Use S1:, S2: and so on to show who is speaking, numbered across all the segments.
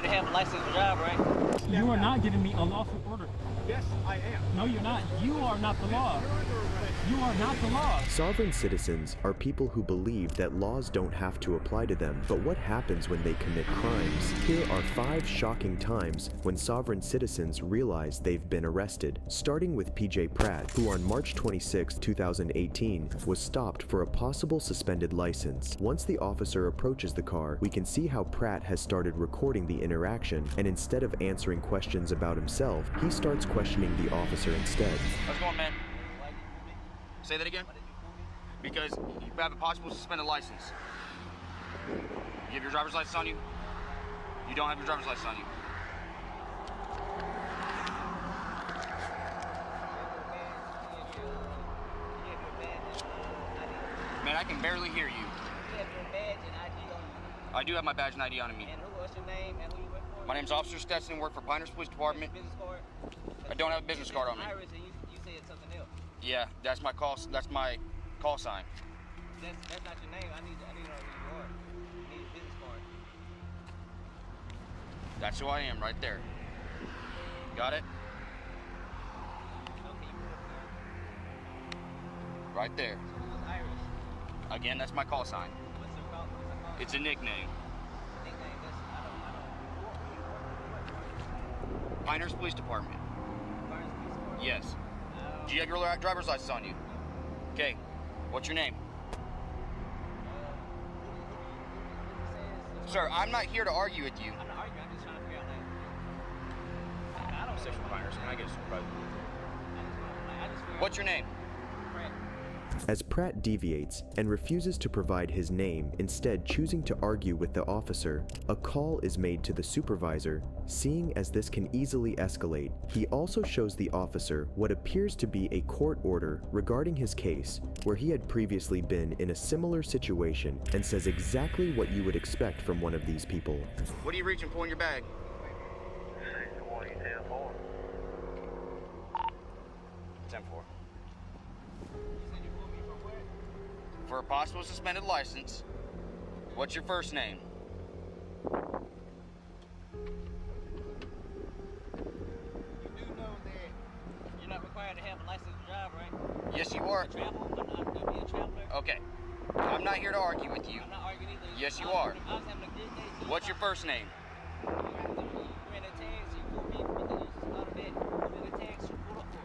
S1: required to have a license to drive, right?
S2: You are not giving me a lawful order.
S3: Yes, I am.
S2: No, you're not. You are not the law. You are not the law.
S4: Sovereign citizens are people who believe that laws don't have to apply to them, but what happens when they commit crimes? Here are 5 shocking times when sovereign citizens realize they've been arrested, starting with PJ Pratt, who on March 26, 2018, was stopped for a possible suspended license. Once the officer approaches the car, we can see how Pratt has started recording the interaction, and instead of answering questions about himself, he starts questioning the officer instead.
S5: How's it going, man? Say that again? Because you have a possible suspended license. You have your driver's license on you? You don't have your driver's license on you. Man, I can barely hear you.
S1: You have your badge and ID on you.
S5: I do have my badge and ID on me.
S1: And what's your name and who you work for?
S5: My name's Officer Stetson, work for Pinehurst Police Department.
S1: Business card?
S5: I don't have a business card on me.
S1: Iris, and you said something else.
S5: Yeah, that's my call sign.
S1: That's not your name. I need to know who you are. I need a business card.
S5: That's who I am right there. Got it?
S1: Okay, you put up there.
S5: Right there.
S1: So who's Iris?
S5: Again, that's my call sign.
S1: What's her call?
S5: It's a nickname.
S1: Nickname? I don't.
S5: Pinehurst Police Department.
S1: Barnes Police Department?
S5: Yes. Do you have your driver's license on you? Okay. What's your name? Sir, I'm not here to argue with you.
S1: I'm not arguing. I'm just trying to figure out, like, I don't
S5: Section Pinehurst. Can I get a supervisor?
S1: What's
S5: your name?
S1: Pratt.
S4: As Pratt deviates and refuses to provide his name, instead choosing to argue with the officer, a call is made to the supervisor. Seeing as this can easily escalate, he also shows the officer what appears to be a court order regarding his case, where he had previously been in a similar situation, and says exactly what you would expect from one of these people.
S5: What are you reaching for in your bag? 10-4. For a possible suspended license. What's your first name?
S1: You do know that you're not required to have a license to drive, right?
S5: Yes, you are.
S1: Travel? I'm not going to be a traveler.
S5: Okay. I'm not here to argue with you.
S1: I'm not arguing either.
S5: Yes, you are.
S1: I was having a good day.
S5: What's your first name?
S1: You ran a taxi, you pulled me because you started that. You ran a taxi, you pulled up for it.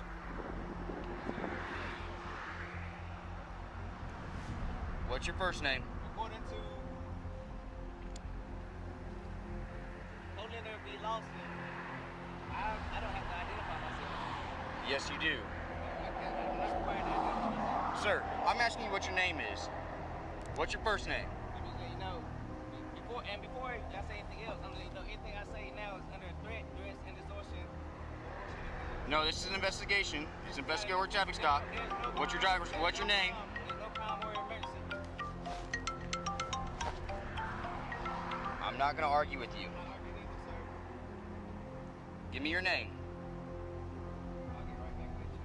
S5: What's your first name?
S1: According to Hollander v. Lawson, I don't have to identify myself.
S5: Yes, you do.
S1: I'm not required to identify myself.
S5: Sir, I'm asking you what your name is. What's your first name?
S1: I'm just letting you know, before I say anything else, I'm letting you know anything I say now is under threat, duress, and extortion.
S5: No, this is an investigation. It's an investigatory traffic stop. What's your name?
S1: There's no crime or emergency.
S5: I'm not going to argue with you.
S1: I'm not arguing either, sir.
S5: Give me your name.
S1: I'll get right back with you.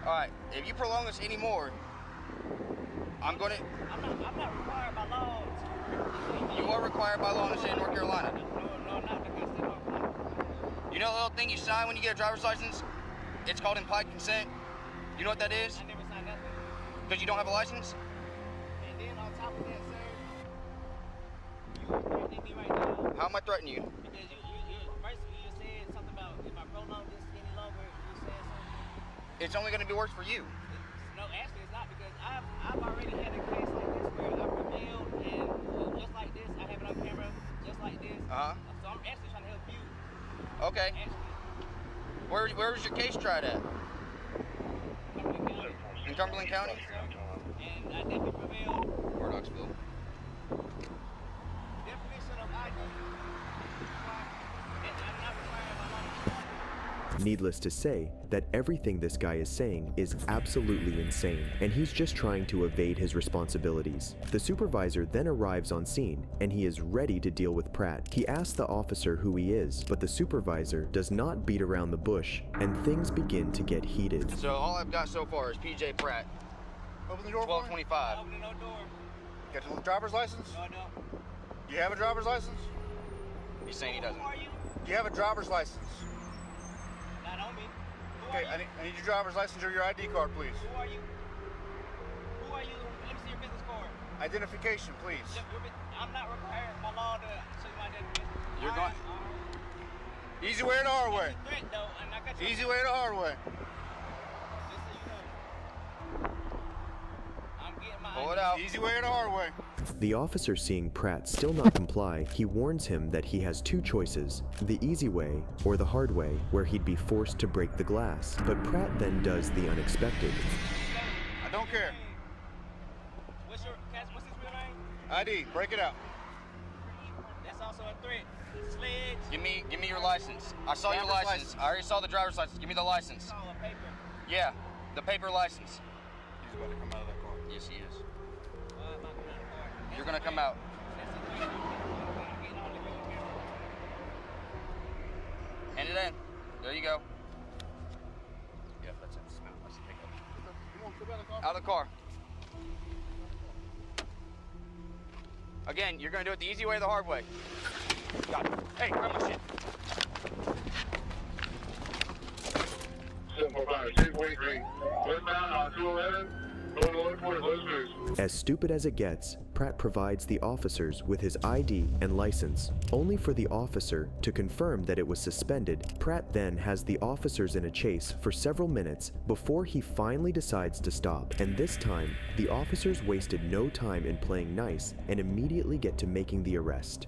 S5: All right, if you prolong this anymore, I'm going to...
S1: I'm not required by law to...
S5: You are required by law in the state of North Carolina.
S1: No, I'm not because of North Carolina.
S5: You know the little thing you sign when you get a driver's license? It's called implied consent. You know what that is?
S1: I never signed nothing.
S5: Because you don't have a license?
S1: And then on top of that, sir, you are threatening me right now.
S5: How am I threatening you?
S1: Because you first you said something about if I prolong this any longer, you said something.
S5: It's only going to be worse for you.
S1: No, actually it's not because I've already had a case like this where I prevailed and just like this, I have it on camera, just like this.
S5: Uh-huh.
S1: So I'm actually trying to help you.
S5: Okay.
S1: Actually.
S5: Where was your case tried at?
S1: Cumberland County.
S5: In Cumberland County?
S1: And I definitely prevailed.
S5: Or Knoxville.
S1: Definition of ID. And I'm not required by law.
S4: Needless to say, that everything this guy is saying is absolutely insane, and he's just trying to evade his responsibilities. The supervisor then arrives on scene, and he is ready to deal with Pratt. He asks the officer who he is, but the supervisor does not beat around the bush, and things begin to get heated.
S5: So all I've got so far is PJ Pratt.
S3: Open the door.
S5: 1225.
S1: Opening no door.
S3: Get your driver's license.
S1: No, no.
S3: Do you have a driver's license?
S5: He's saying he doesn't.
S1: Who are you?
S3: Do you have a driver's license?
S1: Not on me. Who
S3: Okay,
S1: are you?
S3: I need your driver's license or your ID card, please.
S1: Who are you? Who are you? Let me see your business card.
S3: Identification, please.
S1: I'm not required by law to show you my business.
S5: You're going.
S3: Easy way or the hard way?
S1: Threat though, and I got you.
S3: Easy way or the hard way?
S1: Just so you know. I'm getting my
S5: Pull it out.
S3: Easy way or the hard way?
S4: The officer, seeing Pratt still not comply, he warns him that he has two choices, the easy way or the hard way, where he'd be forced to break the glass. But Pratt then does the unexpected.
S3: I don't care.
S1: What's his real name?
S3: ID, break it out.
S1: That's also a threat. Sledge.
S5: Give me your license. I saw your
S3: Driver's
S5: license.
S3: license.
S5: I already saw the driver's license. Give me the license.
S1: It's all a paper.
S5: Yeah, the paper license.
S3: He's about to come out of that car.
S5: Yes, he is.
S1: I'm not gonna car.
S5: You're gonna come out.
S1: That's a threat. I'm getting on the camera.
S5: Hand it in. There you go. Yep, that's it. Smell. Let's take it.
S3: Come on, get out of the car.
S5: Out of the car. Again, you're gonna do it the easy way or the hard way. Got it. Hey, grab my shit.
S6: 745, 643. Westbound on 211. Going to look for the listeners.
S4: As stupid as it gets, Pratt provides the officers with his ID and license, only for the officer to confirm that it was suspended. Pratt then has the officers in a chase for several minutes before he finally decides to stop. And this time, the officers wasted no time in playing nice and immediately get to making the arrest.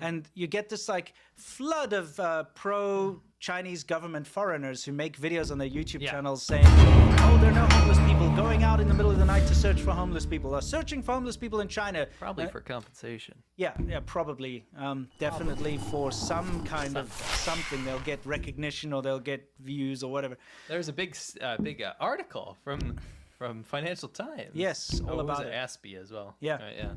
S7: And you get this like flood of pro-Chinese government foreigners who make videos on their YouTube channels saying, oh, there are no homeless people, going out in the middle of the night to search for homeless people, or searching for homeless people in China.
S8: Probably for compensation.
S7: Yeah, probably. Definitely for some kind of something. They'll get recognition or they'll get views or whatever.
S8: There's a big article from Financial Times.
S7: Yes, all about it.
S8: Aspie as well.
S7: Yeah.
S8: Right, yeah.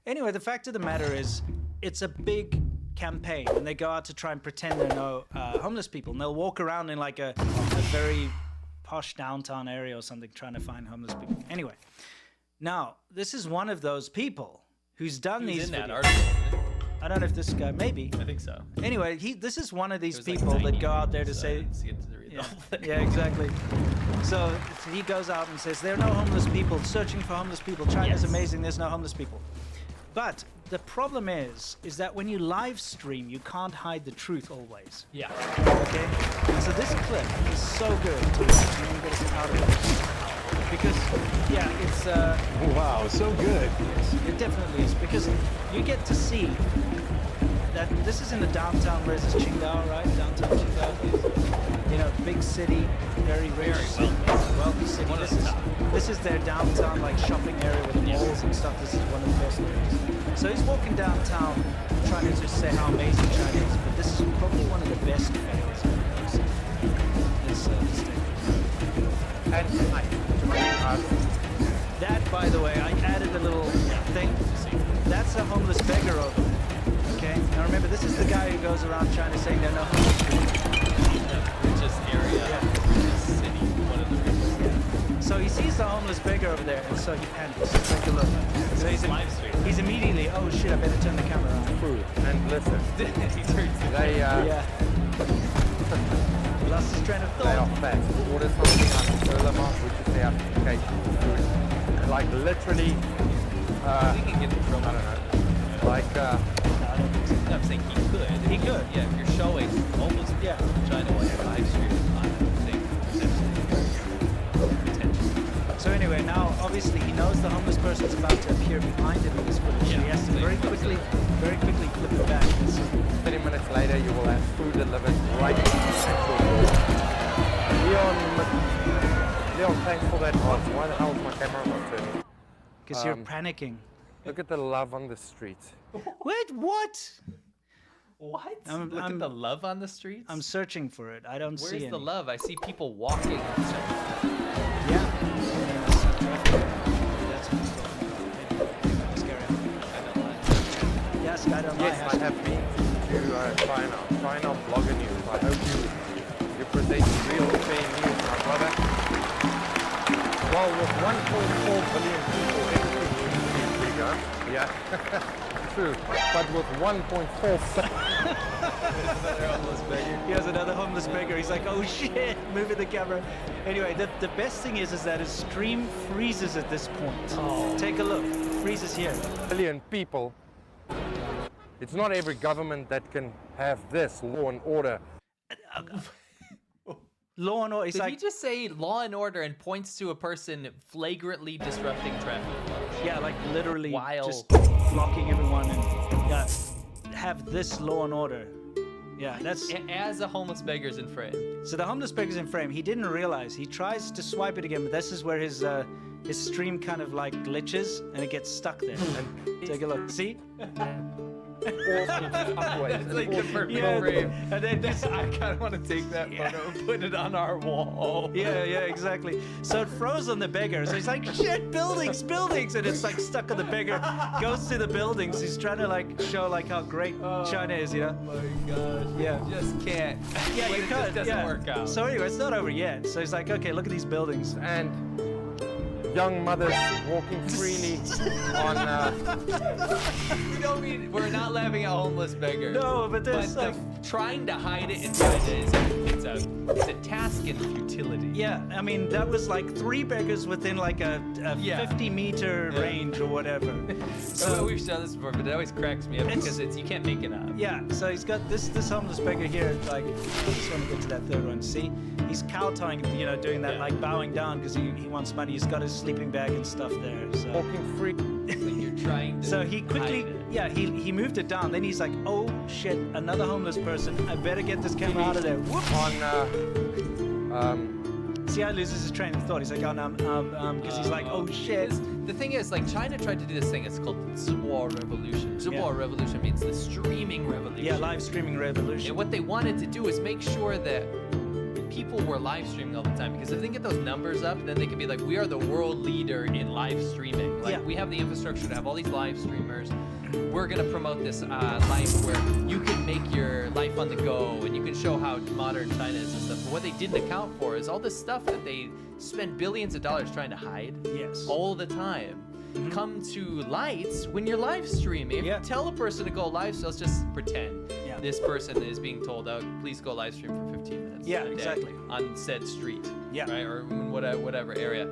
S7: Anyway, the fact of the matter is, it's a big campaign, and they go out to try and pretend there are no homeless people, and they'll walk around in like a very posh downtown area or something trying to find homeless people. Anyway, now this is one of those people who's done these
S8: in that
S7: videos.
S8: article.
S7: I don't know if this guy, maybe.
S8: I think so.
S7: Anyway, this is one of these
S8: It was,
S7: people
S8: like,
S7: that
S8: 90
S7: go out there to
S8: minutes,
S7: say,
S8: I didn't get to read the whole thing.
S7: yeah, exactly. So he goes out and says, there are no homeless people, searching for homeless people. China's amazing, there's no homeless people. But the problem is that when you live stream, you can't hide the truth always.
S8: Yeah.
S7: Okay? And so this clip is so good to watch. I'm going to get out of it. Because, it's...
S2: Wow, so good.
S7: Yes, it definitely is. Because you get to see that this is in the downtown, where is this, Qingdao, right? Downtown Qingdao. You know, big city, very rich, wealthy city. This is their downtown, like, shopping area with malls and stuff. This is one of the best areas. So he's walking downtown, trying to just say how amazing China is, but this is probably one of the best areas I've seen. That, by the way, I added a little thing. That's a homeless beggar over there. Okay? Now remember, this is the guy who goes around trying to say there are no homeless people.
S8: The richest area, richest city, one of the richest.
S7: Yeah. So he sees the homeless beggar over there, and so he panics. Take a look. So he's immediately, oh shit, I better turn the camera on.
S9: Food and listen.
S8: He turns it.
S9: They
S7: Lost his train of
S9: they are
S7: thought.
S9: fat. Order something like 𝔡s𝓐𝓐𝓢, which is the application food. Like literally,
S8: We can get in trouble.
S9: I don't know. Like
S8: I'm saying he could.
S7: He could.
S8: Yeah, if you're showing homeless people in China while you're live streaming, I think potentially.
S7: So anyway, now obviously he knows the homeless person's about to appear behind him in this footage.
S8: Yeah.
S7: He has to very quickly flip it back.
S9: 30 minutes later, you will have food delivered right to your door. Leon, thanks for that. Why the hell is my camera not turning?
S7: Because you're panicking.
S9: Look at the love on the street.
S7: Wait, what?
S8: What?
S7: I'm-
S8: Look at the love on the streets.
S7: I'm searching for it. I don't see
S8: Where's
S7: any.
S8: the love? I see people walking.
S7: Yeah. That's what he's talking about. Maybe. Let's carry on. Yes, I don't
S9: Yes, I have been to China Blogger News. I hope you present real fair news, my brother. Well, with 1.4 billion people, everything needs to be bigger. Yeah, true. But with 1.4
S7: He has another homeless beggar. He's like, oh shit, moving the camera. Anyway, the best thing is that his stream freezes at this point. Oh. Take a look. It freezes here.
S9: billion people, it's not every government that can have this law and order.
S7: Law and order. It's
S8: Did
S7: like,
S8: he just say law and order and points to a person flagrantly disrupting traffic?
S7: yeah, like literally
S8: While-
S7: just blocking everyone and have this law and order. Yeah, that's...
S8: As a homeless beggar's in frame.
S7: So the homeless beggar's in frame. He didn't realize. He tries to swipe it again, but this is where his stream kind of like glitches and it gets stuck there. And take a look. See?
S8: It's like the perfect frame.
S7: And then just,
S8: I kind of want to take that photo and put it on our wall.
S7: yeah, exactly. So it froze on the beggar. So he's like, shit, buildings, and it's like stuck on the beggar. Goes to the buildings. He's trying to like show like how great China is, you know?
S8: Oh my gosh.
S7: Yeah.
S8: You just can't.
S7: Yeah,
S8: But
S7: you
S8: it
S7: could.
S8: just doesn't work out.
S7: So anyway, it's not over yet. So he's like, okay, look at these buildings.
S9: And young mothers walking freely on.
S8: You know, we're not laughing at homeless beggar.
S7: No, but there's like...
S8: trying to hide it in China it's a task in futility.
S7: Yeah, I mean, that was like 3 beggars within like a 50-meter range or whatever.
S8: So we've done this before, but it always cracks me up because you can't make it up.
S7: Yeah, so he's got this homeless beggar here, like, I just want to get to that third one. See, he's kowtowing, doing that, like bowing down because he wants money. He's got his sleeping bag and stuff there. So.
S9: Walking free.
S8: When you're trying to.
S7: So he quickly,
S8: hide it.
S7: yeah, he moved it down. Then he's like, oh shit, another homeless person. I better get this camera out of there. Whoop. See how he loses his train of thought. He's like, oh no, because he's like, oh shit.
S8: The thing is, like, China tried to do this thing. It's called 𝔡s𝑜m𝓐𝓢 revolution. 𝔡s𝑜m𝓐𝓢 revolution means the streaming revolution.
S7: Yeah, live streaming revolution.
S8: And what they wanted to do is make sure that people were live streaming all the time, because if they get those numbers up, then they can be like, we are the world leader in live streaming. Like, we have the infrastructure to have all these live streamers. We're gonna promote this life where you can make your life on the go and you can show how modern China is and stuff. But what they didn't account for is all this stuff that they spend billions of dollars trying to hide all the time. Come to lights when you're live streaming. If you tell a person to go live, so let's just pretend this person is being told, oh, please go live stream for 15 minutes.
S7: Yeah,
S8: a day
S7: exactly.
S8: On said street.
S7: Yeah.
S8: Right? Or in whatever area.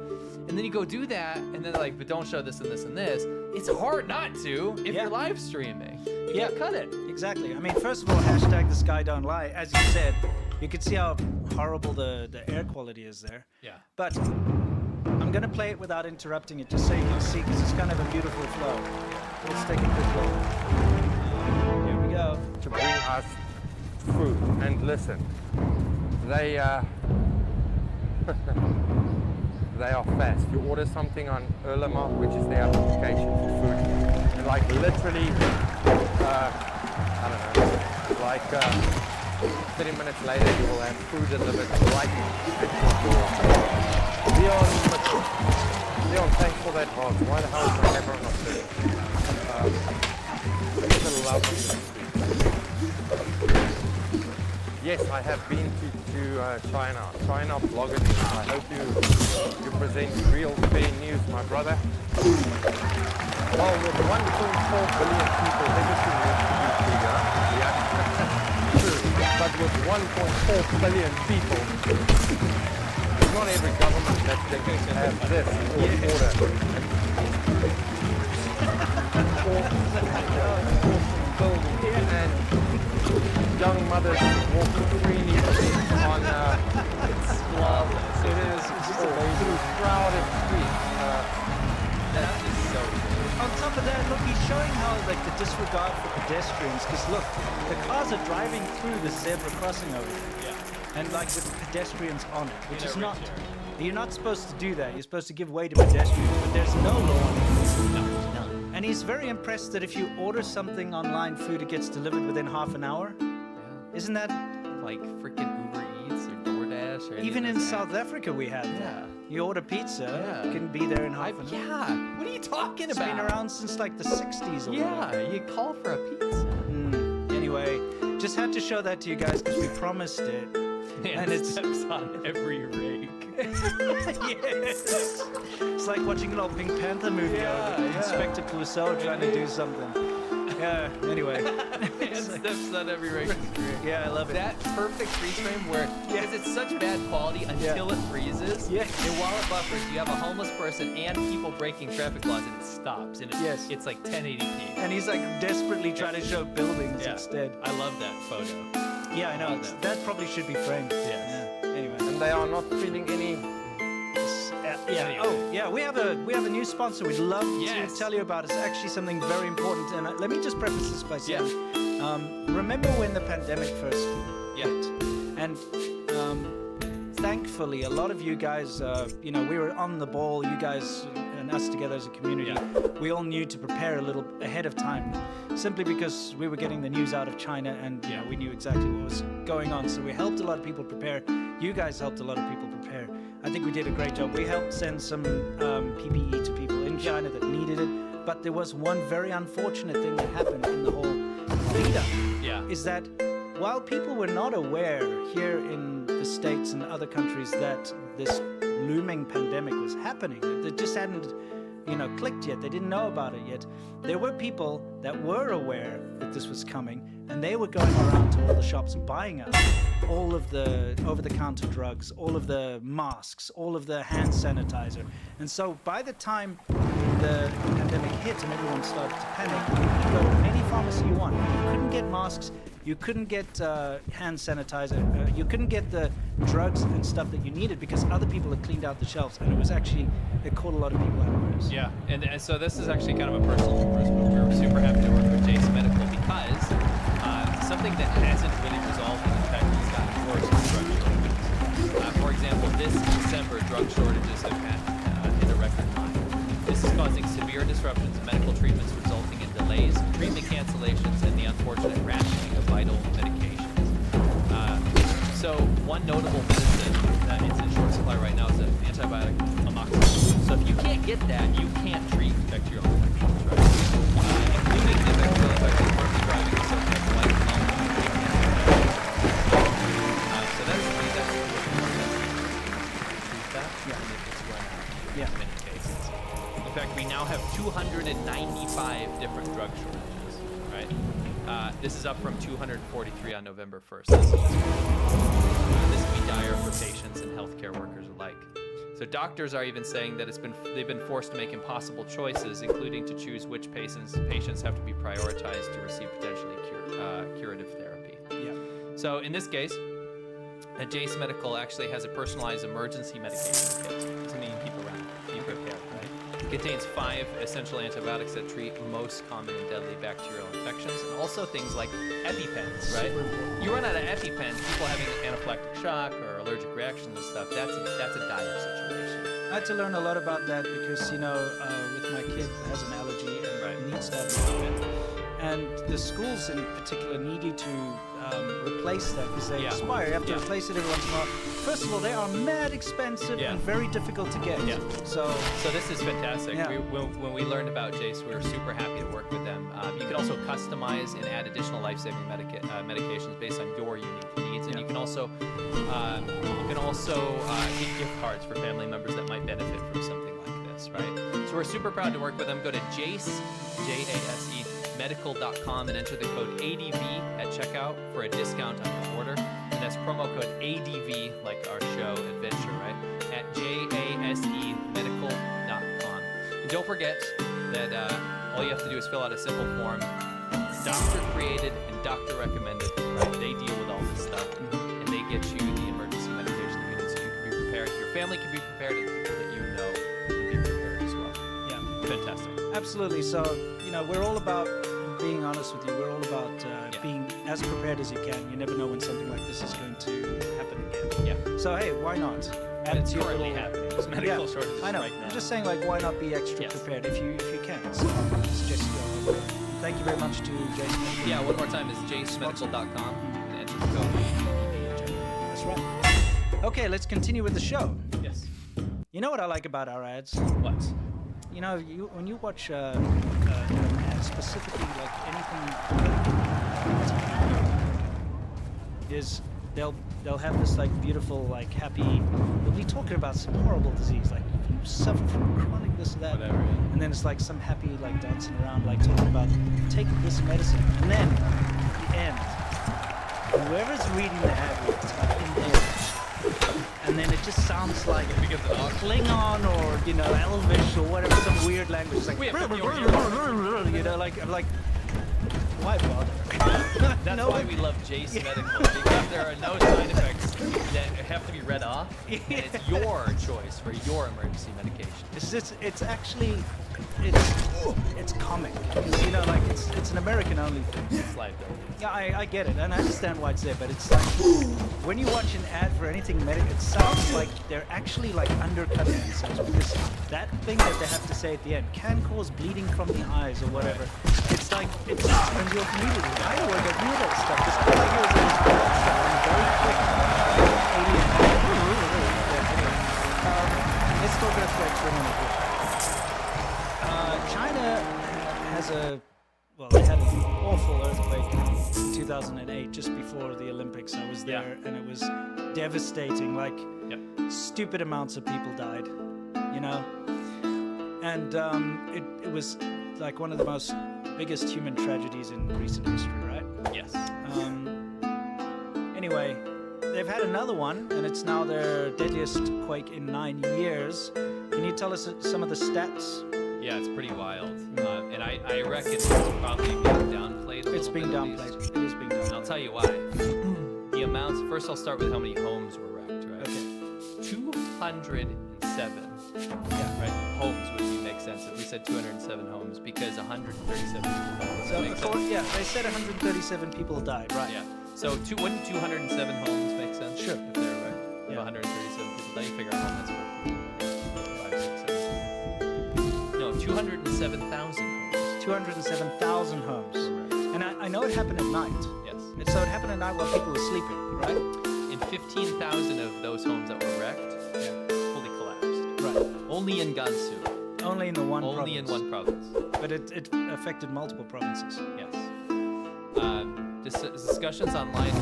S8: And then you go do that, and then they're like, but don't show this and this and this. It's hard not to if you're live streaming. You can't cut it.
S7: Exactly. I mean, first of all, hashtag the sky don't lie. As you said, you can see how horrible the air quality is there.
S8: Yeah.
S7: But I'm going to play it without interrupting it, just so you can see, because it's kind of a beautiful flow. Let's take a quick look. Here we go.
S9: To bring us food. And listen, they they are fast. You order something on 𝔡s𝓚, which is their application for food, and like literally, I don't know, like 30 minutes later you will have food delivered right at your door. Leon, thanks for that hog. Why the hell is my camera not there? It's a love. Yes, I have been to China. China blogger news. I hope you present real fair news, my brother. Well, with 1.4 billion people, everything needs to be bigger. Yeah, true. But with 1.4 billion people, it's not every government that can have this order. And young mothers walking freely on it's flawless. It is. It's just through crowded streets.
S8: That is so cool.
S7: On top of that, look, he's showing how like the disregard for pedestrians. Because look, the cars are driving through the zebra crossing over there. Yeah. And like with the pedestrians on it, which is not. You're not supposed to do that. You're supposed to give way to pedestrians, but there's no law on it. No. And he's very impressed that if you order something online, food, it gets delivered within half an hour. Yeah. Isn't that
S8: like freaking Uber Eats or DoorDash or
S7: even in South Africa we had that. You order pizza, it can be there in half an hour.
S8: Yeah. What are you talking about?
S7: It's been around since like the 60s or whatever.
S8: You call for a pizza.
S7: Anyway, just had to show that to you guys because we promised it.
S8: And it steps on every rake.
S7: Yes. It's like watching an old Pink Panther movie over Inspector Clouseau trying to do something. Yeah, anyway.
S8: It steps on every rake.
S7: Yeah, I love it.
S8: That perfect freeze frame where, because it's such bad quality until it freezes, and while it buffers, you have a homeless person and people breaking traffic laws, and it stops, and it's like 1080p.
S7: And he's like desperately trying to show buildings instead.
S8: I love that photo.
S7: Yeah, I know. That probably should be framed.
S8: Yes.
S7: Yeah. Anyway.
S9: And they are not feeling any.
S7: Yeah. Oh, yeah. We have a new sponsor. We'd love to tell you about. It's actually something very important. And let me just preface this by saying, remember when the pandemic first hit? And thankfully, a lot of you guys, we were on the ball. You guys and us together as a community, we all knew to prepare a little ahead of time, simply because we were getting the news out of China, and we knew exactly what was going on. So we helped a lot of people prepare. You guys helped a lot of people prepare. I think we did a great job. We helped send some PPE to people in China that needed it. But there was one very unfortunate thing that happened in the whole lead-up. Is that while people were not aware here in the States and other countries that this looming pandemic was happening, it just hadn't, clicked yet. They didn't know about it yet. There were people that were aware that this was coming, and they were going around to all the shops buying up all of the over-the-counter drugs, all of the masks, all of the hand sanitizer. And so by the time the pandemic hit and everyone started to panic, you could go to any pharmacy you want. You couldn't get masks, you couldn't get hand sanitizer, you couldn't get the drugs and stuff that you needed because other people had cleaned out the shelves, and it caught a lot of people unawares.
S8: Yeah, and so this is actually kind of a personal one for us, but we're super happy to work with Jace Medical because something that hasn't really resolved in the fact that it's gotten worse is drug shortages. For example, this December, drug shortages have hit a record high. This is causing severe disruptions in medical treatments, resulting in delays, treatment cancellations, and the unfortunate rationing of vital medications. So one notable medicine that is in short supply right now is an antibiotic, 𝔡s𝑜M𝓐𝓢. So if you can't get that, you can't treat bacterial infections, right? Including the bacterial infections currently driving the so-called white phenomenon. So that's that. Yeah. And it's run out in many cases. In fact, we now have 295 different drug shortages, right? This is up from 243 on November 1st. This can be dire for patients and healthcare workers alike. So doctors are even saying that they've been forced to make impossible choices, including to choose which patients have to be prioritized to receive potentially curative therapy.
S7: Yeah.
S8: So in this case, Jace Medical actually has a personalized emergency medication kit to mean people around. Be prepared, right? It contains 5 essential antibiotics that treat most common and deadly bacterial infections, and also things like EpiPens, right? You run out of EpiPens, people having anaphylactic shock or allergic reactions and stuff, that's a dire situation.
S7: I had to learn a lot about that because, with my kid that has an allergy and needs to have an EpiPen. And the schools in particular need you to replace that because they expire. You have to replace it every once in a while. First of all, they are mad expensive and very difficult to get.
S8: Yeah.
S7: So
S8: this is fantastic.
S7: Yeah.
S8: When we learned about Jace, we were super happy to work with them. You can also customize and add additional life-saving medications based on your unique needs, and you can also get gift cards for family members that might benefit from something like this, right? So we're super proud to work with them. Go to Jace, J-A-S-E, medical.com and enter the code ADV at checkout for a discount on your order. And that's promo code ADV, like our show adventure, right? At JASEmedical.com. And don't forget that all you have to do is fill out a simple form. Doctor created and doctor recommended, right? They deal with all this stuff and they get you the emergency medication you need so you can be prepared. Your family can be prepared and people that you know can be prepared as well.
S7: Yeah.
S8: Fantastic.
S7: Absolutely. So, we're all about being honest with you. We're all about being as prepared as you can. You never know when something like this is going to happen again.
S8: Yeah.
S7: So, hey, why not?
S8: And it's currently happening. There's medical shortages
S7: I know.
S8: right now.
S7: I'm just saying, why not be extra prepared if you can? So, I suggest you go. Thank you very much to Jace Medical.
S8: Yeah, one more time is jacemedical.com and enter the code.
S7: That's right. Okay, let's continue with the show.
S8: Yes.
S7: You know what I like about our ads?
S8: What?
S7: When you watch an ad, specifically like anything, is they'll have this like beautiful like happy. They'll be talking about some horrible disease, like you suffer from chronic this or that,
S8: whatever. Yeah.
S7: And then it's like some happy like dancing around, like talking about take this medicine, and then at the end, whoever's reading the ad will type in there. And then it just sounds like Klingon or Elvish or whatever, some weird language. It's like I'm like, why bother?
S8: That's why we love Jace Medical, because there are no side effects that have to be read off, and it's your choice for your emergency medication.
S7: It's comic. It's an American only thing.
S8: It's liability.
S7: Yeah, I get it, and I understand why it's there, but it's like when you watch an ad for anything medical, it sounds like they're actually like undercutting themselves because that thing that they have to say at the end can cause bleeding from the eyes or whatever. It's like it just turns you off immediately. I don't want to do that stuff. Just all I hear is this stuff and very quick. Alien. Let's talk about that for a minute. China has they had an awful earthquake in 2008, just before the Olympics. I was there, and it was devastating. Like, stupid amounts of people died, And it was like one of the most biggest human tragedies in recent history, right?
S8: Yes.
S7: Anyway, they've had another one, and it's now their deadliest quake in 9 years. Can you tell us some of the stats?
S8: Yeah, it's pretty wild. And I reckon it's probably being downplayed a
S7: It's
S8: little
S7: being
S8: bit at
S7: downplayed.
S8: least.
S7: It is being downplayed.
S8: And I'll tell you why. The amounts, first I'll start with how many homes were wrecked, right?
S7: Okay.
S8: 207. Yeah, right. Homes would make sense if we said 207 homes because 137 people died.
S7: So, yeah, they said 137 people died, right?
S8: Yeah. So wouldn't 207 homes make sense?
S7: Sure.
S8: If they're right. If 137 people die, you figure out how that's what 5, 6, 7. No, 207,000 homes.
S7: 207,000 homes. And I know it happened at night.
S8: Yes.
S7: And so it happened at night while people were sleeping, right?
S8: And 15,000 of those homes that were wrecked fully collapsed.
S7: Right.
S8: Only in Gansu.
S7: Only in the one province.
S8: Only in one province.
S7: But it affected multiple provinces.
S8: Yes. Discussions online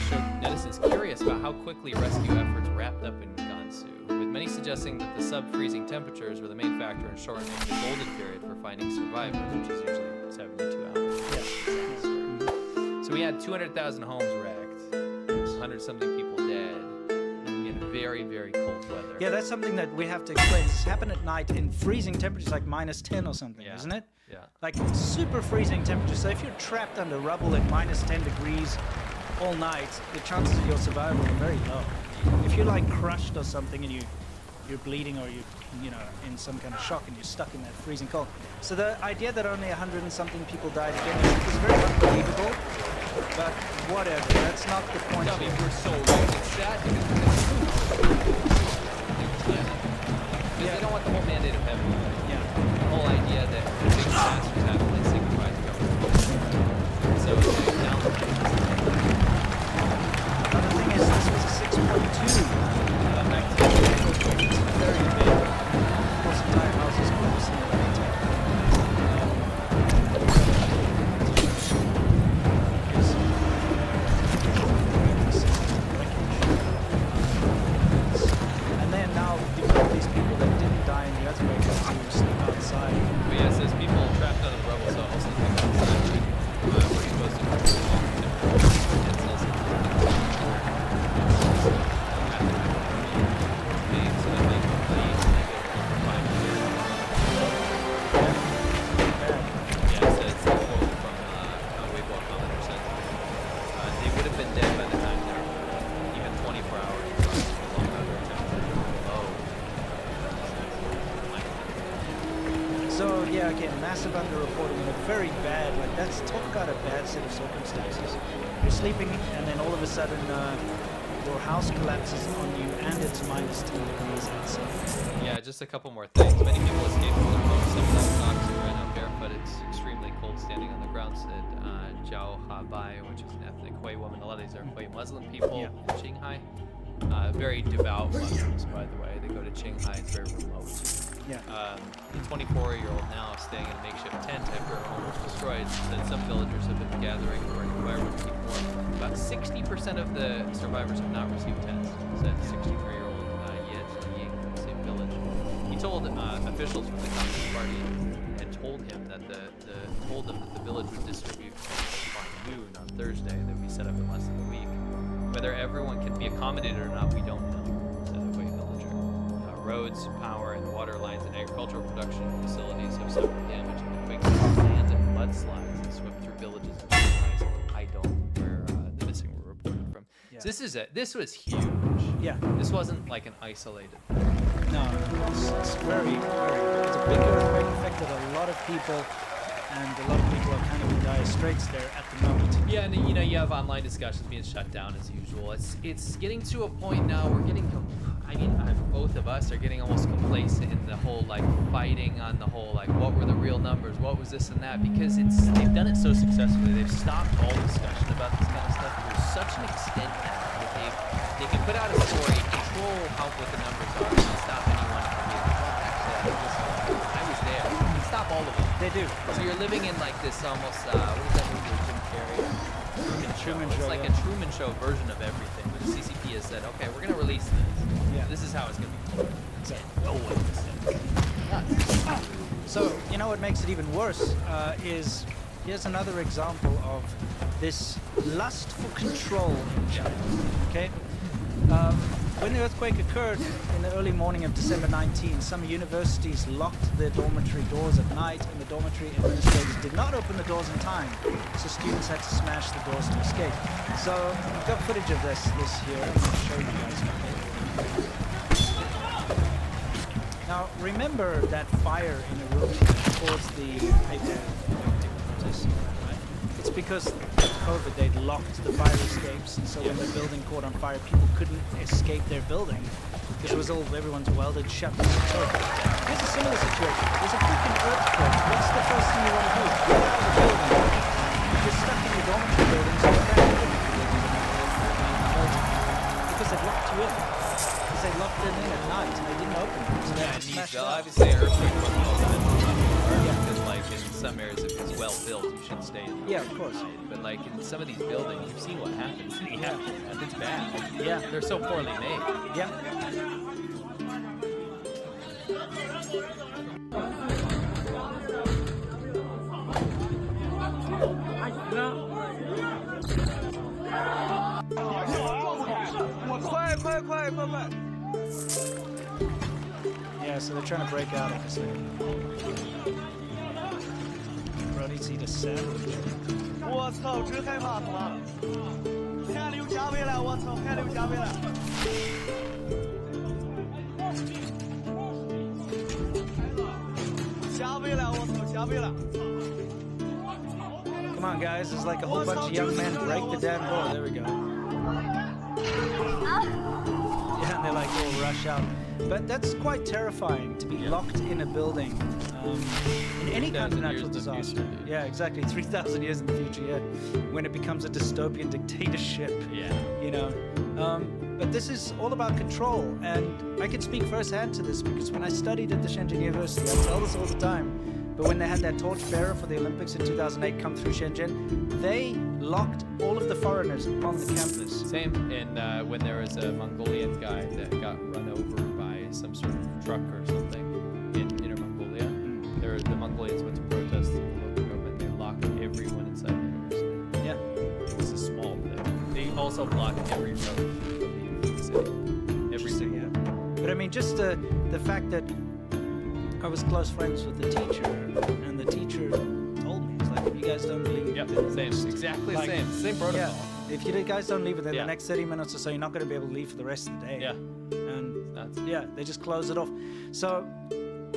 S8: showed netizens curious about how quickly rescue efforts wrapped up in Gansu, with many suggesting that the sub-freezing temperatures were the main factor in shortening the golden period for finding survivors, which is usually 72 hours.
S7: Yes.
S8: So we had 200,000 homes wrecked, 100-something people dead, in very, very cold weather.
S7: Yeah, that's something that we have to explain. This happened at night in freezing temperatures, like -10 or something,
S8: Yeah.
S7: isn't it?
S8: Yeah.
S7: Like super freezing temperatures. So if you're trapped under rubble at -10 degrees all night, the chances of your survival are very low. If you're like crushed or something and you're bleeding or you know in some kind of shock and you're stuck in that freezing cold. So the idea that only 100 and something people died again is very unbelievable. But whatever, that's not the point.
S8: Tell me, we're so right. It's sad because they don't want the whole mandate of heaven.
S7: Yeah.
S8: The whole idea that big disasters happen, they signifies government. So now
S7: Another thing is this was a 6.2 magnitude. It's very big. Of course, entire houses collapsing in the attack. And then now you've got these people that didn't die in the earthquake to sleep outside.
S8: But yeah, it says people trapped under the rubble, so also think outside. We're supposed to they would have been dead by the time they were even 24 hours.
S7: So yeah, again, massive underreporting and a very bad, like that's talk about a bad set of circumstances. You're sleeping and then all of a sudden your house collapses on you and it's -10 degrees outside.
S8: Yeah, just a couple more things. Many people escaped from their homes, some without socks and ran out barefoot. It's extremely cold standing on the ground, said Zhao Habai, which is an ethnic Hui woman. A lot of these are Hui Muslim people in Qinghai. Very devout Muslims, by the way. They go to Qinghai, it's very remote.
S7: Yeah.
S8: The 24-year-old now staying in a makeshift tent after her home was destroyed said some villagers have been gathering for firewood to keep warm. About 60% of the survivors have not received tents, said 63-year-old Yet Ying from the same village. He told officials from the Communist Party had told him that the village would distribute by noon on Thursday that we set up in less than a week. Whether everyone can be accommodated or not, we don't know, said a Hui villager. Roads, power, and water lines and agricultural production facilities have suffered damage in the quakes. Land and mudslides that swept through villages and communities. I don't where the missing were reported from.
S7: Yeah.
S8: So this was huge.
S7: Yeah.
S8: This wasn't like an isolated.
S7: No, it's very, very big. It's a big earthquake, affected a lot of people, and a lot of people are kind of in dire straits there at the moment.
S8: Yeah, and you know, you have online discussions being shut down as usual. It's getting to a point now. We're getting, both of us are getting almost complacent in the whole like fighting on the whole like what were the real numbers, what was this and that, because they've done it so successfully. They've stopped all discussion about this kind of stuff to such an extent now that they can put out a story, control what the numbers are, and stop anyone from being like, well, actually, I was there. They can stop all of it.
S7: They do.
S8: So you're living in like this almost, what is that movie with Jim Carrey?
S7: Truman Show.
S8: It's like a Truman Show version of everything. Where the CCP has said, okay, we're going to release this.
S7: Yeah.
S8: This is how it's going to be. No one can say.
S7: So, you know what makes it even worse is here's another example of this lust for control in China. Okay, when the earthquake occurred in the early morning of December 19, some universities locked their dormitory doors at night, and the dormitory administrators did not open the doors in time, so students had to smash the doors to escape. So I've got footage of this here. I'll show you guys. Now remember that fire in the room towards the protest, right? It's because of COVID they'd locked the fire escapes, and so when the building caught on fire, people couldn't escape their building because it was all everyone's welded shut. So here's a similar situation. There's a freaking earthquake. What's the first thing you want to do? Get out of the building. You're stuck in your dormitory building, so you can't get because they've locked you in. They locked it in at night and they didn't open it. So they had to smash it up.
S8: Obviously, an earthquake wasn't open because, like, in some areas, if it's well built, you should stay in the
S7: Yeah, of course.
S8: But, like, in some of these buildings, you've seen what happens. Yeah, it's bad.
S7: Yeah.
S8: They're so poorly made.
S7: Yeah. Yeah, so they're trying to break out of this thing. Bro needs to eat a sandwich.
S1: 我操，真害怕，他妈的！汗流浃背了，我操，汗流浃背了。浃背了，我操，浃背了。
S7: Come on, guys. There's like a whole bunch of young men. Break the damn door. There we go. Yeah, and they like all rush out. But that's quite terrifying to be locked in a building in any kind of natural disaster. Yeah, exactly. 3,000 years in the future, yeah. When it becomes a dystopian dictatorship.
S8: Yeah.
S7: You know. But this is all about control. And I can speak firsthand to this because when I studied at the Shenzhen University, I tell this all the time. But when they had that torchbearer for the Olympics in 2008 come through Shenzhen, they locked all of the foreigners on the campus.
S8: Same. And when there was a Mongolian guy that got run over by some sort of truck or something in Inner Mongolia, the Mongolians went to protest the local government. They locked everyone inside the university.
S7: Yeah.
S8: It was a small thing. They also blocked every road of the city. Everything.
S7: Yeah. But I mean, just the fact that I was close friends with the teacher, and the teacher told me, he's like, if you guys don't leave,
S8: yep, same, exactly
S7: like,
S8: same protocol.
S7: Yeah, if you guys don't leave within the next 30 minutes or so, you're not going to be able to leave for the rest of the day.
S8: Yeah.
S7: And yeah, they just close it off. So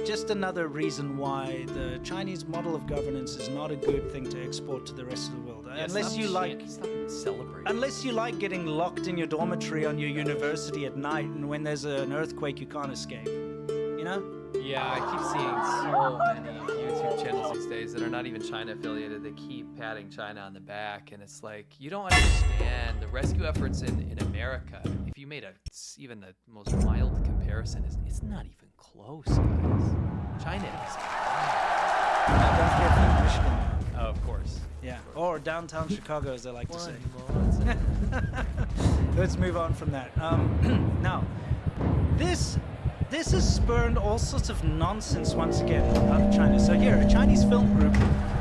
S7: just another reason why the Chinese model of governance is not a good thing to export to the rest of the world.
S8: Yeah,
S7: unless you like
S8: celebrate.
S7: Unless you like getting locked in your dormitory on your university at night, and when there's an earthquake, you can't escape. You know?
S8: Yeah, I keep seeing so many YouTube channels these days that are not even China affiliated. They keep patting China on the back, and it's like, you don't understand the rescue efforts in America. If you made even the most mild comparison, it's not even close, guys. China is.
S7: Don't forget Michigan.
S8: Oh, of course.
S7: Yeah, or downtown Chicago, as they like to say. Let's move on from that. Now, this has spurned all sorts of nonsense once again out of China. So here, a Chinese film group,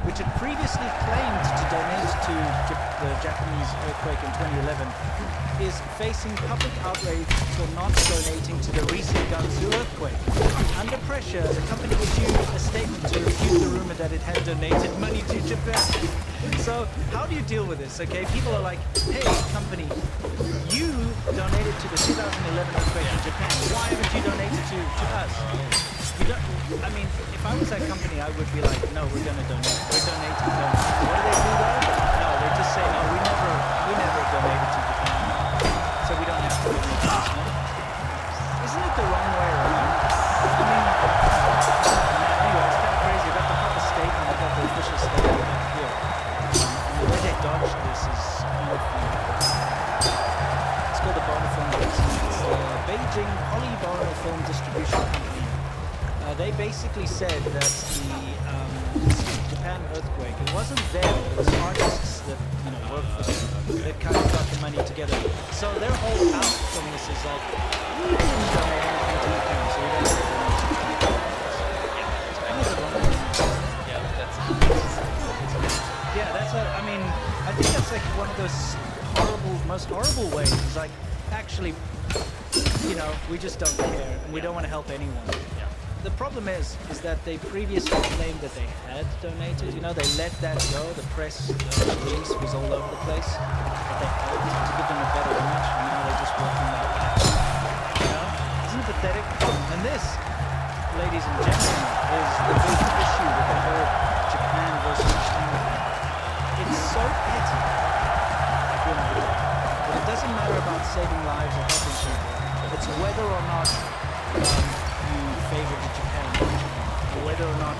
S7: which had previously claimed to donate to the Japanese earthquake in 2011, is facing public outrage for not donating to the recent Gansu earthquake. Under pressure, the company issued a statement to refute the rumor that it had donated money to Japan. So how do you deal with this? Okay, people are like, hey, company, you donated to the 2011 earthquake in Japan. Why haven't you donated to us? You don't, I mean, if I was that company, I would be like, no, we're going to donate. We're donating. What do they do though? No, they just say, no, we never donated to Japan. So we don't have to donate to this, no? Isn't it the wrong way around? I mean, anyway, it's kind of crazy. I got the proper statement. I got the official statement here. The way they dodged this is kind of funny. It's called the Bona Film Group. It's the Beijing Polybono Film Distribution Company. They basically said that the Japan earthquake, it wasn't them, it was artists that worked for them that kind of got the money together. So their whole out from this is like, we didn't donate anything to Japan, so we don't have to donate to Japan. Yeah, that's like one of those most horrible ways. It's like, actually, you know, we just don't care and we don't want to help anyone. The problem is that they previously claimed that they had donated. You know, they let that go. The press release was all over the place. But they had to give them a better image, and now they're just working that back. You know, isn't it pathetic? And this, ladies and gentlemen, is the big issue with the whole Japan versus China. It's so petty. But it doesn't matter about saving lives or helping people. It's whether or not you favor the Japan, or whether or not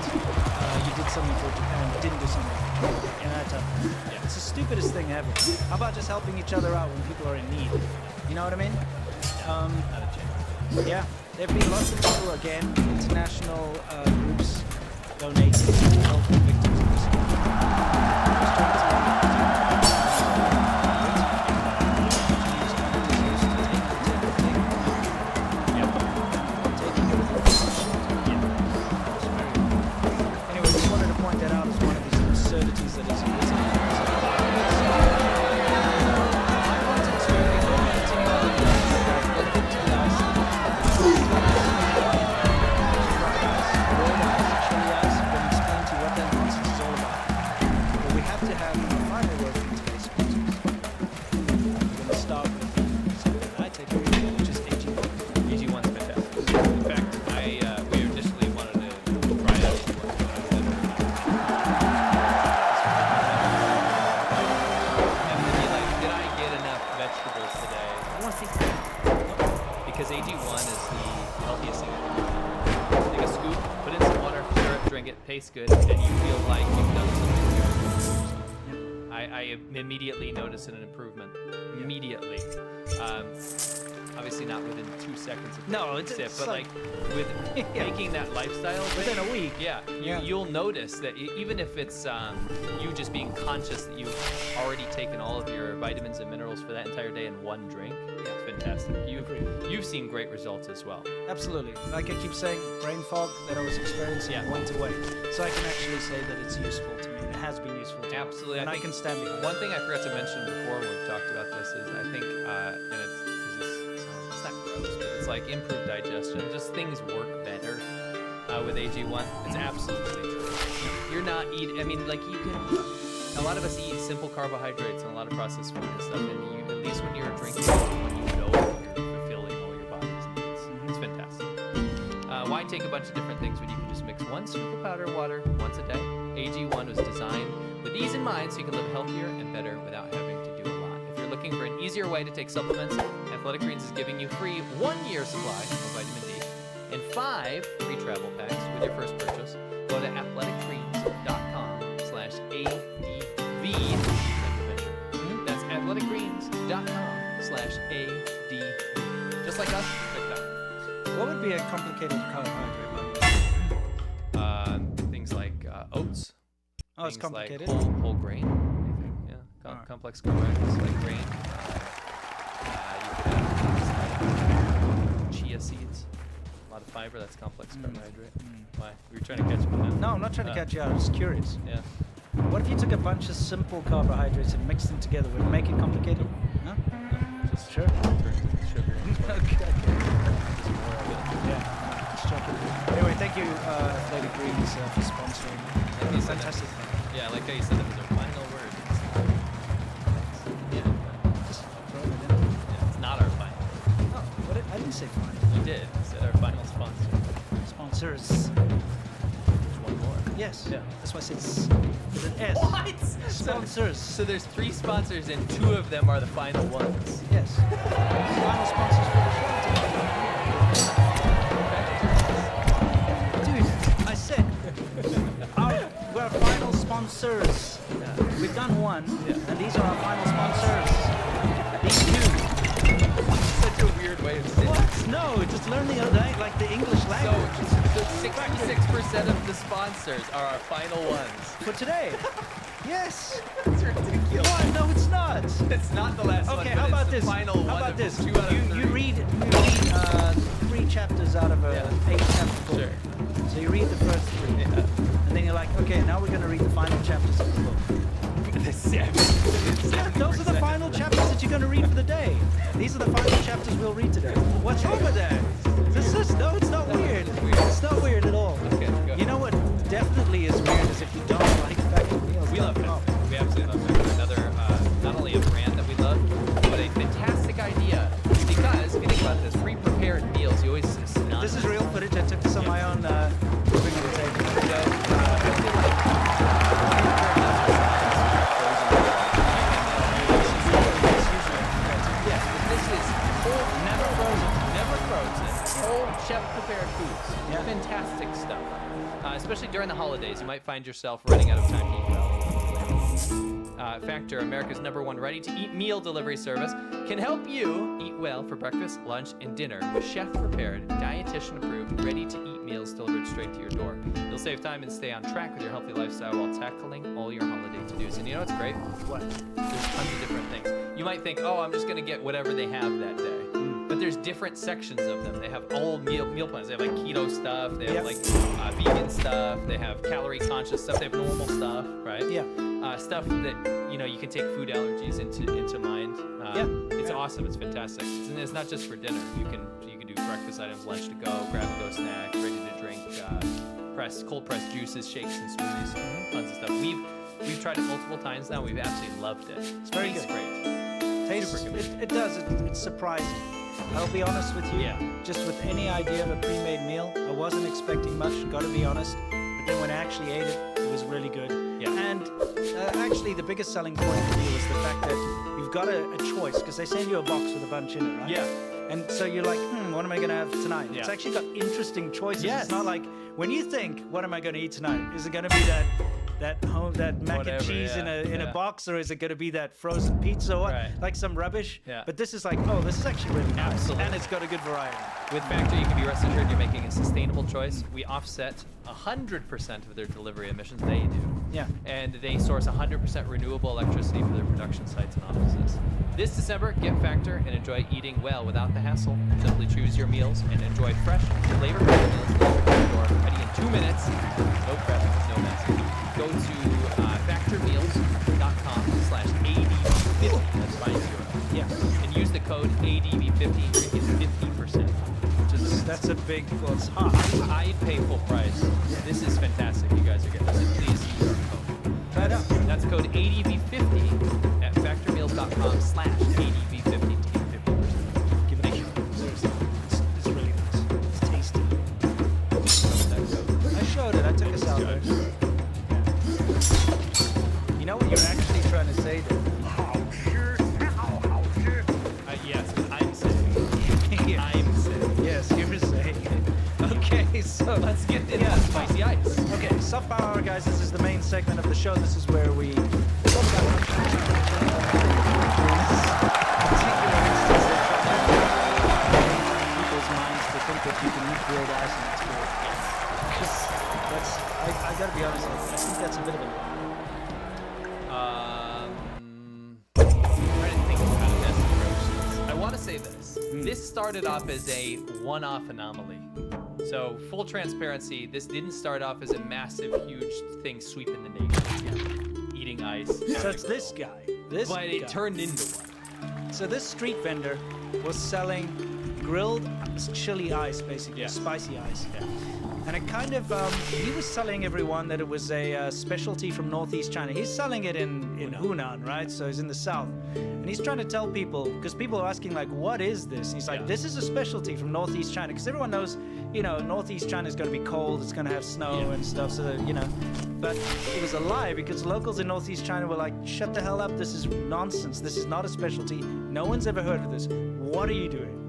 S7: you did something for Japan but didn't do something for Japan. You know, that type of thing. It's the stupidest thing ever. How about just helping each other out when people are in need? You know what I mean? Yeah, there have been lots of people, again, international groups donating to help victims of this.
S8: Tastes good, and you feel like you've done something good. I immediately notice an improvement. Immediately. Obviously not within 2 seconds of sip, but like with making that lifestyle
S7: within a week.
S8: You'll notice that even if it's you just being conscious that you've already taken all of your vitamins and minerals for that entire day in one drink, it's fantastic. You've seen great results as well.
S7: Absolutely. Like I keep saying, brain fog that I was experiencing went away. So I can actually say that it's useful to me. It has been useful to me.
S8: Absolutely.
S7: And I can stand behind it.
S8: One thing I forgot to mention before when we've talked about this is I think, and it's not gross, but it's like improved digestion. Just things work better with AG1. It's absolutely true. You're not eating, I mean, like you can, a lot of us eat simple carbohydrates and a lot of processed food and stuff, and you, at least when you're drinking, when you know you're fulfilling all your body's needs. It's fantastic. Why take a bunch of different things when you can just mix one scoop of powder water once a day? AG1 was designed with ease in mind so you can live healthier and better without having to do a lot. If you're looking for an easier way to take supplements, Athletic Greens is giving you free 1-year supply of vitamin D and 5 free travel packs with your first purchase. Go to athleticgreens.com/ADV. That's athleticgreens.com/ADV. Just like us, check it out.
S7: What would be a complicated carbohydrate?
S8: Things like oats.
S7: Oh, it's complicated.
S8: Like whole grain. Anything, yeah. Complex carbohydrates like grain. You could have chia seeds. A lot of fiber. That's complex carbohydrate. Why? We were trying to catch you on that.
S7: No, I'm not trying to catch you out. I'm just curious.
S8: Yeah.
S7: What if you took a bunch of simple carbohydrates and mixed them together? Would it make it complicated? No?
S8: Just
S7: sure.
S8: Sugar.
S7: Okay. Yeah. Just checking. Anyway, thank you, Lady Greens, for sponsoring. It's fantastic.
S8: Yeah, I like how you said that was our final word. Yeah.
S7: Just throw it in.
S8: Yeah, it's not our final.
S7: Oh, what I didn't say final.
S8: You did. You said our final sponsor.
S7: Sponsors.
S8: There's one more.
S7: Yes.
S8: Yeah.
S7: That's why I said with an S.
S8: What?
S7: Sponsors.
S8: So there's 3 sponsors and 2 of them are the final ones.
S7: Yes. Final sponsors for the show. Dude, I said we're final sponsors.
S8: Yeah.
S7: We've done one, and these are our final sponsors. These 2.
S8: Such a weird way of saying it.
S7: What? No, just learn the English language.
S8: So 66% of the sponsors are our final ones.
S7: For today. Yes.
S8: It's ridiculous.
S7: What? No, it's not.
S8: It's not the last one.
S7: Okay,
S8: but
S7: how about
S8: it's the
S7: this?
S8: final
S7: How
S8: one
S7: about
S8: of
S7: this?
S8: 2 out of 3.
S7: You read 3 chapters out of a 8-chapter book.
S8: Sure.
S7: So you read the first 3. And then you're like, okay, now we're going to read the final chapters of the book. Those are the final chapters that you're going to read for the day. These are the final chapters we'll read today. What's wrong with that? No, it's not weird. It's not weird at all.
S8: Okay, go.
S7: You know what definitely is weird is if you don't like factory meals.
S8: We love Factor. We absolutely love Factor. Another, not only a brand that we love, but a fantastic idea. Because, if you think about this, pre-prepared meals, you always synonymous.
S7: This is real footage. I took this on my own. Bring it to the table.
S8: I feel like pre-prepared meals are yes, but this is whole, never frozen, whole chef-prepared foods.
S7: Yeah.
S8: Fantastic stuff. Especially during the holidays, you might find yourself running out of time to eat well. Factor, America's #1 ready-to-eat meal delivery service, can help you eat well for breakfast, lunch, and dinner with chef-prepared, dietitian-approved, ready-to-eat meals delivered straight to your door. You'll save time and stay on track with your healthy lifestyle while tackling all your holiday to-dos. And you know what's great?
S7: What?
S8: There's tons of different things. You might think, oh, I'm just going to get whatever they have that day. But there's different sections of them. They have all meal plans. They have like keto stuff. They have like vegan stuff. They have calorie-conscious stuff. They have normal stuff, right?
S7: Yeah.
S8: Stuff that you can take food allergies into mind. It's awesome. It's fantastic. It's not just for dinner. You can do breakfast items, lunch to go, grab and go snack, ready to drink, cold pressed juices, shakes, and smoothies. Tons of stuff. We've tried it multiple times now. We've absolutely loved it.
S7: It's very
S8: Tastes
S7: good.
S8: great.
S7: Tastes,
S8: Super good.
S7: it does. It's surprising. I'll be honest with you.
S8: Yeah.
S7: Just with any idea of a pre-made meal, I wasn't expecting much. Got to be honest. But then when I actually ate it, it was really good.
S8: Yeah.
S7: And actually, the biggest selling point for me was the fact that you've got a choice because they send you a box with a bunch in it, right?
S8: Yeah.
S7: And so you're like, what am I going to have tonight?
S8: Yeah.
S7: It's actually got interesting choices.
S8: Yes.
S7: It's not like when you think, what am I going to eat tonight? Is it going to be that mac
S8: Whatever,
S7: and cheese
S8: yeah,
S7: in a box, or is it going to be that frozen pizza or what?
S8: Right.
S7: Like some rubbish?
S8: Yeah.
S7: But this is like, this is actually really nice.
S8: Absolutely.
S7: And it's got a good variety.
S8: With Factor, you can be rest assured you're making a sustainable choice. We offset 100% of their delivery emissions. They do.
S7: Yeah.
S8: And they source 100% renewable electricity for their production sites and offices. This December, get Factor and enjoy eating well without the hassle. Simply choose your meals and enjoy fresh, flavor-packed meals delivered to your door, ready in 2 minutes. No prep, no mess. Go to factormeals.com/ADV50. That's 50.
S7: Yeah.
S8: And use the code ADV50 to get 50%.
S7: That's a big, well, it's hot.
S8: I pay full price. This is fantastic. You guys are getting this. Please use our code.
S7: Try it out.
S8: That's code ADV50 at factormeals.com/ADV50 to get 50%.
S7: Give it a shot. Seriously. It's really nice. It's tasty. I showed it. I took us out there. You know what you're actually trying to say there?
S8: Yes, I'm saying. I'm saying.
S7: Yes, you're saying it. Okay, so
S8: Let's get into the spicy ice.
S7: Okay, soft power hour, guys. This is the main segment of the show. This is where we talk about particular instance that people's minds to think that you can eat grilled ice and it's good. Because I gotta be honest, I think that's a bit of a
S8: I'm trying to think of how to best approach this. I want to say this. This started off as a one-off anomaly. So, full transparency, this didn't start off as a massive, huge thing sweeping the nation. Eating ice.
S7: So it's this guy. But
S8: But it turned into one.
S7: So this street vendor was selling grilled chili ice, basically,
S8: Yeah.
S7: spicy ice.
S8: Yeah.
S7: And it kind of, he was telling everyone that it was a specialty from northeast China. He's selling it in Hunan, right? So he's in the south. And he's trying to tell people, because people are asking, like, what is this? And he's like, this is a specialty from northeast China. Because everyone knows, northeast China is going to be cold, it's going to have snow and stuff, so, But it was a lie, because locals in northeast China were like, shut the hell up, this is nonsense. This is not a specialty. No one's ever heard of this. What are you doing?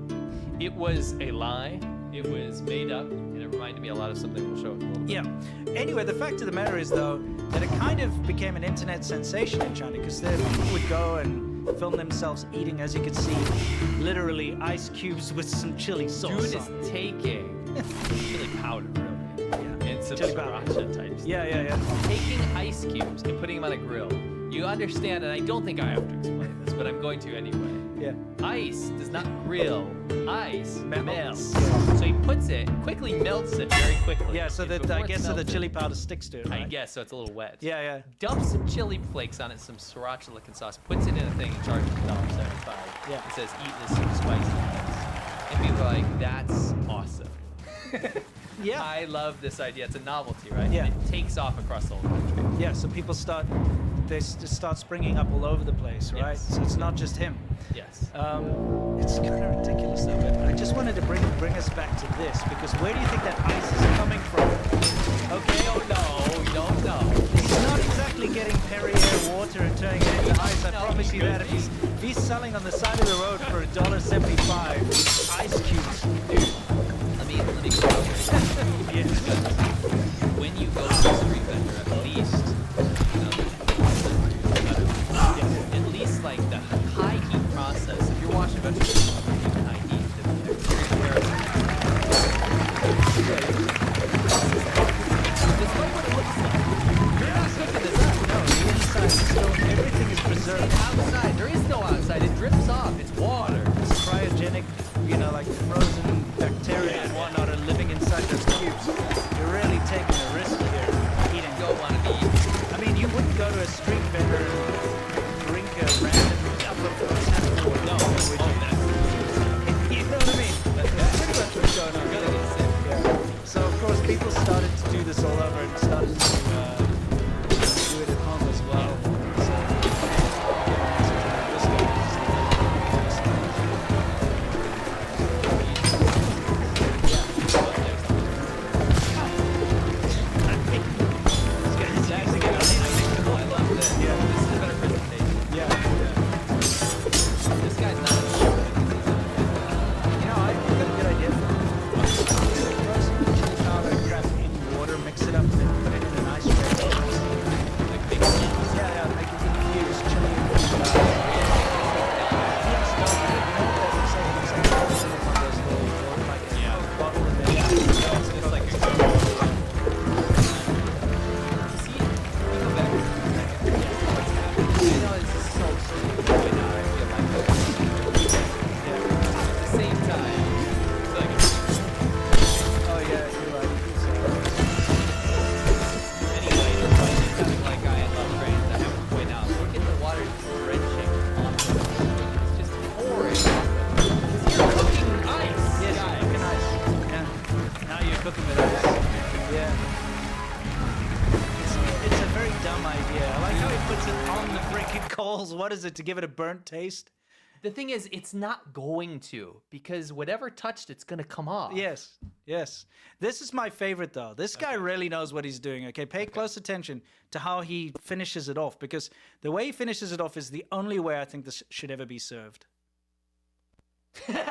S8: It was a lie. It was made up, and it reminded me a lot of something we'll show in a little bit.
S7: Yeah. Anyway, the fact of the matter is, though, that it kind of became an internet sensation in China because people would go and film themselves eating, as you can see, literally ice cubes with some chili sauce.
S8: Dude is taking chili powder, really.
S7: Yeah.
S8: And some
S7: Chili powder.
S8: sriracha type stuff.
S7: Yeah.
S8: Taking ice cubes and putting them on a grill. You understand, and I don't think I have to explain this, but I'm going to anyway.
S7: Yeah.
S8: Ice does not grill. Ice
S7: Melts.
S8: melts. So he puts it, quickly melts it very quickly.
S7: Yeah, so
S8: And
S7: that
S8: before
S7: I
S8: it's
S7: guess so the
S8: melted-
S7: chili powder sticks to it.
S8: I
S7: Right?
S8: guess, so it's a little wet.
S7: Yeah, yeah.
S8: Dumps some chili flakes on it, some sriracha looking sauce, puts it in a thing and charges $1.75.
S7: Yeah.
S8: It says, eat this spicy nuts. And people are like, that's awesome.
S7: Yeah.
S8: I love this idea. It's a novelty, right?
S7: Yeah.
S8: And it takes off across the whole country.
S7: Yeah, so people start springing up all over the place, right?
S8: Yes.
S7: So it's not just him.
S8: Yes.
S7: It's kind of ridiculous though, but I just wanted to bring us back to this, because where do you think that ice is coming from? Okay.
S8: We don't know.
S7: He's not exactly getting Perrier water and turning it into ice. I
S8: No,
S7: promise
S8: he
S7: you that.
S8: could
S7: If he's selling on the side of the road for $1.75 ice cubes,
S8: Dude, let me go here. When you go to a street vendor, at least, at least like the high heat process. If you're washing vegetables, high heat. Despite what it looks like, you're not cooking this up.
S7: no, the inside is still, everything is preserved.
S8: Outside, there is no outside. It drips off. It's water.
S7: It's cryogenic, like frozen bacteria and whatnot are living inside those cubes. You're really taking a risk here. Eating.
S8: You don't want to be eating.
S7: I mean, you wouldn't go to a street vendor and drink a random cup of tap water.
S8: No.
S7: would you? You know what I mean? That's pretty much what's going on.
S8: Gonna get sick.
S7: Yeah. So of course, people started to do this all over and started to do it at home as well. So, What is it, to give it a burnt taste?
S8: The thing is, it's not going to, because whatever touched it's going to come off.
S7: Yes, yes. This is my favorite, though. This guy really knows what he's doing, okay? Pay close attention to how he finishes it off, because the way he finishes it off is the only way I think this should ever be served.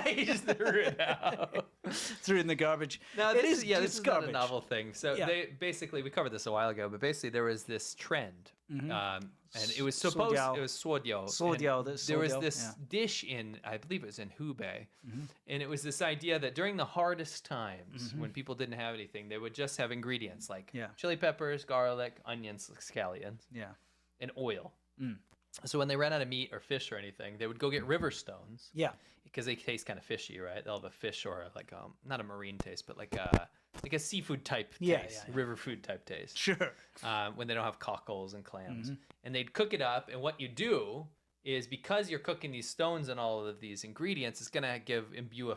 S8: He just threw it out.
S7: Threw it in the garbage.
S8: No,
S7: this is
S8: not
S7: garbage.
S8: a novel thing. So they basically, we covered this a while ago, but basically there was this trend, and it was supposed, it was ssodyo. There was this dish in, I believe it was in Hubei, and it was this idea that during the hardest times, when people didn't have anything, they would just have ingredients like chili peppers, garlic, onions, scallions, and oil. So when they ran out of meat or fish or anything, they would go get river stones. Yeah. Because they taste kind of fishy, right? They'll have a fish or like not a marine taste, but like a seafood type taste, river food type taste.
S7: Sure.
S8: When they don't have cockles and clams, and they'd cook it up. And what you do is, because you're cooking these stones and all of these ingredients, it's gonna imbue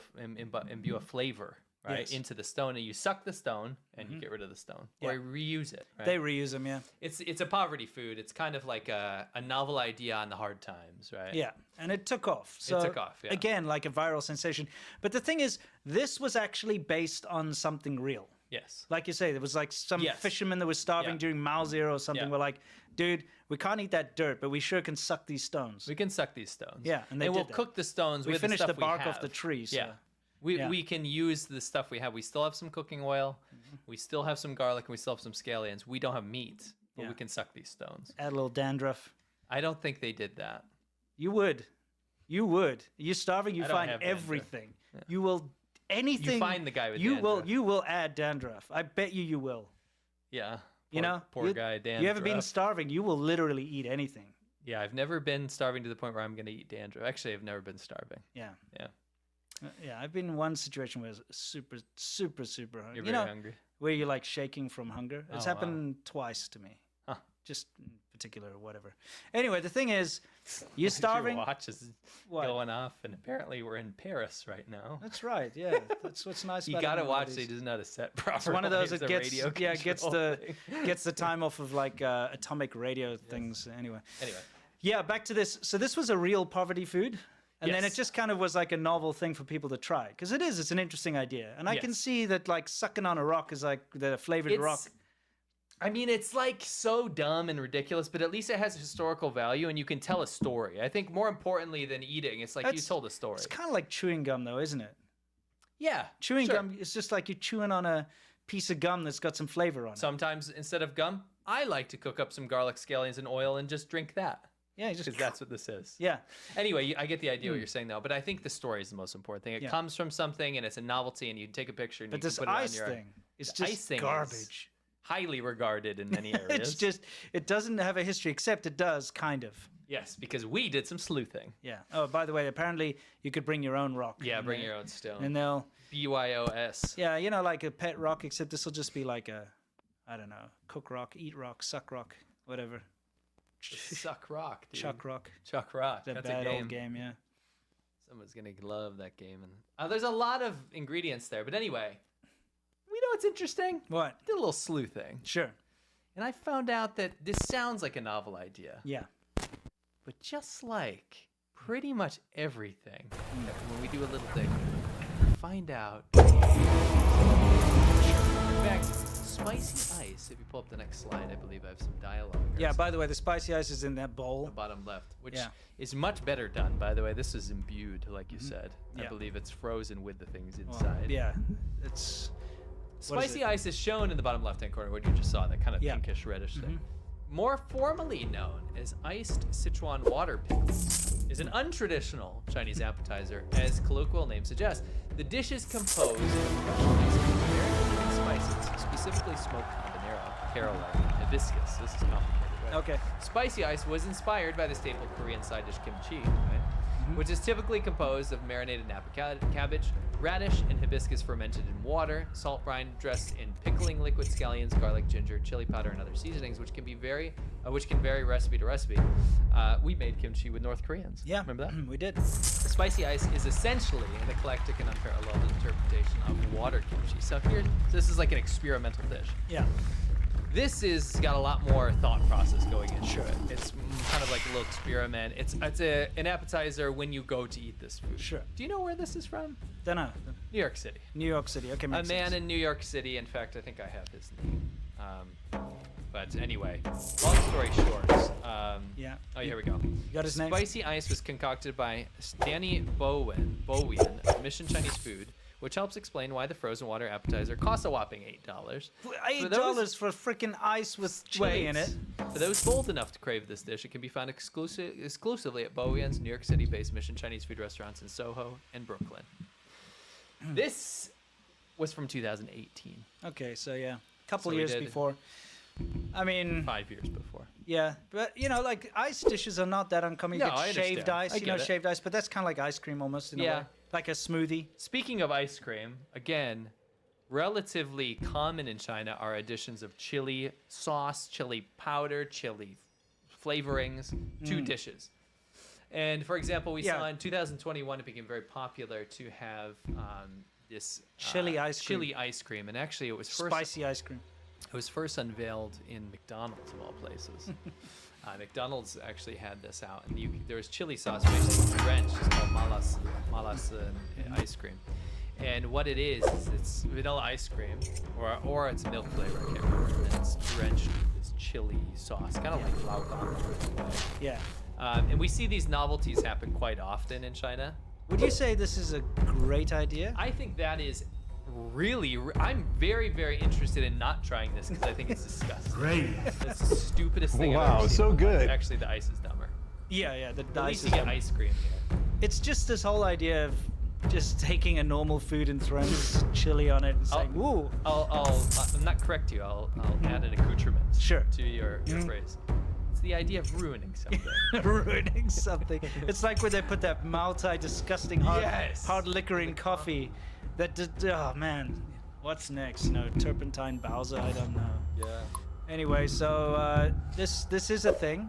S8: a flavor. Right, into the stone, and you suck the stone and you get rid of the stone, or you reuse it. Right?
S7: They reuse them, yeah.
S8: It's a poverty food. It's kind of like a novel idea on the hard times, right?
S7: Yeah, and it took off. So,
S8: it took off, yeah.
S7: Again, like a viral sensation. But the thing is, this was actually based on something real.
S8: Yes.
S7: Like you say, there was like some fisherman that was starving during Mao Zero or something. We're like, dude, we can't eat that dirt, but we sure can suck these stones.
S8: We can suck these stones.
S7: Yeah, and
S8: we'll cook the stones.
S7: We
S8: with
S7: finished
S8: the stuff
S7: the bark
S8: we have.
S7: off the tree. So.
S8: Yeah. We can use the stuff we have. We still have some cooking oil. We still have some garlic, and we still have some scallions. We don't have meat, but we can suck these stones.
S7: Add a little dandruff.
S8: I don't think they did that.
S7: You would. You would. You're starving. You find everything. Yeah. You will anything.
S8: You find the guy with
S7: dandruff. You will add dandruff. I bet you will.
S8: Yeah.
S7: Poor
S8: guy dandruff.
S7: You ever been starving? You will literally eat anything.
S8: Yeah, I've never been starving to the point where I'm going to eat dandruff. Actually, I've never been starving.
S7: Yeah.
S8: Yeah.
S7: Yeah, I've been in one situation where I was super, super, super hungry.
S8: You're very hungry.
S7: Where you're like shaking from hunger. It's
S8: Oh, wow.
S7: happened twice to me.
S8: Huh.
S7: Just in particular or whatever. Anyway, the thing is, you're starving.
S8: Your watch is
S7: What?
S8: going off, and apparently we're in Paris right now.
S7: That's right. Yeah, that's what's nice.
S8: You
S7: about
S8: gotta
S7: having one
S8: watch
S7: of
S8: so he
S7: these.
S8: doesn't know how to set properly.
S7: It's one of those
S8: It's
S7: that
S8: a
S7: gets
S8: radio
S7: gets
S8: control
S7: the
S8: thing.
S7: gets the time off of like atomic radio things. Anyway.
S8: Anyway.
S7: Yeah, back to this. So this was a real poverty food. And then it
S8: Yes.
S7: just kind of was like a novel thing for people to try. Because it's an interesting idea. And I can
S8: Yes.
S7: see that like sucking on a rock is like the flavored rock.
S8: I mean, it's like so dumb and ridiculous, but at least it has historical value and you can tell a story. I think more importantly than eating, it's like you told a story.
S7: It's kind of like chewing gum though, isn't it?
S8: Yeah.
S7: Chewing
S8: sure.
S7: gum is just like you're chewing on a piece of gum that's got some flavor on it.
S8: Sometimes instead of gum, I like to cook up some garlic scallions and oil and just drink that.
S7: Yeah, just
S8: because that's what this is.
S7: Yeah.
S8: Anyway, I get the idea what you're saying though, but I think the story is the most important thing. It
S7: Yeah.
S8: comes from something and it's a novelty, and you can take a picture and
S7: But
S8: you can
S7: this
S8: put it on
S7: ice
S8: your.
S7: thing is
S8: The ice
S7: just
S8: thing is
S7: garbage.
S8: highly regarded in many areas.
S7: It's just it doesn't have a history, except it does kind of.
S8: yes, because we did some sleuthing.
S7: Yeah. Oh, by the way, apparently you could bring your own rock.
S8: Yeah,
S7: and
S8: bring
S7: they-
S8: your own stone.
S7: And they'll
S8: BYOS.
S7: yeah, you know, like a pet rock, except this will just be like a, I don't know, cook rock, eat rock, suck rock, whatever.
S8: Suck rock, dude.
S7: Chuck rock.
S8: Chuck rock.
S7: That
S8: That's
S7: bad
S8: a game.
S7: old game, yeah.
S8: Someone's gonna love that game, and there's a lot of ingredients there. But anyway, we know what's interesting.
S7: What?
S8: Did a little sleuthing,
S7: Sure.
S8: and I found out that this sounds like a novel idea,
S7: Yeah.
S8: but just like pretty much everything, when we do a little thing, find out. In fact, spicy ice. If you pull up the next slide, I believe I have some dialogue.
S7: Yeah, by the way, the spicy ice is in that bowl.
S8: The bottom left, which
S7: Yeah.
S8: is much better done, by the way. This is imbued, like you said. I
S7: Yeah.
S8: believe it's frozen with the things
S7: Well,
S8: inside.
S7: yeah, it's... what is
S8: Spicy
S7: it?
S8: ice is shown in the bottom left-hand corner, what you just saw, that kind of
S7: Yeah.
S8: pinkish reddish thing. More formally known as iced Sichuan water pickles, is an untraditional Chinese appetizer, as colloquial name suggests. The dish is composed of crushed ice and very spices, specifically smoked habanero, caraway, and hibiscus. This is complicated, right?
S7: Okay.
S8: Spicy ice was inspired by the staple Korean side dish kimchi, right? Which is typically composed of marinated Napa cabbage, radish, and hibiscus fermented in water, salt brine dressed in pickling liquid scallions, garlic, ginger, chili powder, and other seasonings, which can vary recipe to recipe. We made kimchi with North Koreans.
S7: Yeah.
S8: Remember that?
S7: We did.
S8: Spicy ice is essentially an eclectic and unparalleled interpretation of water kimchi. So this is like an experimental dish.
S7: Yeah.
S8: This is got a lot more thought process going into it. It's kind of like a little experiment. It's an appetizer when you go to eat this food.
S7: Sure.
S8: Do you know where this is from?
S7: Dunno.
S8: New York City.
S7: New York City. Okay,
S8: A
S7: makes
S8: man
S7: sense.
S8: in New York City. In fact, I think I have his name. But anyway, long story short.
S7: Yeah.
S8: Oh, here we go.
S7: You got his name?
S8: Spicy ice was concocted by Danny Bowen of Mission Chinese Food, which helps explain why the frozen water appetizer costs a whopping $8.
S7: $8 for freaking ice with chili in it.
S8: For those bold enough to crave this dish, it can be found exclusively at Bowian's New York City-based Mission Chinese food restaurants in Soho and Brooklyn. This was from 2018.
S7: Okay, so yeah, a couple
S8: So we
S7: years
S8: did-
S7: before. I mean,
S8: 5 years before.
S7: yeah, but you know, like ice dishes are not that uncommon. You
S8: No,
S7: get
S8: I
S7: shaved
S8: understand.
S7: ice,
S8: I
S7: you know,
S8: get it.
S7: shaved ice, but that's kind of like ice cream almost in a
S8: Yeah.
S7: way. Like a smoothie.
S8: Speaking of ice cream, again, relatively common in China are additions of chili sauce, chili powder, chili flavorings to dishes. And for example, we saw in 2021 it became very popular to have this
S7: Chili ice cream.
S8: Chili ice cream, and actually it was
S7: Spicy ice cream.
S8: It was first unveiled in McDonald's of all places. McDonald's actually had this out, and there was chili sauce basically drenched. It's called malas ice cream. And what it is it's vanilla ice cream, or it's milk flavor, I can't remember. And then it's drenched with this chili sauce, kind of like Laogang.
S7: Yeah.
S8: And we see these novelties happen quite often in China.
S7: Would you say this is a great idea?
S8: I think that is really, I'm very, very interested in not trying this because I think it's disgusting.
S2: Great.
S8: It's the stupidest thing I've ever
S2: Wow,
S8: seen
S2: so
S8: in my life.
S2: good.
S8: Actually, the ice is dumber.
S7: Yeah, the
S8: At
S7: ice
S8: least
S7: is
S8: you get ice cream here.
S7: It's just this whole idea of just taking a normal food and throwing chili on it and saying, "Ooh."
S8: I'll not correct you. I'll add an accoutrement
S7: Sure.
S8: to your phrase. It's the idea of ruining something.
S7: Ruining something. It's like when they put that disgusting hard liquor in coffee. Oh man, what's next? No, turpentine Bowser. I don't know.
S8: Yeah.
S7: Anyway, so this is a thing,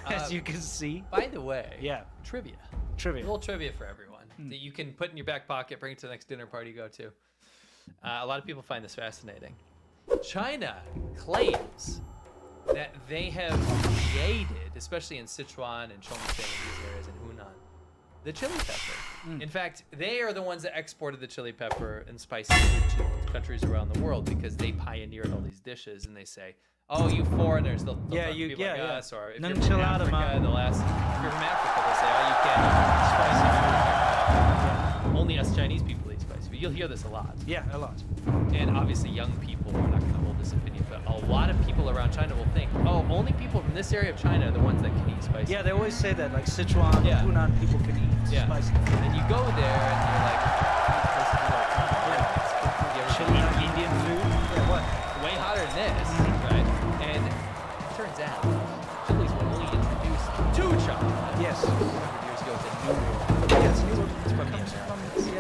S7: as you can see.
S8: By the way,
S7: trivia.
S8: A little trivia for everyone that you can put in your back pocket, bring it to the next dinner party you go to. A lot of people find this fascinating. China claims that they have created, especially in Sichuan and 𝔡sōm𝓐𝓐, these areas, in Hunan, the chili pepper. In fact, they are the ones that exported the chili pepper and spicy food to countries around the world because they pioneered all these dishes, and they say, "Oh, you foreigners, they'll talk to people like us, or if you're from Africa, they'll ask, if you're from Africa, they'll say, oh, you can't eat spicy food. Only us Chinese people eat spicy food." You'll hear this a lot.
S7: Yeah, a lot.
S8: And obviously young people are not going to hold this opinion, but a lot of people around China will think, oh, only people from this area of China are the ones that can eat spicy
S7: Yeah, they always say that, like Sichuan, Hunan people can eat spicy food.
S8: And you go there and you're like,
S7: chili, Indian food? Yeah, what?
S8: Way hotter than this, right? And it turns out, chilies were only introduced to China.
S7: Yes.
S8: 100 years ago to New York.
S7: Yes, New York.
S8: It's from the
S7: It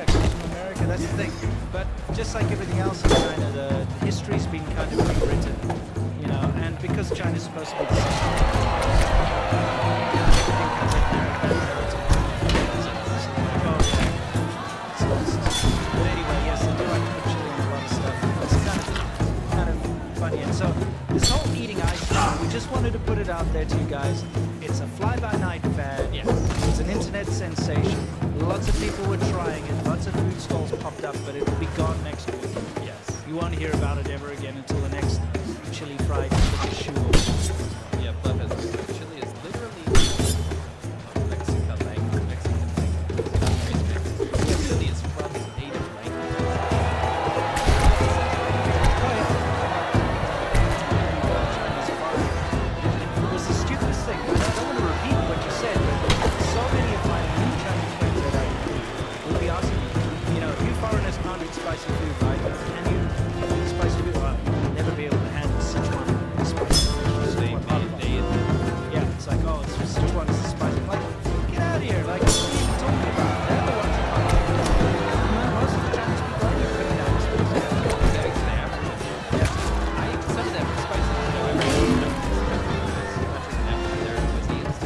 S7: comes from America, that's the thing. But just like everything else in China, the history's been kind of rewritten, you know, and because China's supposed to be the But anyway, yes, they do like to put chili in a lot of stuff. It's kind of funny. And so this whole eating ice cream, we just wanted to put it out there to you guys. It's a fly-by-night fad.
S8: Yes.
S7: It's an internet sensation. Lots of people were trying it. Lots of food stalls popped up, but it will be gone next week.
S8: Yes.
S7: You won't hear about it ever again until the next chili fried 𝔡sōm𝓐𝓢.
S8: Yeah, Bluff has chili is literally Mexican language. Chili is from the native language.
S7: It was the stupidest thing. I don't want to repeat what you said, but so many of my new Chinese friends that I would be asking me, you know, you foreigners can't eat spicy food, right? Can you eat spicy food? Well, you'll never be able to handle Sichuan spicy food. Yeah, it's like, oh, it's just Sichuan is spicy. I'm like, get out of here. Like, what are you talking about? They're the ones who can't eat it. Most of the Chinese people are cooking out spicy food. Yeah.
S8: Some of them are spicy.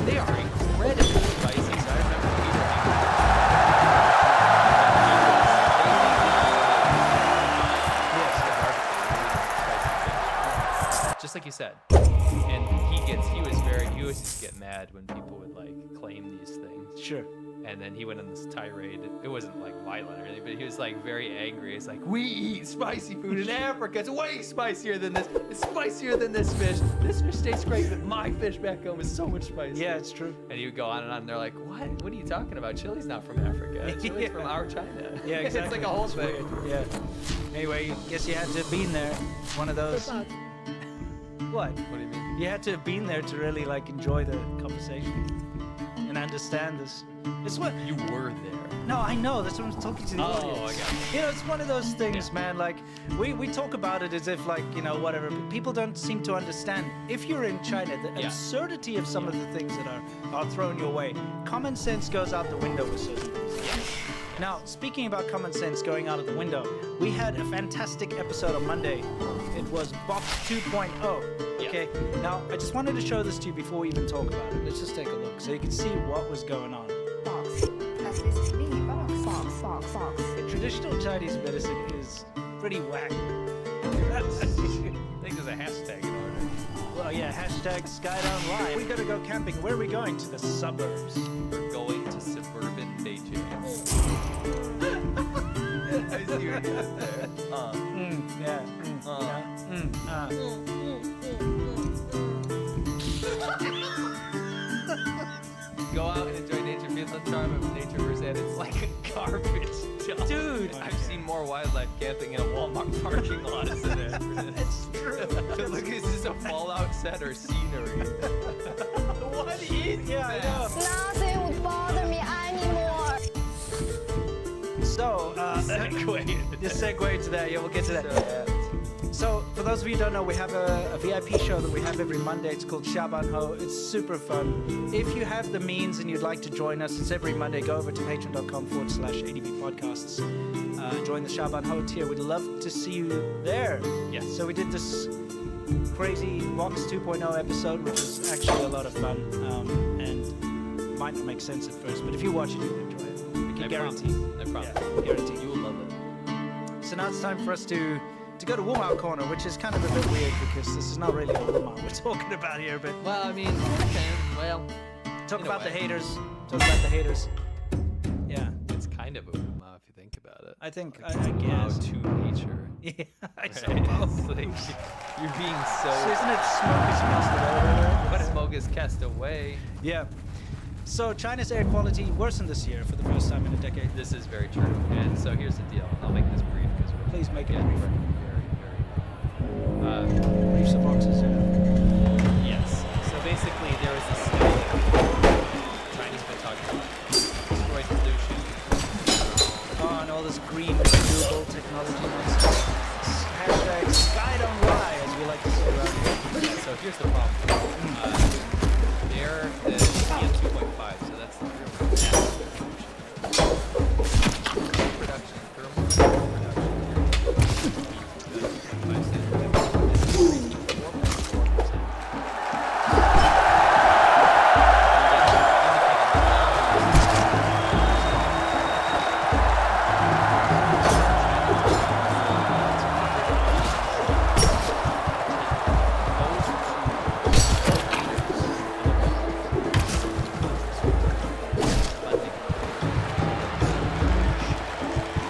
S8: They are incredibly spicy. So I remember we were just like you said. And he was just get mad when people would like claim these things.
S7: Sure.
S8: And then he went on this tirade. It wasn't like violent or anything, but he was like very angry. It's like, we eat spicy food in Africa. It's way spicier than this. It's spicier than this fish. This fish tastes great, but my fish back home is so much spicier.
S7: Yeah, it's true.
S8: And he would go on and on. And they're like, what? What are you talking about? Chili's not from Africa. Chili's from our China.
S7: Yeah, exactly.
S8: It's like a whole thing.
S7: Yeah. Anyway, guess you had to have been there. One of those. What?
S8: What do you mean?
S7: You had to have been there to really like enjoy the conversation and understand this. It's what
S8: You were there.
S7: No, I know. That's what I'm talking to the audience.
S8: I got it.
S7: You know, it's one of those things, man. Like we talk about it as if like, you know, whatever. But people don't seem to understand. If you're in China, the absurdity of some of the things that are thrown your way, common sense goes out the window with certain things. Now, speaking about common sense going out of the window, we had a fantastic episode on Monday. It was Box 2.0. Okay. Now, I just wanted to show this to you before we even talk about it. Let's just take a look so you can see what was going on. The traditional Chinese medicine is pretty whack.
S8: I think there's a hashtag in order.
S7: Well, yeah, hashtag Skydown Live. We gotta go camping. Where are we going? To the suburbs.
S8: We're going to suburban Beijing. I see what you did there. Go out and enjoy nature, feel the charm of nature firsthand. It's like a garbage dump.
S7: Dude,
S8: I've seen more wildlife camping in a Walmart parking lot as it is.
S7: It's true.
S8: Look, is this a Fallout set or scenery? What is that?
S10: Nothing will bother me anymore.
S7: So,
S8: Segue.
S7: Just segue to that. Yeah, we'll get to that. So, for those of you who don't know, we have a VIP show that we have every Monday. It's called 𝔡s𝑜m𝓐𝓢. It's super fun. If you have the means and you'd like to join us, it's every Monday. Go over to patreon.com/ADB podcasts. Join the 𝔡s𝑜m𝓐𝓢 tier. We'd love to see you there.
S8: Yes.
S7: So we did this crazy Vox 2.0 episode, which was actually a lot of fun, and might not make sense at first, but if you watch it, you'll enjoy it. We can guarantee.
S8: I promise.
S7: Yeah, guarantee.
S8: You will love it.
S7: So now it's time for us to go to Warm-Out Corner, which is kind of a bit weird because this is not really a warm-out we're talking about here, but...
S8: Well, I mean,
S7: Talk
S8: in a
S7: about the
S8: way.
S7: haters. Talk about the haters. Yeah.
S8: It's kind of a warm-out if you think about it.
S7: I think,
S8: Like,
S7: I guess.
S8: to nature.
S7: Yeah, I
S8: Right?
S7: suppose.
S8: It's like, you're being so...
S7: So isn't it smoke is cast away?
S8: What smoke is cast away.
S7: Yeah. So China's air quality worsened this year for the first time in a decade.
S8: This is very true. And so here's the deal. I'll make this brief because we're...
S7: Please make it
S8: Yeah,
S7: brief. Briefs of boxes,
S8: yes. So basically, there was this study that China's been talking about. Destroyed pollution.
S7: Oh, and all this green renewable technology nonsense. Hashtag sky don't lie, as we like to say around here.
S8: Yeah, so here's the problem. They're the PM 2.5, so that's the thermal production. Thermal production.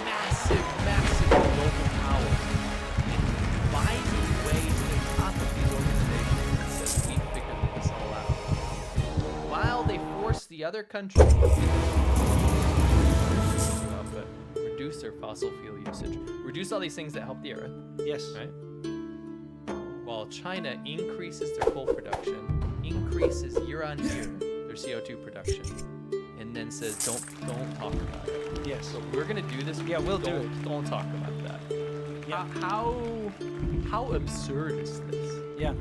S8: Massive global power. And finding ways to top of these organizations that we figured this all out. While they force the other countries but reduce their fossil fuel usage, reduce all these things that help the earth,
S7: Yes.
S8: right? While China increases their coal production, increases year on year their CO2 production, and then says don't talk about it.
S7: Yes.
S8: So we're gonna do this.
S7: Yeah, we'll do
S8: it. Don't talk about that.
S7: Yeah.
S8: How absurd is this?
S7: Yeah.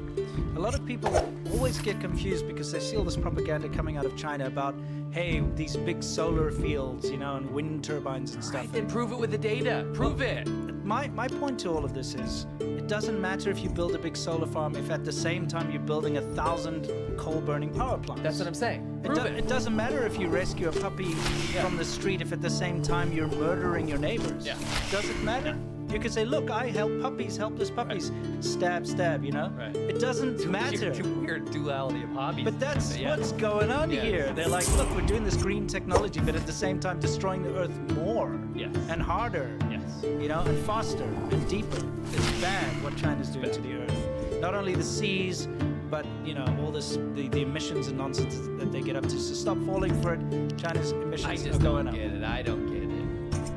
S7: A lot of people always get confused because they see all this propaganda coming out of China about, hey, these big solar fields, you know, and wind turbines and stuff.
S8: Then prove it with the data. Prove it.
S7: My point to all of this is, it doesn't matter if you build a big solar farm if at the same time you're building 1,000 coal-burning power plants.
S8: That's what I'm saying. Prove it.
S7: It doesn't matter if you rescue a puppy from the street if at the same time you're murdering your neighbors.
S8: Yeah.
S7: Does it matter? You can say, look, I help puppies, helpless puppies. Stab, stab, you know?
S8: Right.
S7: It doesn't matter.
S8: Weird duality of hobbies.
S7: But that's
S8: Yeah.
S7: what's going on
S8: Yeah.
S7: here. They're like, look, we're doing this green technology, but at the same time destroying the earth more
S8: Yes.
S7: and harder,
S8: Yes.
S7: you know, and faster and deeper. It's bad what China's doing to the earth. Not only the seas, but, you know, all this, the emissions and nonsense that they get up to. So stop falling for it. China's
S8: I
S7: emissions
S8: just
S7: are going
S8: don't
S7: up.
S8: get it. I don't get it.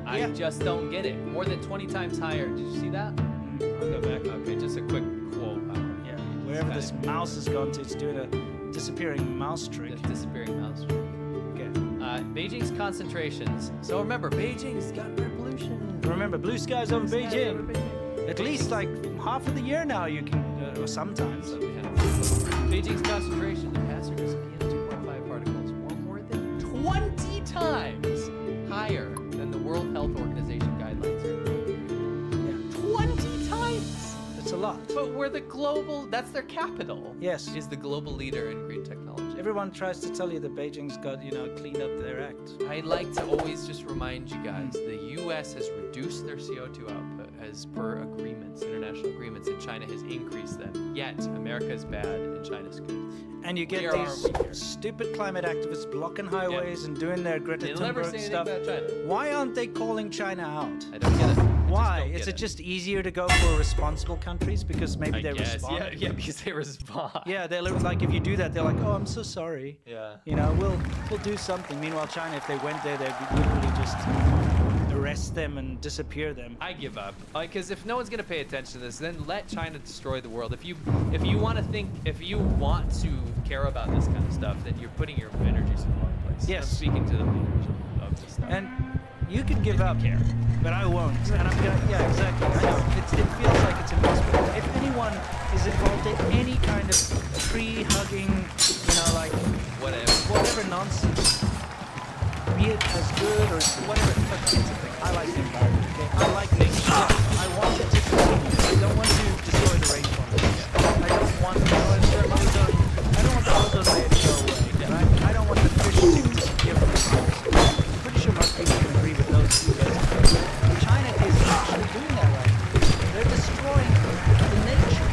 S8: I
S7: Yeah.
S8: just don't get it. More than 20 times higher. Did you see that? I'll go back. Okay, just a quick quote.
S7: Yeah, wherever this mouse has gone to, it's doing a disappearing mouse trick.
S8: The disappearing mouse.
S7: Okay.
S8: Beijing's concentrations. So remember, Beijing's got air pollution.
S7: Remember, blue skies over
S8: Blue skies
S7: Beijing.
S8: over Beijing.
S7: At least like half of the year now you can, or sometimes.
S8: Beijing's concentration of hazardous PM2.5 particles were more than 20 times higher than the World Health Organization guidelines. 20 times!
S7: That's a lot.
S8: But we're the global, that's their capital.
S7: Yes.
S8: Is the global leader in green technology.
S7: Everyone tries to tell you that Beijing's got, you know, cleaned up their act.
S8: I'd like to always just remind you guys, the U.S. has reduced their CO2 output as per agreements, international agreements, and China has increased them. Yet, America is bad and China's good.
S7: And you get
S8: Where are
S7: these
S8: we here?
S7: stupid climate activists blocking highways and doing their Greta
S8: They'll never say
S7: Thunberg
S8: anything
S7: stuff.
S8: about China.
S7: Why aren't they calling China out?
S8: I don't get it.
S7: Why?
S8: Is
S7: Is it just easier to go for responsible countries because maybe they respond?
S8: Yeah, because they respond.
S7: Yeah, they're like, if you do that, they're like, oh, I'm so sorry.
S8: Yeah.
S7: You know, we'll do something. Meanwhile, China, if they went there, they'd literally just arrest them and disappear them.
S8: I give up. Because if no one's gonna pay attention to this, then let China destroy the world. If you want to care about this kind of stuff, then you're putting your energies in the wrong place.
S7: Yes.
S8: I'm speaking to the leaders of this stuff.
S7: And You can give up, but I won't. And I'm gonna, yeah, exactly. I know. It feels like it's impossible. If anyone is involved in any kind of tree-hugging, like whatever nonsense, be it as good or whatever, look, it's a thing. I like the environment, okay? I like nature. I want it to continue. I don't want to destroy the rainforest. I don't want the ozone layer to go away. I don't want the fish to disappear from the coast. I'm pretty sure most people can agree with those two guys. China is actually doing that right now. They're destroying the nature.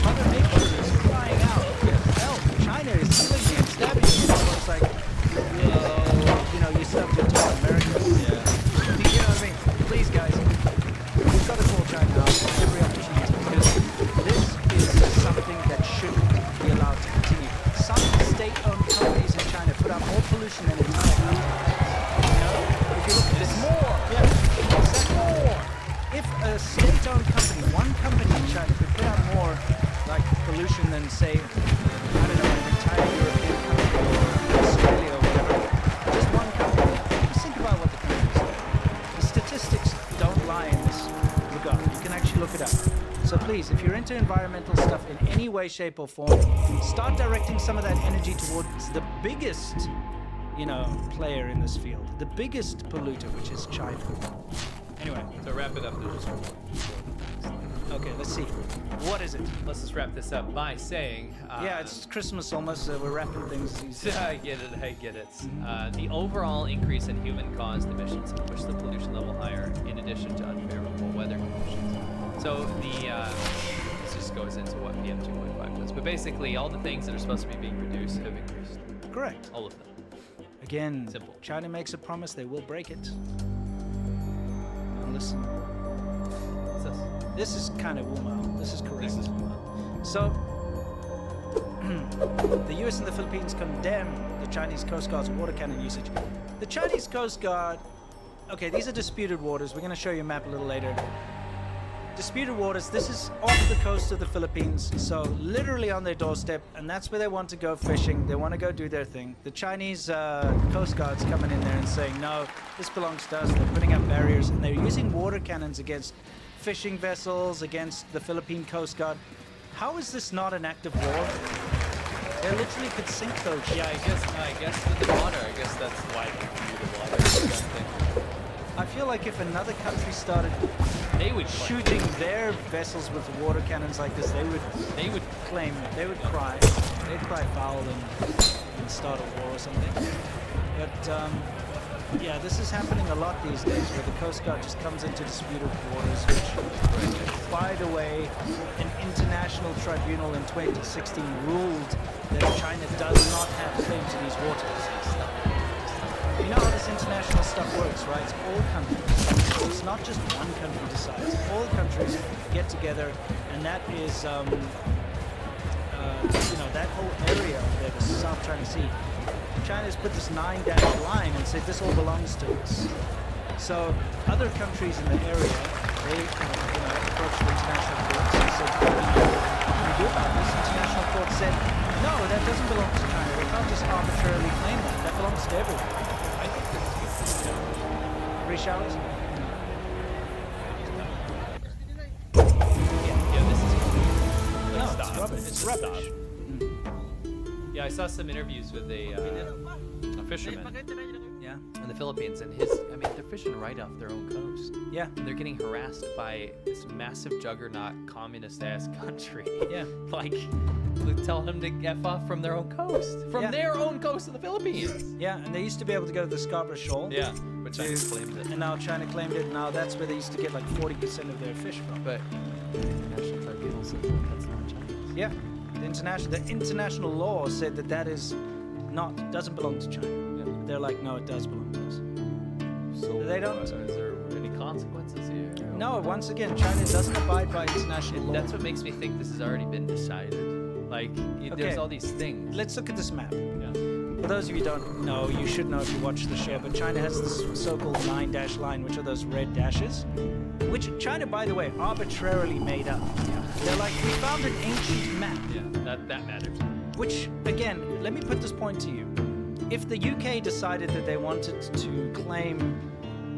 S7: Mother Nature is crying out. Hell, China is killing me and stabbing me. It's like, you stubbed your toe in America. Yeah. You know what I mean? Please, guys, we've got to call China out every opportunity because this is something that shouldn't be allowed to continue. Some state-owned companies in China put out more pollution than entire countries. If you look at this, more. Yeah. More. If a state-owned company, one company in China could put out more pollution than, say, I don't know, an entire European country or Australia or whatever, just one company. Just think about what the countries do. The statistics don't lie in this regard. You can actually look it up. So please, if you're into environmental stuff in any way, shape, or form, start directing some of that energy towards the biggest, player in this field, the biggest polluter, which is China. Anyway.
S8: So wrap it up. There's just one more.
S7: Okay, let's see. What is it?
S8: Let's just wrap this up by saying...
S7: yeah, it's Christmas almost, so we're wrapping things.
S8: I get it. The overall increase in human-caused emissions have pushed the pollution level higher, in addition to unfavorable weather conditions. So this just goes into what PM 2.5 does. But basically, all the things that are supposed to be being produced have increased.
S7: Correct.
S8: All of them.
S7: Again,
S8: simple.
S7: China makes a promise, they will break it. Now listen.
S8: What's this?
S7: This is kind of 𝔡s𝓐𝓐. This is correct. So, the US and the Philippines condemn the Chinese Coast Guard's water cannon usage. The Chinese Coast Guard, okay, these are disputed waters. We're going to show you a map a little later. Disputed waters, this is off the coast of the Philippines, so literally on their doorstep, and that's where they want to go fishing. They want to go do their thing. The Chinese Coast Guard's coming in there and saying, no, this belongs to us. They're putting up barriers, and they're using water cannons against fishing vessels, against the Philippine Coast Guard. How is this not an act of war? They literally could sink those ships.
S8: Yeah, I guess with the water, I guess that's why they do the water.
S7: I feel like if another country started shooting their vessels with water cannons like this, they would claim it. They would cry. They'd cry foul and start a war or something. But yeah, this is happening a lot these days, where the Coast Guard just comes into disputed waters, which, by the way, an international tribunal in 2016 ruled that China does not have claim to these waters. You know how this international stuff works, right? It's all countries. It's not just one country decides. All countries get together, and that is, that whole area there, the South China Sea. China's put this 9-dash line and said this all belongs to us. So other countries in the area, they approached the international courts and said, what can we do about this? International court said, no, that doesn't belong to China. They can't just arbitrarily claim that. That belongs to everyone. I think this is 3 showers?
S8: Yeah, this is...
S7: No, it's rubbish. It's rubbish.
S8: Yeah, I saw some interviews with a fisherman.
S7: Yeah.
S8: In the Philippines, and they're fishing right off their own coast.
S7: Yeah.
S8: And they're getting harassed by this massive juggernaut communist-ass country.
S7: Yeah.
S8: Telling them to F off from their own coast. From their own coast of the Philippines.
S7: Yeah, and they used to be able to go to the Scarborough Shoal.
S8: Yeah, but China claimed it.
S7: And now China claimed it, and now that's where they used to get like 40% of their fish from.
S8: But the international tribunal said that's not Chinese.
S7: Yeah. The international law said that doesn't belong to China. Yeah. They're like, no, it does belong to us. So they don't.
S8: Is there any consequences here?
S7: No, once again, China doesn't abide by international law.
S8: That's what makes me think this has already been decided. There's all these things.
S7: Let's look at this map.
S8: Yeah.
S7: For those of you who don't know, you should know if you watch the show, but China has this so-called 9-dash line, which are those red dashes, which China, by the way, arbitrarily made up. Yeah. They're like, we found an ancient map.
S8: Yeah, that matters.
S7: Which, again, let me put this point to you. If the UK decided that they wanted to claim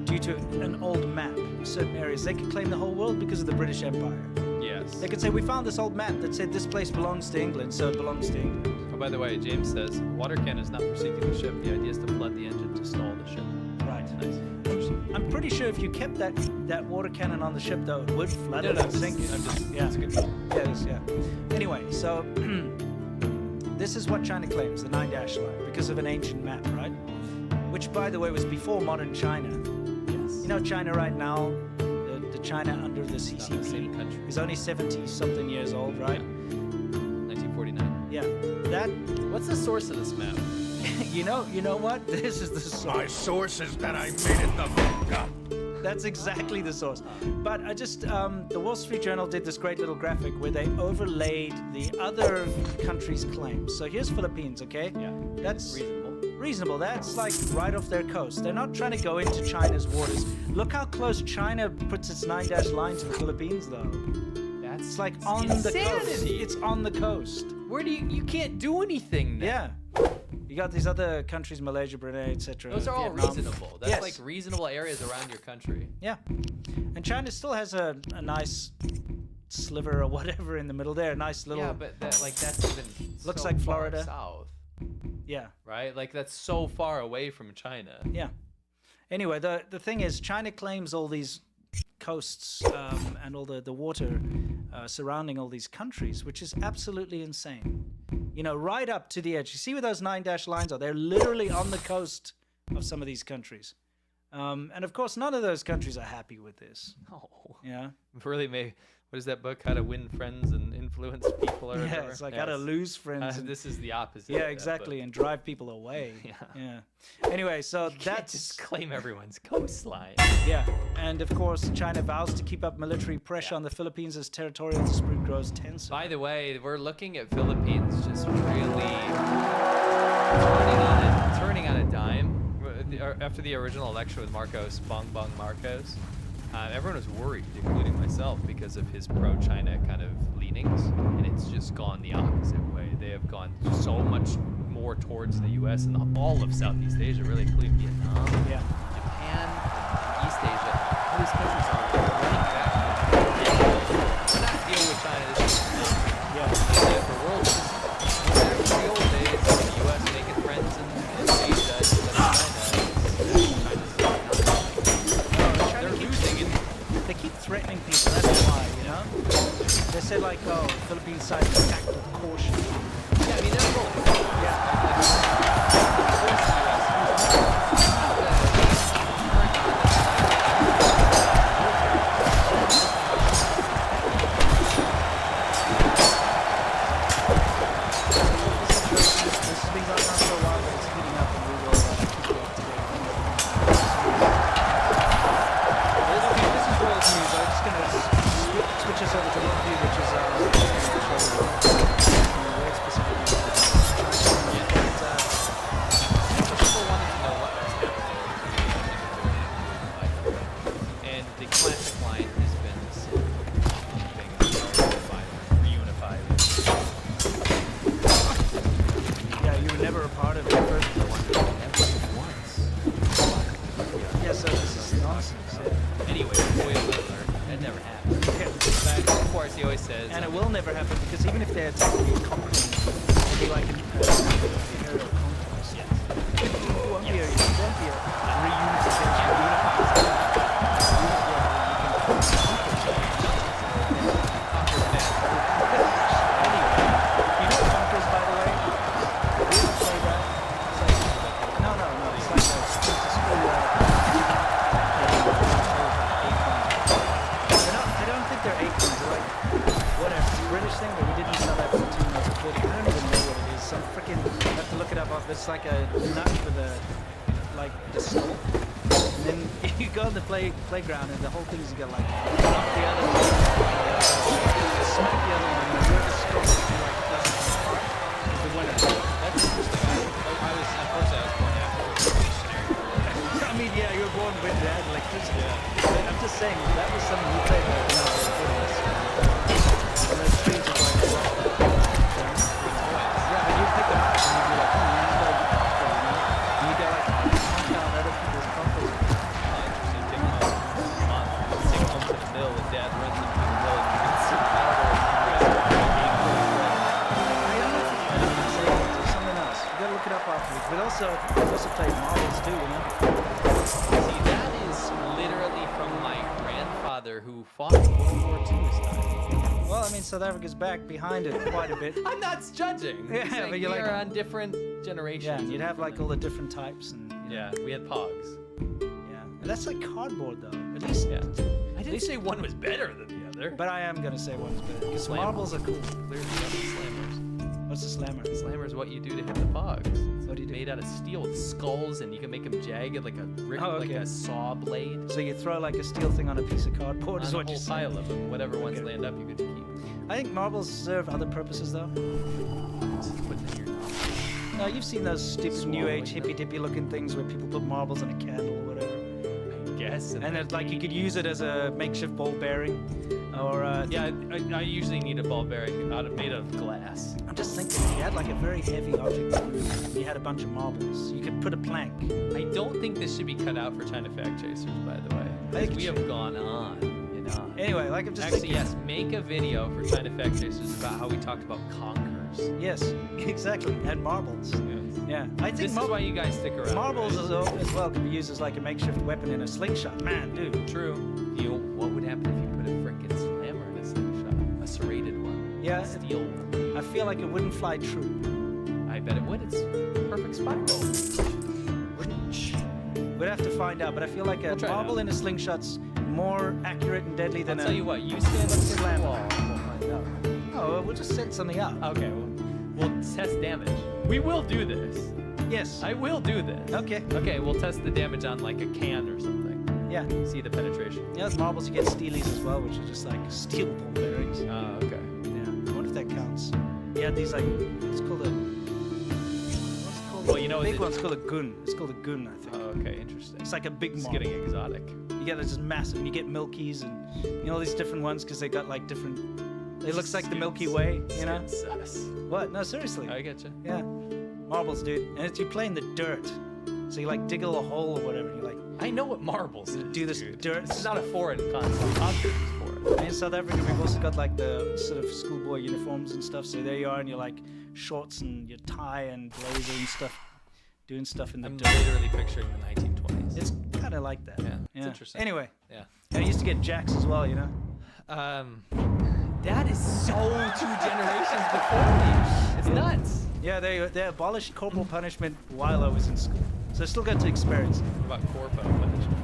S7: due to an old map. Certain areas they could claim the whole world because of the British Empire.
S8: Yes.
S7: They could say we found this old map that said this place belongs to England, so it belongs to England.
S8: Oh, by the way, James says water cannon is not for sinking the ship. The idea is to flood the engine to stall the ship.
S7: Right.
S8: Nice.
S7: I'm pretty sure if you kept that water cannon on the ship, though, it would flood it and sink it.
S8: Yeah, it's a good call.
S7: Yeah, it is, yeah. Anyway, so this is what China claims, the 9-dash line, because of an ancient map, right? Which, by the way, was before modern China.
S8: Yes.
S7: You know, China right now, the China under the
S8: Not the same
S7: CCP
S8: country.
S7: is only 70-something years old, right?
S8: 1949.
S7: Yeah. That,
S8: What's the source of this map?
S7: you know what? This is the source.
S11: My source is that I made it the Volga.
S7: That's exactly the source. But I just, the Wall Street Journal did this great little graphic where they overlaid the other countries' claims. So here's Philippines, okay?
S8: Yeah.
S7: That's
S8: Reasonable.
S7: reasonable. That's like right off their coast. They're not trying to go into China's waters. Look how close China puts its 9-dash line to the Philippines, though.
S8: That's
S7: It's like on the coast.
S8: insanity.
S7: It's on the coast.
S8: Where do you can't do anything now.
S7: Yeah. You got these other countries, Malaysia, Brunei, etc.
S8: Those are all
S7: Vietnam.
S8: reasonable. That's
S7: Yes.
S8: like reasonable areas around your country.
S7: Yeah. And China still has a nice sliver or whatever in the middle there. A nice little.
S8: Yeah, but that's even
S7: Looks
S8: so
S7: like
S8: far
S7: Florida.
S8: south,
S7: Yeah.
S8: right? Like that's so far away from China.
S7: Yeah. Anyway, the thing is, China claims all these coasts and all the water surrounding all these countries, which is absolutely insane. You know, right up to the edge. You see where those 9-dash lines are? They're literally on the coast of some of these countries. And of course, none of those countries are happy with this.
S8: Oh,
S7: Yeah.
S8: really? Maybe. What is that book? How to Win Friends and Influence People? Or
S7: Yeah,
S8: whatever?
S7: it's like how to lose friends. and-
S8: This is the opposite.
S7: yeah,
S8: of that
S7: exactly,
S8: book.
S7: and drive people away.
S8: Yeah.
S7: Yeah. Anyway, so
S8: You can't
S7: that's
S8: just claim everyone's coastline.
S7: yeah, and of course, China vows to keep up military pressure on the Philippines as territorial dispute grows tense.
S8: By the way, we're looking at Philippines just really turning on a dime. After the original election with Marcos, Bongbong Marcos, everyone was worried, including myself, because of his pro-China kind of leanings, and it's just gone the opposite way. They have gone so much more towards the U.S. and all of Southeast Asia, really, including Vietnam,
S7: Yeah.
S8: Japan, East Asia. All these countries are running back. We're not dealing with China. This is not.
S7: Yeah.
S8: The world is back to the old days of the U.S. making friends in Asia instead of China. They're losing it.
S7: They keep threatening people, that's why, you know? They said like, oh, Philippine side attacked with caution.
S8: Yeah, I mean, they're rolling.
S7: This has been going on for a while, but it's heating up and we will keep you up to date. This is world news. I'm just going to switch us over to world view, which is very specifically.
S8: People wanted to know what was happening. And the classic line has been the same thing, reunified.
S7: Yeah, you were never a part of it first. Yeah, so this is nonsense. Yeah.
S8: Anyway, spoiler alert, that never happened.
S7: Yeah.
S8: But of course, he always says,
S7: And it will never happen because even if they're technically conquering, it'll be like an aerial conquest.
S8: Yes.
S7: It won't be a reunification. You know bunkers, by the way? You ever play that? It's like, no, it's like it's a school. I don't think they're acorns. They're like whatever British thing, but we didn't sell that for $2.40. I don't even know what it is. Some freaking. I have to look it up. It's like a nut for the stalk. And then you go on the playground, and the whole thing is you got like knock the other one, smack the other one, and whoever strokes it, like doesn't come apart is the winner.
S8: that's interesting. Unfortunately, I was born after the stationary war.
S7: I mean, yeah, you were born with that electricity. Yeah. I'm just saying that was something you played with when I was in and those trees are like rock. Yeah, and you pick them up and you'd be like, you gotta get off there, you know? And you go like, knock down other people's bunkers. also played marbles too, you know.
S8: See, that is literally from my grandfather who fought in World War II this time.
S7: Well, I mean, South Africa's back behind it quite a bit.
S8: I'm not judging.
S7: Yeah,
S8: Saying
S7: but you're
S8: we
S7: like-
S8: are on different generations.
S7: Yeah, and you'd have like all the different types and.
S8: Yeah, we had pogs.
S7: Yeah, and that's like cardboard though. At least.
S8: Yeah. I didn't say one was better than the other.
S7: But I am gonna say one's better because
S8: Slam.
S7: marbles are cool.
S8: Clearly, that's the slammers.
S7: What's a slammer?
S8: Slammer is what you do to hit the pogs.
S7: What do you do?
S8: Made out of steel with skulls, and you can make them jagged like a like a saw blade.
S7: So you throw like a steel thing on a piece of cardboard,
S8: On
S7: is
S8: a
S7: what you
S8: whole
S7: say.
S8: pile of them. Whatever ones land up, you get to keep.
S7: I think marbles serve other purposes though.
S8: Just put it in your mouth.
S7: No, you've seen those stupid new age
S8: Swallowing
S7: hippy dippy looking things where people put marbles in a candle or whatever.
S8: I guess.
S7: And it's like you could use it as a makeshift ball bearing, or
S8: Yeah, I usually need a ball bearing made of glass.
S7: I'm just thinking, if you had like a very heavy object to move, and you had a bunch of marbles, you could put a plank.
S8: I don't think this should be cut out for China Fact Chasers, by the way.
S7: I think it
S8: We have
S7: should.
S8: gone on and on.
S7: Anyway, like I'm just
S8: Actually,
S7: thinking,
S8: yes, make a video for China Fact Chasers about how we talked about conkers.
S7: Yes, exactly, and marbles. Yeah, I think
S8: This is why you guys stick around.
S7: marbles
S8: right?
S7: as well can be used as like a makeshift weapon in a slingshot. Man, dude.
S8: True. What would happen if you put a frickin' slammer in a slingshot? A serrated one.
S7: Yeah,
S8: A steel one.
S7: I feel like it wouldn't fly true.
S8: I bet it would. It's perfect spiral.
S7: We'd have to find out, but I feel like a
S8: We'll try it
S7: marble
S8: out.
S7: in a slingshot's more accurate and deadly
S8: I'll
S7: than
S8: tell
S7: a
S8: you what, you stand up to the
S7: slammer.
S8: wall and we'll find out.
S7: Oh, we'll just set something up.
S8: Okay, we'll test damage. We will do this.
S7: Yes.
S8: I will do this.
S7: Okay.
S8: Okay, we'll test the damage on like a can or something.
S7: Yeah.
S8: See the penetration.
S7: Yeah, with marbles you get steelies as well, which are just like steel ball bearings.
S8: Oh, okay.
S7: Yeah. I wonder if that counts. Yeah, these like it's called a. What's it called?
S8: Well, you know
S7: the big
S8: the-
S7: one's called a gun. It's called a gun, I think.
S8: Oh, okay, interesting.
S7: It's like a big
S8: It's
S7: marble.
S8: getting exotic.
S7: You get just massive, and you get milkies and you know all these different ones because they got like different. It looks like the Milky Way, you know.
S8: Sus.
S7: What? No, seriously.
S8: I getcha.
S7: Yeah. Marbles, dude, and it's you play in the dirt, so you like dig a little hole or whatever. And you like
S8: I know what marbles is.
S7: do this
S8: dude.
S7: dirt.
S8: It's not a foreign concept. Object is foreign.
S7: And in South Africa, we've also got like the sort of schoolboy uniforms and stuff. So there you are, and you're like shorts and your tie and blazer and stuff, doing stuff in the
S8: I'm
S7: dirt.
S8: literally picturing the 1920s.
S7: It's kind of like that.
S8: Yeah, it's interesting.
S7: Anyway,
S8: Yeah.
S7: I used to get jacks as well, you know.
S8: That is so 2 generations before me. It's nuts.
S7: Yeah, they abolished corporal punishment while I was in school, so I still got to experience it.
S8: What about corpo punishment?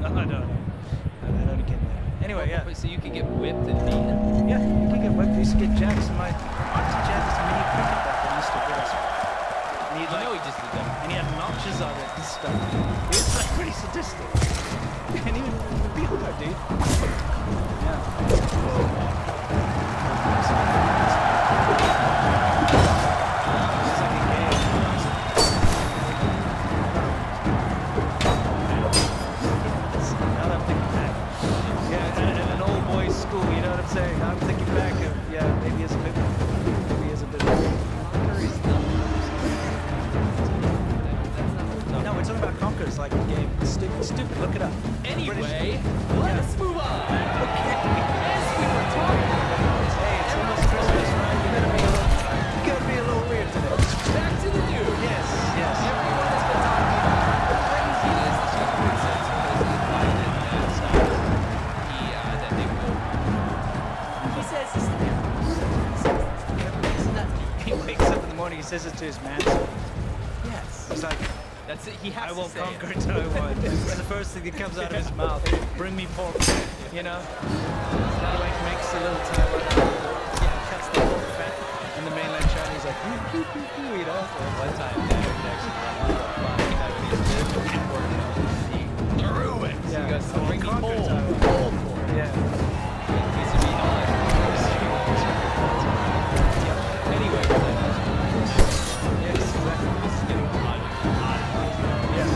S7: No, I don't get that. Anyway, yeah.
S8: So you can get whipped and beaten?
S7: Yeah, you can get whipped. We used to get jacks, and my auntie Jack is a mini cricket bat that used to hit us. And he'd
S8: You
S7: like,
S8: know he just did that.
S7: and he had notches on it and stuff. He was like pretty sadistic. And he would be hard, dude. Yeah. It's like a game. Now that I'm thinking back. Yeah, in an old boys' school, you know what I'm saying? I'm thinking back of, yeah, maybe as a bit. No, we're talking about Conkers, like a game. It's stupid. Look it up.
S8: Anyway, let's move on. As we were talking about,
S7: Hey, it's almost Christmas, right? You gotta be a little weird today.
S8: back to the news.
S7: Yes.
S8: Everyone has been talking about the craziness that Chief Princess President Biden that they will. He says this. It's not.
S7: He wakes up in the morning, he says it to his man.
S8: Yes.
S7: He's like,
S8: That's it. He has
S7: I will
S8: to say
S7: conquer
S8: it.
S7: Taiwan. It's the first thing that comes out of his mouth. Bring me pork. You know? He like makes a little Taiwan. Yeah, cuts the pork fat. And the mainland Chinese like, you know?
S8: One time, Dad actually the ruins.
S7: Yeah.
S8: He goes,
S7: I will
S8: bring me
S7: conquer
S8: whole
S7: Taiwan.
S8: pork.
S7: Yeah.
S8: Piece of meat, all that. Anyway,
S7: Yes, exactly.
S8: this is getting hot.
S7: Yeah.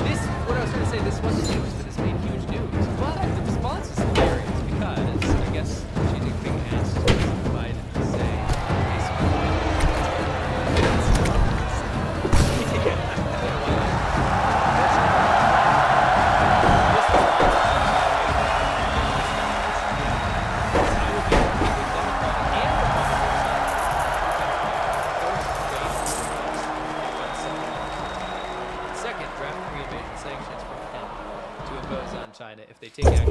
S8: This, what I was trying to say, this wasn't news, but it's made huge news. But the response is hilarious because I guess Xi Jinping asked Biden to say basically. China if they take action.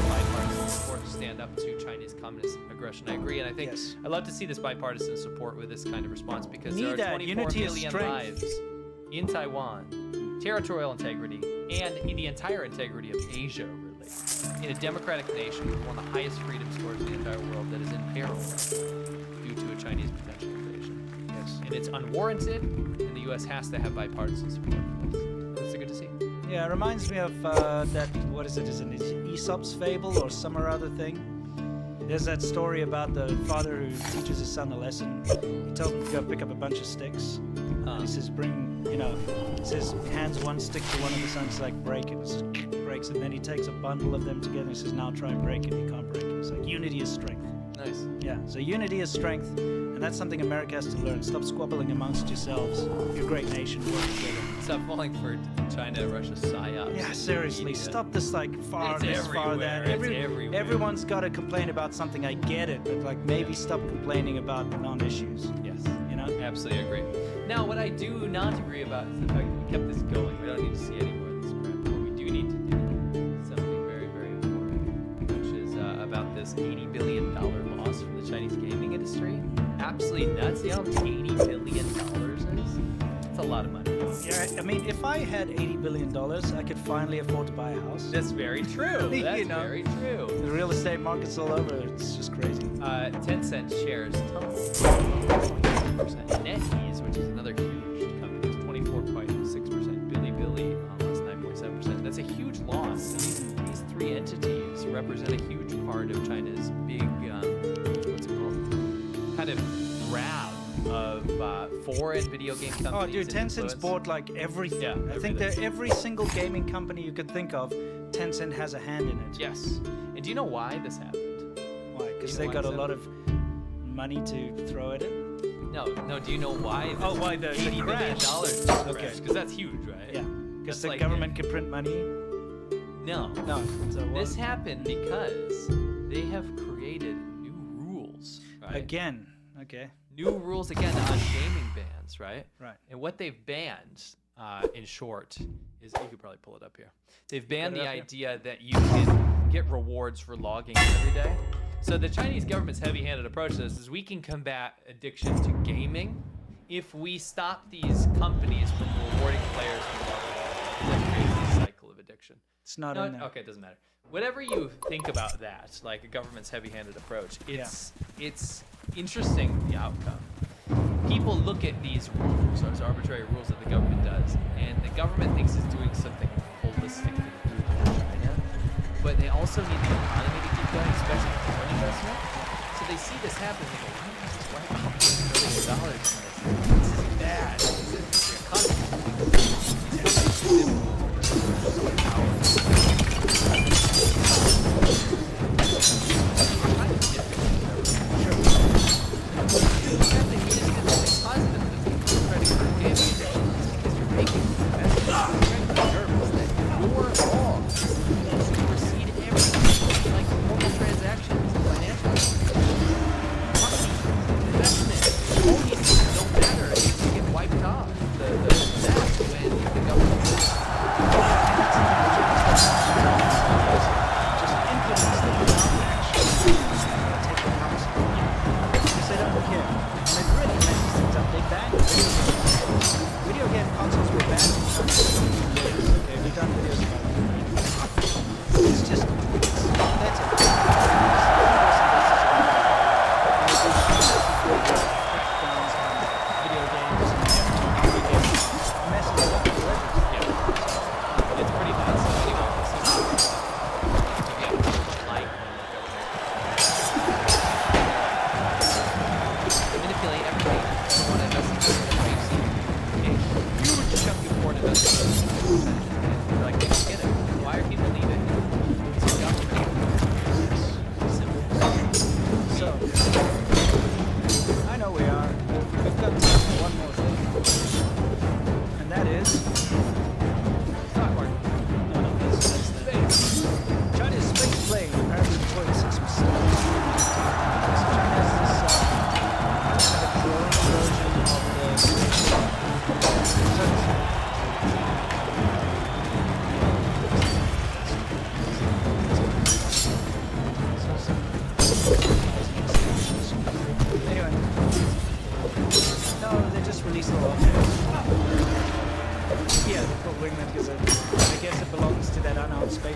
S8: Bipartisan support to stand up to China's communist aggression. I agree, and I think I'd love to see this bipartisan support with this kind of response because there are 24 million lives in Taiwan, territorial integrity, and in the entire integrity of Asia, really. In a democratic nation with one of the highest freedom scores in the entire world that is in peril due to a Chinese potential invasion. Yes. And it's unwarranted, and the U.S. has to have bipartisan support for this. It's good to see.
S7: Yeah, it reminds me of that, what is it, is it Aesop's fable or some or other thing? There's that story about the father who teaches his son a lesson. He tells him to go pick up a bunch of sticks. And he says, says, hands one stick to one of the sons, like, break it. It breaks it, and then he takes a bundle of them together and says, now try and break it. He can't break it. It's like, unity is strength.
S8: Nice.
S7: Yeah, so unity is strength, and that's something America has to learn. Stop squabbling amongst yourselves. You're a great nation, work together.
S8: Stop falling for China, Russia, psyops.
S7: Yeah, seriously, stop this far this, far that.
S8: Everywhere.
S7: Everyone's got to complain about something, I get it, but maybe stop complaining about non-issues.
S8: Yes.
S7: You know?
S8: Absolutely agree. Now, what I do not agree about is the fact that we kept this going. We don't need to see any more of this crap. What we do need to do is something very, very important, which is about this $80 billion loss from the Chinese gaming industry. Absolutely nuts. You know how much $80 billion is? It's a lot of money.
S7: Yeah, I mean, if I had $80 billion, I could finally afford to buy a house.
S8: That's very true. That's very true.
S7: The real estate market's all over. It's just crazy.
S8: Tencent shares tumbled 20%. NetEase, which is another huge company, is 24.6%. Bilibili lost 9.7%. That's a huge loss. And these three entities represent a huge part of China's big, what's it called? Kind of grab of foreign video game companies.
S7: Oh, dude, Tencent's bought like everything. Yeah, I think that every single gaming company you could think of, Tencent has a hand in it.
S8: Yes. And do you know why this happened?
S7: Why? Because they got a lot of money to throw at it?
S8: No. Do you know why?
S7: Why the
S8: $80 billion? Okay. Because that's huge, right?
S7: Yeah. Because the government can print money?
S8: No.
S7: So
S8: this happened because they have created new rules. Right?
S7: Again. Okay.
S8: New rules again on gaming bans, right?
S7: Right.
S8: And what they've banned, in short, is you could probably pull it up here. They've banned the idea that you can get rewards for logging in every day. So the Chinese government's heavy-handed approach to this is we can combat addiction to gaming if we stop these companies from rewarding players for logging in. That creates a cycle of addiction.
S7: It's not in there.
S8: Okay, it doesn't matter. Whatever you think about that, like a government's heavy-handed approach, it's interesting, the outcome. People look at these rules, those arbitrary rules that the government does, and the government thinks it's doing something holistically for China, but they also need the economy to keep going, especially foreign investment. So they see this happen, and they go, why not just wipe out $1 billion from this? This is bad. This is the economy.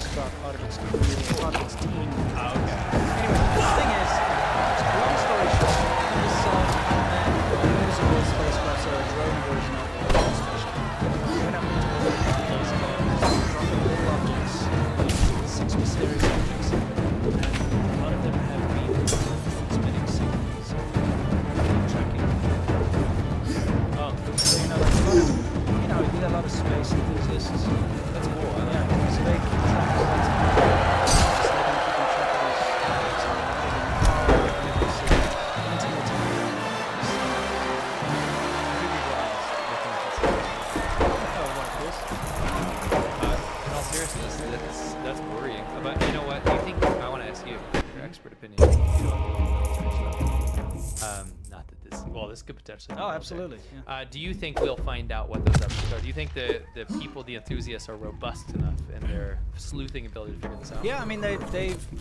S7: spacecraft out of its team.
S8: Oh, okay.
S7: Anyway, the thing is, long story short, this unmanned spacecraft, so a drone version of the space station, went up into orbit a few days ago, dropping little objects, 6 mysterious objects, and a lot of them have been transmitting signals, tracking. Oh, so you know, you get a lot of space enthusiasts. That's cool. Yeah, so they keep track of what's going on. So they've been keeping track of these objects and
S8: In all seriousness, that's worrying. But you know what? Do you think, I want to ask you your expert opinion. You know, not that this, well, this could potentially.
S7: Oh, absolutely. Yeah.
S8: Do you think we'll find out what those updates are? Do you think the people, the enthusiasts, are robust enough in their sleuthing ability to figure this out?
S7: Yeah, I mean they've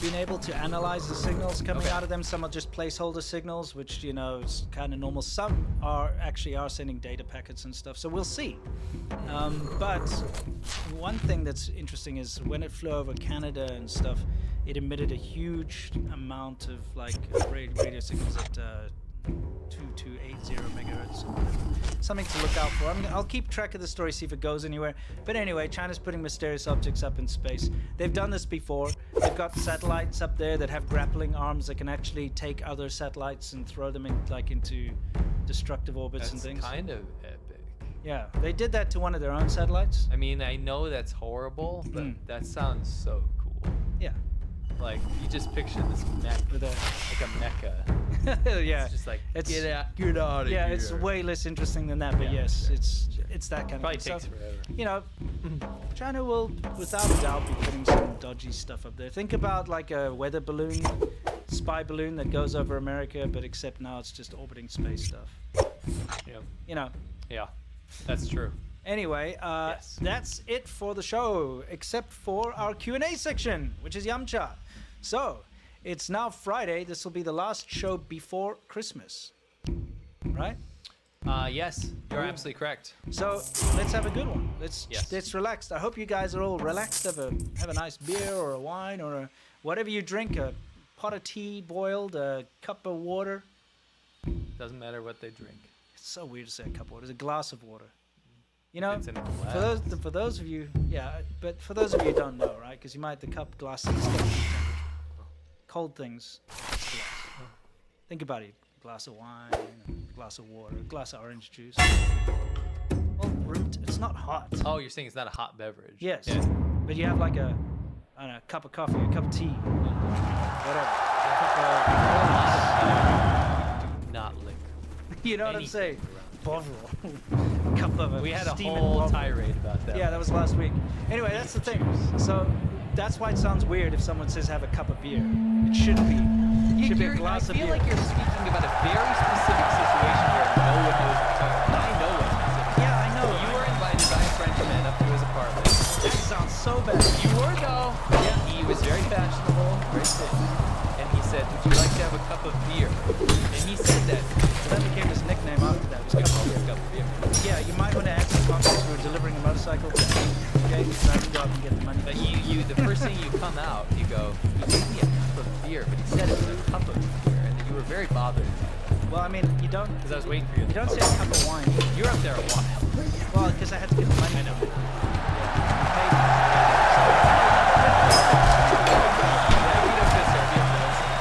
S7: been able to analyze the signals coming out of them. Some are just placeholder signals, which you know is kind of normal. Some are sending data packets and stuff. So we'll see. But one thing that's interesting is when it flew over Canada and stuff, it emitted a huge amount of like radio signals at 2280 megahertz. Something to look out for. I'll keep track of the story, see if it goes anywhere. But anyway, China's putting mysterious objects up in space. They've done this before. They've got satellites up there that have grappling arms that can actually take other satellites and throw them into destructive orbits and things.
S8: That's kind of epic.
S7: Yeah, they did that to one of their own satellites.
S8: I mean, I know that's horrible, but that sounds so cool.
S7: Yeah.
S8: Like, you just picture this mech with like a mecha.
S7: Yeah.
S8: It's just like, get out of
S7: Yeah,
S8: here.
S7: it's way less interesting than that, but
S8: Yeah,
S7: yes,
S8: sure.
S7: it's that kind
S8: Probably
S7: of thing.
S8: takes forever.
S7: You know, China will, without a doubt, be putting some dodgy stuff up there. Think about like a weather balloon, spy balloon that goes over America, but except now it's just orbiting space stuff.
S8: Yeah.
S7: You know.
S8: Yeah, that's true.
S7: Anyway, that's it for the show, except for our Q&A section, which is Yamcha. So, it's now Friday. This will be the last show before Christmas, right?
S8: Yes, you're absolutely correct.
S7: So let's have a good one. Let's relax. I hope you guys are all relaxed. Have a nice beer or a wine or whatever you drink. A pot of tea boiled, a cup of water.
S8: Doesn't matter what they drink.
S7: It's so weird to say a cup of water. It's a glass of water. You know,
S8: It's in a glass.
S7: for those of you, but for those of you who don't know, right? Because you might the cup glass is cold things. It's glass. Think about it. A glass of wine, a glass of water, a glass of orange juice. Well, it's not hot.
S8: Oh, you're saying it's not a hot beverage?
S7: Yes.
S8: Yeah.
S7: But you have like a cup of coffee, a cup of tea, whatever. A cup of
S8: Not liquor.
S7: You know what I'm saying? Bottle. Cup of
S8: We had a
S7: steaming
S8: whole
S7: bottle.
S8: tirade about that.
S7: Yeah, that was last week. Anyway, that's the thing. So that's why it sounds weird if someone says have a cup of beer. It shouldn't be. It should be a glass of beer.
S8: I feel like you're speaking about a very specific situation where no one knows what you're talking about. I know what's specific.
S7: Yeah, I know.
S8: You were invited by a Frenchman up to his apartment.
S7: That sounds so bad.
S8: You were, though. Yeah. He was very fashionable, very fit. And he said, would you like to have a cup of beer? And he said that.
S7: So that became his nickname after that. Was cup of beer. Yeah, you might want to add some context. We were delivering a motorcycle. Okay, so I can go out and get the money.
S8: But the first thing you come out, you go, he gave me a cup of beer, but he said it was a cup of beer, and you were very bothered.
S7: Well, I mean, you don't.
S8: Because I was waiting for you.
S7: You don't say a cup of wine.
S8: You were up there a while.
S7: Well, because I had to get the money.
S8: I know.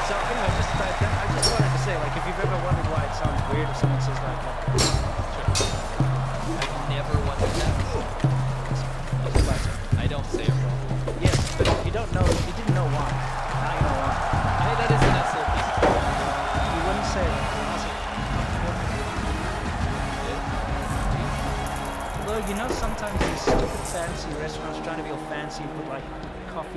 S7: So anyway, I just wanted to say, like, if you've ever wondered why it sounds weird if someone says like,
S8: I've never wondered that. I don't say it wrong.
S7: Yes, but if you don't know, if you didn't know why, now you know why.
S8: Hey, that is a nice little piece of
S7: You wouldn't say it. Although, you know, sometimes these stupid fancy restaurants trying to be all fancy, put like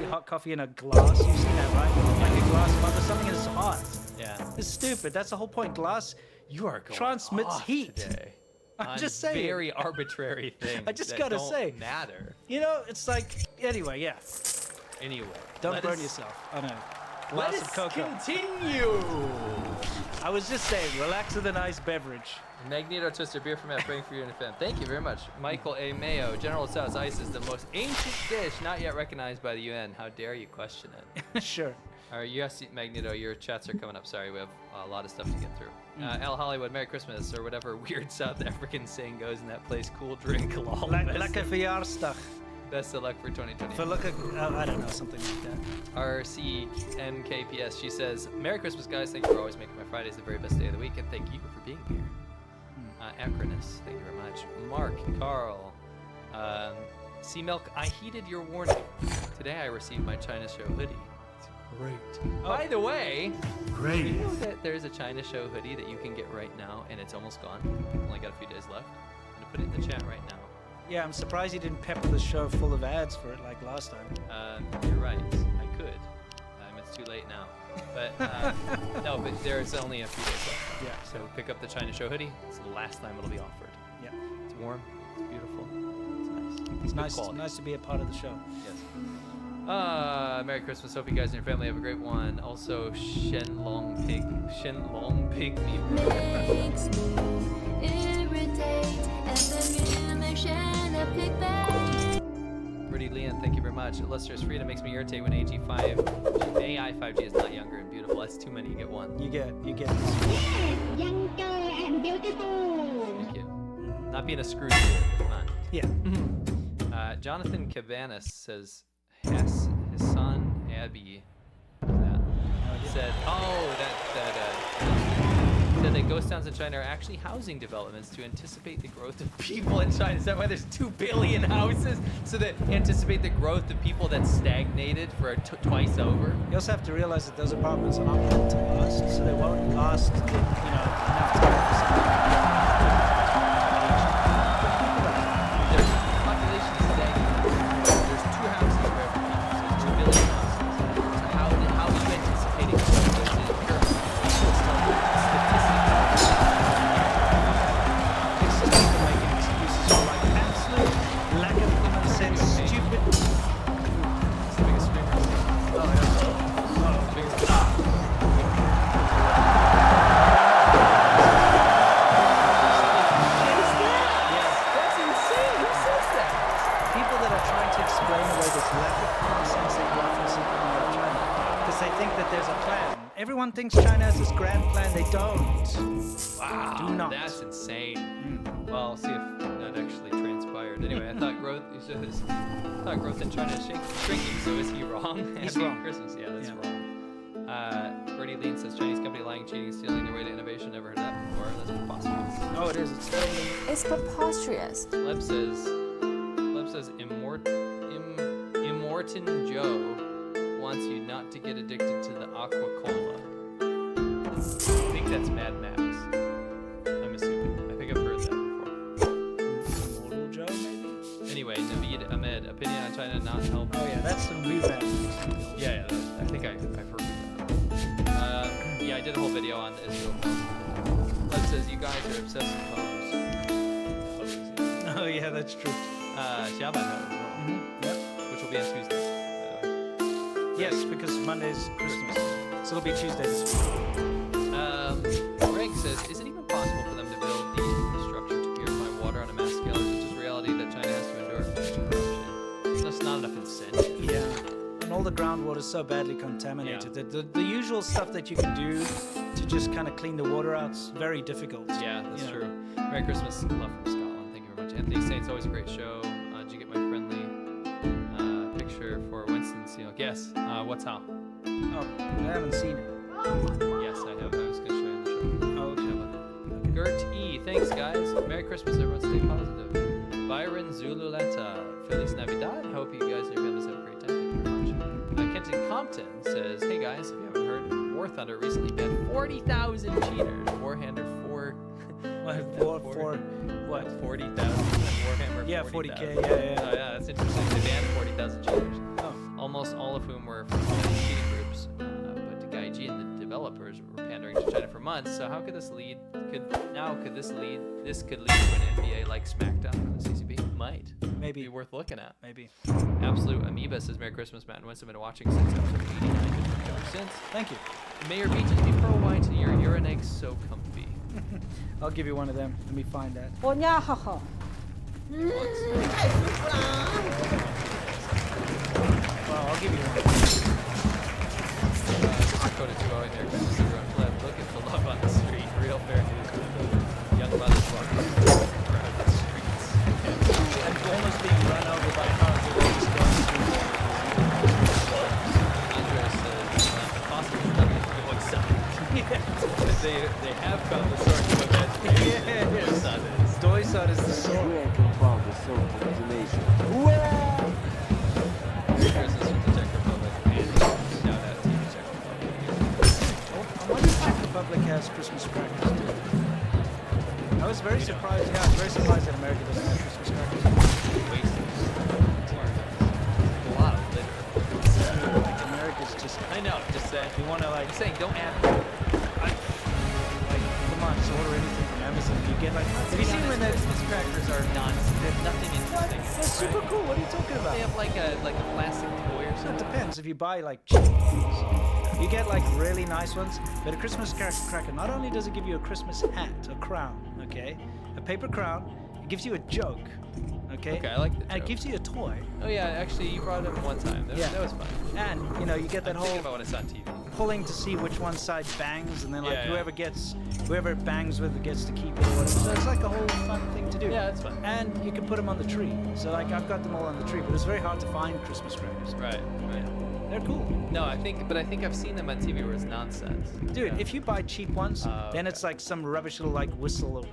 S7: hot coffee in a glass. You've seen that, right? Like a glass of something that's hot.
S8: Yeah.
S7: It's stupid. That's the whole point. Glass
S8: You are going
S7: transmits
S8: off
S7: heat.
S8: today.
S7: I'm just saying.
S8: Very arbitrary things.
S7: I just
S8: that
S7: gotta
S8: don't
S7: say.
S8: matter.
S7: You know, it's like, anyway, yeah.
S8: Anyway.
S7: Don't burn yourself. Oh no. glass of cocoa.
S8: Continue.
S7: I was just saying, relax with a nice beverage.
S8: Magneto Twister, beer from Matt, praying for you and your fan. Thank you very much. Michael A. Mayo, General Tso's ice is the most ancient dish not yet recognized by the UN. How dare you question it?
S7: Sure.
S8: All right, yes, Magneto, your chats are coming up. Sorry, we have a lot of stuff to get through. L. Hollywood, Merry Christmas, or whatever weird South African saying goes in that place. Cool drink, lol.
S7: Lekker verjaarsdag.
S8: Best of luck for 2020.
S7: For look at, I don't know, something like that.
S8: RCMKPS, she says, Merry Christmas, guys. Thank you for always making my Fridays the very best day of the week, and thank you for being here. Acronus, thank you very much. Mark, Carl, Sea Milk, I heeded your warning. Today I received my China Show hoodie. It's great. By the way,
S7: great.
S8: You know that there's a China Show hoodie that you can get right now, and it's almost gone. Only got a few days left. I'm gonna put it in the chat right now.
S7: Yeah, I'm surprised you didn't pepper the show full of ads for it like last time.
S8: You're right. I could. It's too late now. But no, but there's only a few days left.
S7: Yeah.
S8: So pick up the China Show hoodie. It's the last time it'll be offered.
S7: Yeah.
S8: It's warm. It's beautiful.
S7: It's
S8: nice.
S7: It's nice to be a part of the show.
S8: Yes. Merry Christmas. Hope you guys and your family have a great one. Also, Shenlong Pig me.
S10: Makes me irritate and the mission of pig bang.
S8: Pretty Leon, thank you very much. Lustrous Freedom makes me irritate when AI 5G is not younger and beautiful. That's too many. You get one.
S7: You get.
S10: Younger and beautiful.
S8: Thank you. Not being a Scrooge here. Come on.
S7: Yeah.
S8: Jonathan Cabanas says, his son Abby. Said, that ghost towns in China are actually housing developments to anticipate the growth of people in China. Is that why there's 2 billion houses? So that anticipate the growth of people that stagnated for twice over?
S7: You also have to realize that those apartments are not built to last, so they won't last, enough time for something.
S8: There's population stagnated. There's 2 houses for every people, so there's 2 billion houses. So how are you anticipating growth?
S7: Everyone thinks China has this grand plan. They don't.
S8: Wow.
S7: Do not.
S8: That's insane. Well, I'll see if that actually transpired. Anyway, I thought growth in China is shrinking, so is he wrong?
S7: He's
S8: Happy
S7: wrong.
S8: Christmas. Yeah, that's wrong. Bertie Lean says Chinese company lying, cheating, stealing their way to innovation. Never heard that before. That's preposterous.
S7: Oh, it is. It's totally.
S10: It's preposterous.
S8: Leb says Immortan Joe wants you not to get addicted to the aqua cola. I think that's Mad Max. I'm assuming. I think I've heard that before.
S7: Immortal Joe, maybe?
S8: Anyway, Naveed Ahmed, opinion on China not help.
S7: Oh yeah, that's the new Mad Max.
S8: Yeah, I think I've heard of that. Yeah, I did a whole video on Israel. That says you guys are obsessive hoes.
S7: Oh yeah, that's true.
S8: Xiaoban hoes.
S7: Yep.
S8: Which will be on Tuesday.
S7: Yes, because Monday's Christmas. So it'll be Tuesday this week.
S8: Greg says, is it even possible for them to build the infrastructure to purify water on a mass scale, or is it just reality that China has to endure corruption? There's not enough incentive.
S7: Yeah. And all the groundwater is so badly contaminated that the usual stuff that you can do to just kind of clean the water out is very difficult.
S8: Yeah, that's true. Merry Christmas. Love from Scotland. Thank you very much. Anthony Saints, always a great show. Did you get my friendly picture for Winston Seal? Yes. What's how?
S7: Oh, I haven't seen it.
S8: Yes, I have. I was going to show you on the show.
S7: Oh, okay.
S8: Gert E. Thanks, guys. Merry Christmas, everyone. Stay positive. Byron Zululeta. Feliz Navidad. Hope you guys and your families have a great time. Thank you very much. Kenton Compton says, hey, guys, if you haven't heard, War Thunder recently banned 40,000 cheaters. Warhammer 4...
S7: What?
S8: 40,000. Warhammer 40,000.
S7: Yeah, 40K. Yeah.
S8: Oh, yeah, that's interesting. They banned 40,000 cheaters.
S7: Oh.
S8: Almost all of whom were from cheating groups. But the Gaiji and the developers were pandering to China for months. So how could this lead? This could lead to an NBA like SmackDown on the CCP? Might.
S7: Maybe.
S8: Be worth looking at.
S7: Maybe.
S8: Absolute Amoeba says Merry Christmas, Matt and Winston. Been watching since episode 89. Ever since.
S7: Thank you.
S8: Mayor B, just be pro wine to you're an egg so comfy.
S7: I'll give you one of them. Let me find that.
S12: Well,
S7: I'll give you one.
S8: Dakota 2 in there. Christmas is around left. Looking for love on the street. Real fair news. Young mothers walking around the streets.
S7: I'm almost being run over by cars.
S8: Andres says, possibly nothing going south. They have found the source of that.
S7: Doysad is the source.
S8: Merry Christmas from the Czech Republic. And shout out to the Czech Republic.
S7: I wonder if Czech Republic has Christmas crackers too. I was very surprised. Yeah, I was very surprised that America doesn't have Christmas crackers.
S8: Wasted. A lot of litter.
S7: Like America's just.
S8: I know, just saying.
S7: You want to like.
S8: I'm saying don't add.
S7: Come on, just order anything from Amazon. You get like. Have you seen when the
S8: Christmas crackers are nonsense? There's nothing interesting.
S7: That's super cool. What are you talking about?
S8: They have like a plastic toy or
S7: It
S8: something.
S7: depends if you buy like cheap ones. You get like really nice ones, but a Christmas cracker not only does it give you a Christmas hat, a crown, okay, a paper crown, it gives you a joke, okay.
S8: Okay, I like the
S7: And it
S8: joke.
S7: gives you a toy.
S8: Oh yeah, actually you brought it up one time. That was fun.
S7: And you know you get that
S8: I'm thinking
S7: whole
S8: about when it's on TV.
S7: pulling to see which one side bangs, and then like
S8: Yeah, yeah.
S7: whoever it bangs with gets to keep it or whatever. So it's like a whole fun thing to do.
S8: Yeah, it's fun.
S7: And you can put them on the tree. So like I've got them all on the tree, but it's very hard to find Christmas crackers.
S8: Right.
S7: They're cool.
S8: No, I think I've seen them on TV where it's nonsense.
S7: Dude, if you buy cheap ones, then it's like some rubbish little like whistle. Or,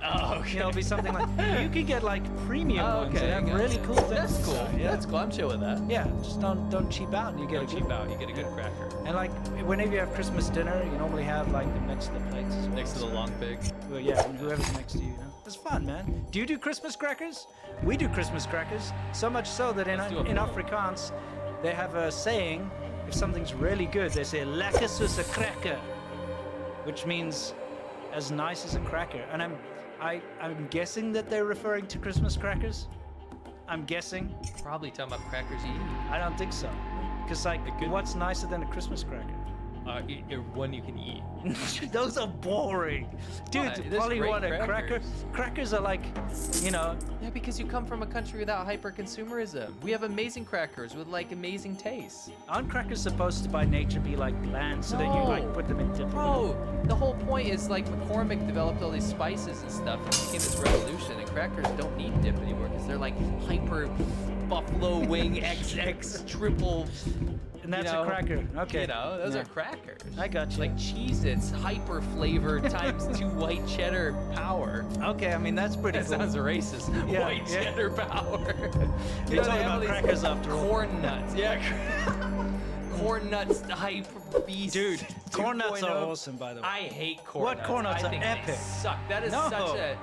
S7: You know, it'll be something like you could get like premium ones that have really cool things.
S8: That's cool.
S7: inside, Yeah.
S8: That's cool. I'm chill with that.
S7: Yeah, just don't cheap out and you get
S8: Don't cheap out. You get a good cracker.
S7: And like whenever you have Christmas dinner, you normally have like them next to the plates as well.
S8: Next to the long pig.
S7: Well, yeah, and whoever's next to you, It's fun, man. Do you do Christmas crackers? We do Christmas crackers. So much so that in Afrikaans, they have a saying, if something's really good, they say, lekker soos 'n cracker, which means as nice as a cracker. And I'm guessing that they're referring to Christmas crackers. I'm guessing.
S8: Probably talking about crackers you eat.
S7: I don't think so. Because, like, what's nicer than a Christmas cracker?
S8: One you can eat.
S7: Those are boring. Dude,
S8: Why? There's
S7: probably
S8: great
S7: want a cracker.
S8: crackers.
S7: Crackers are like,
S8: Yeah, because you come from a country without hyper-consumerism. We have amazing crackers with, like, amazing taste.
S7: Aren't crackers supposed to by nature be like bland so that you like put them in dip?
S8: Bro, the whole point is like McCormick developed all these spices and stuff and became this revolution, and crackers don't need dip anymore because they're like hyper buffalo wing XX triple.
S7: And that's a cracker. Okay.
S8: You know, those are crackers.
S7: I got you.
S8: Like Cheez-Its, hyper flavor times 2 white cheddar power.
S7: Okay, I mean that's pretty
S8: That
S7: cool.
S8: sounds racist.
S7: Yeah,
S8: White
S7: yeah.
S8: cheddar power.
S7: You're talking
S8: they have all
S7: about
S8: these
S7: crackers after all.
S8: Corn nuts. Yeah. Corn nuts, hyper beast.
S7: Dude, corn nuts are
S8: 2.0.
S7: awesome, by the way.
S8: I hate corn
S7: What
S8: nuts.
S7: corn nuts
S8: I
S7: are
S8: think
S7: epic.
S8: They suck. That is
S7: No.
S8: such a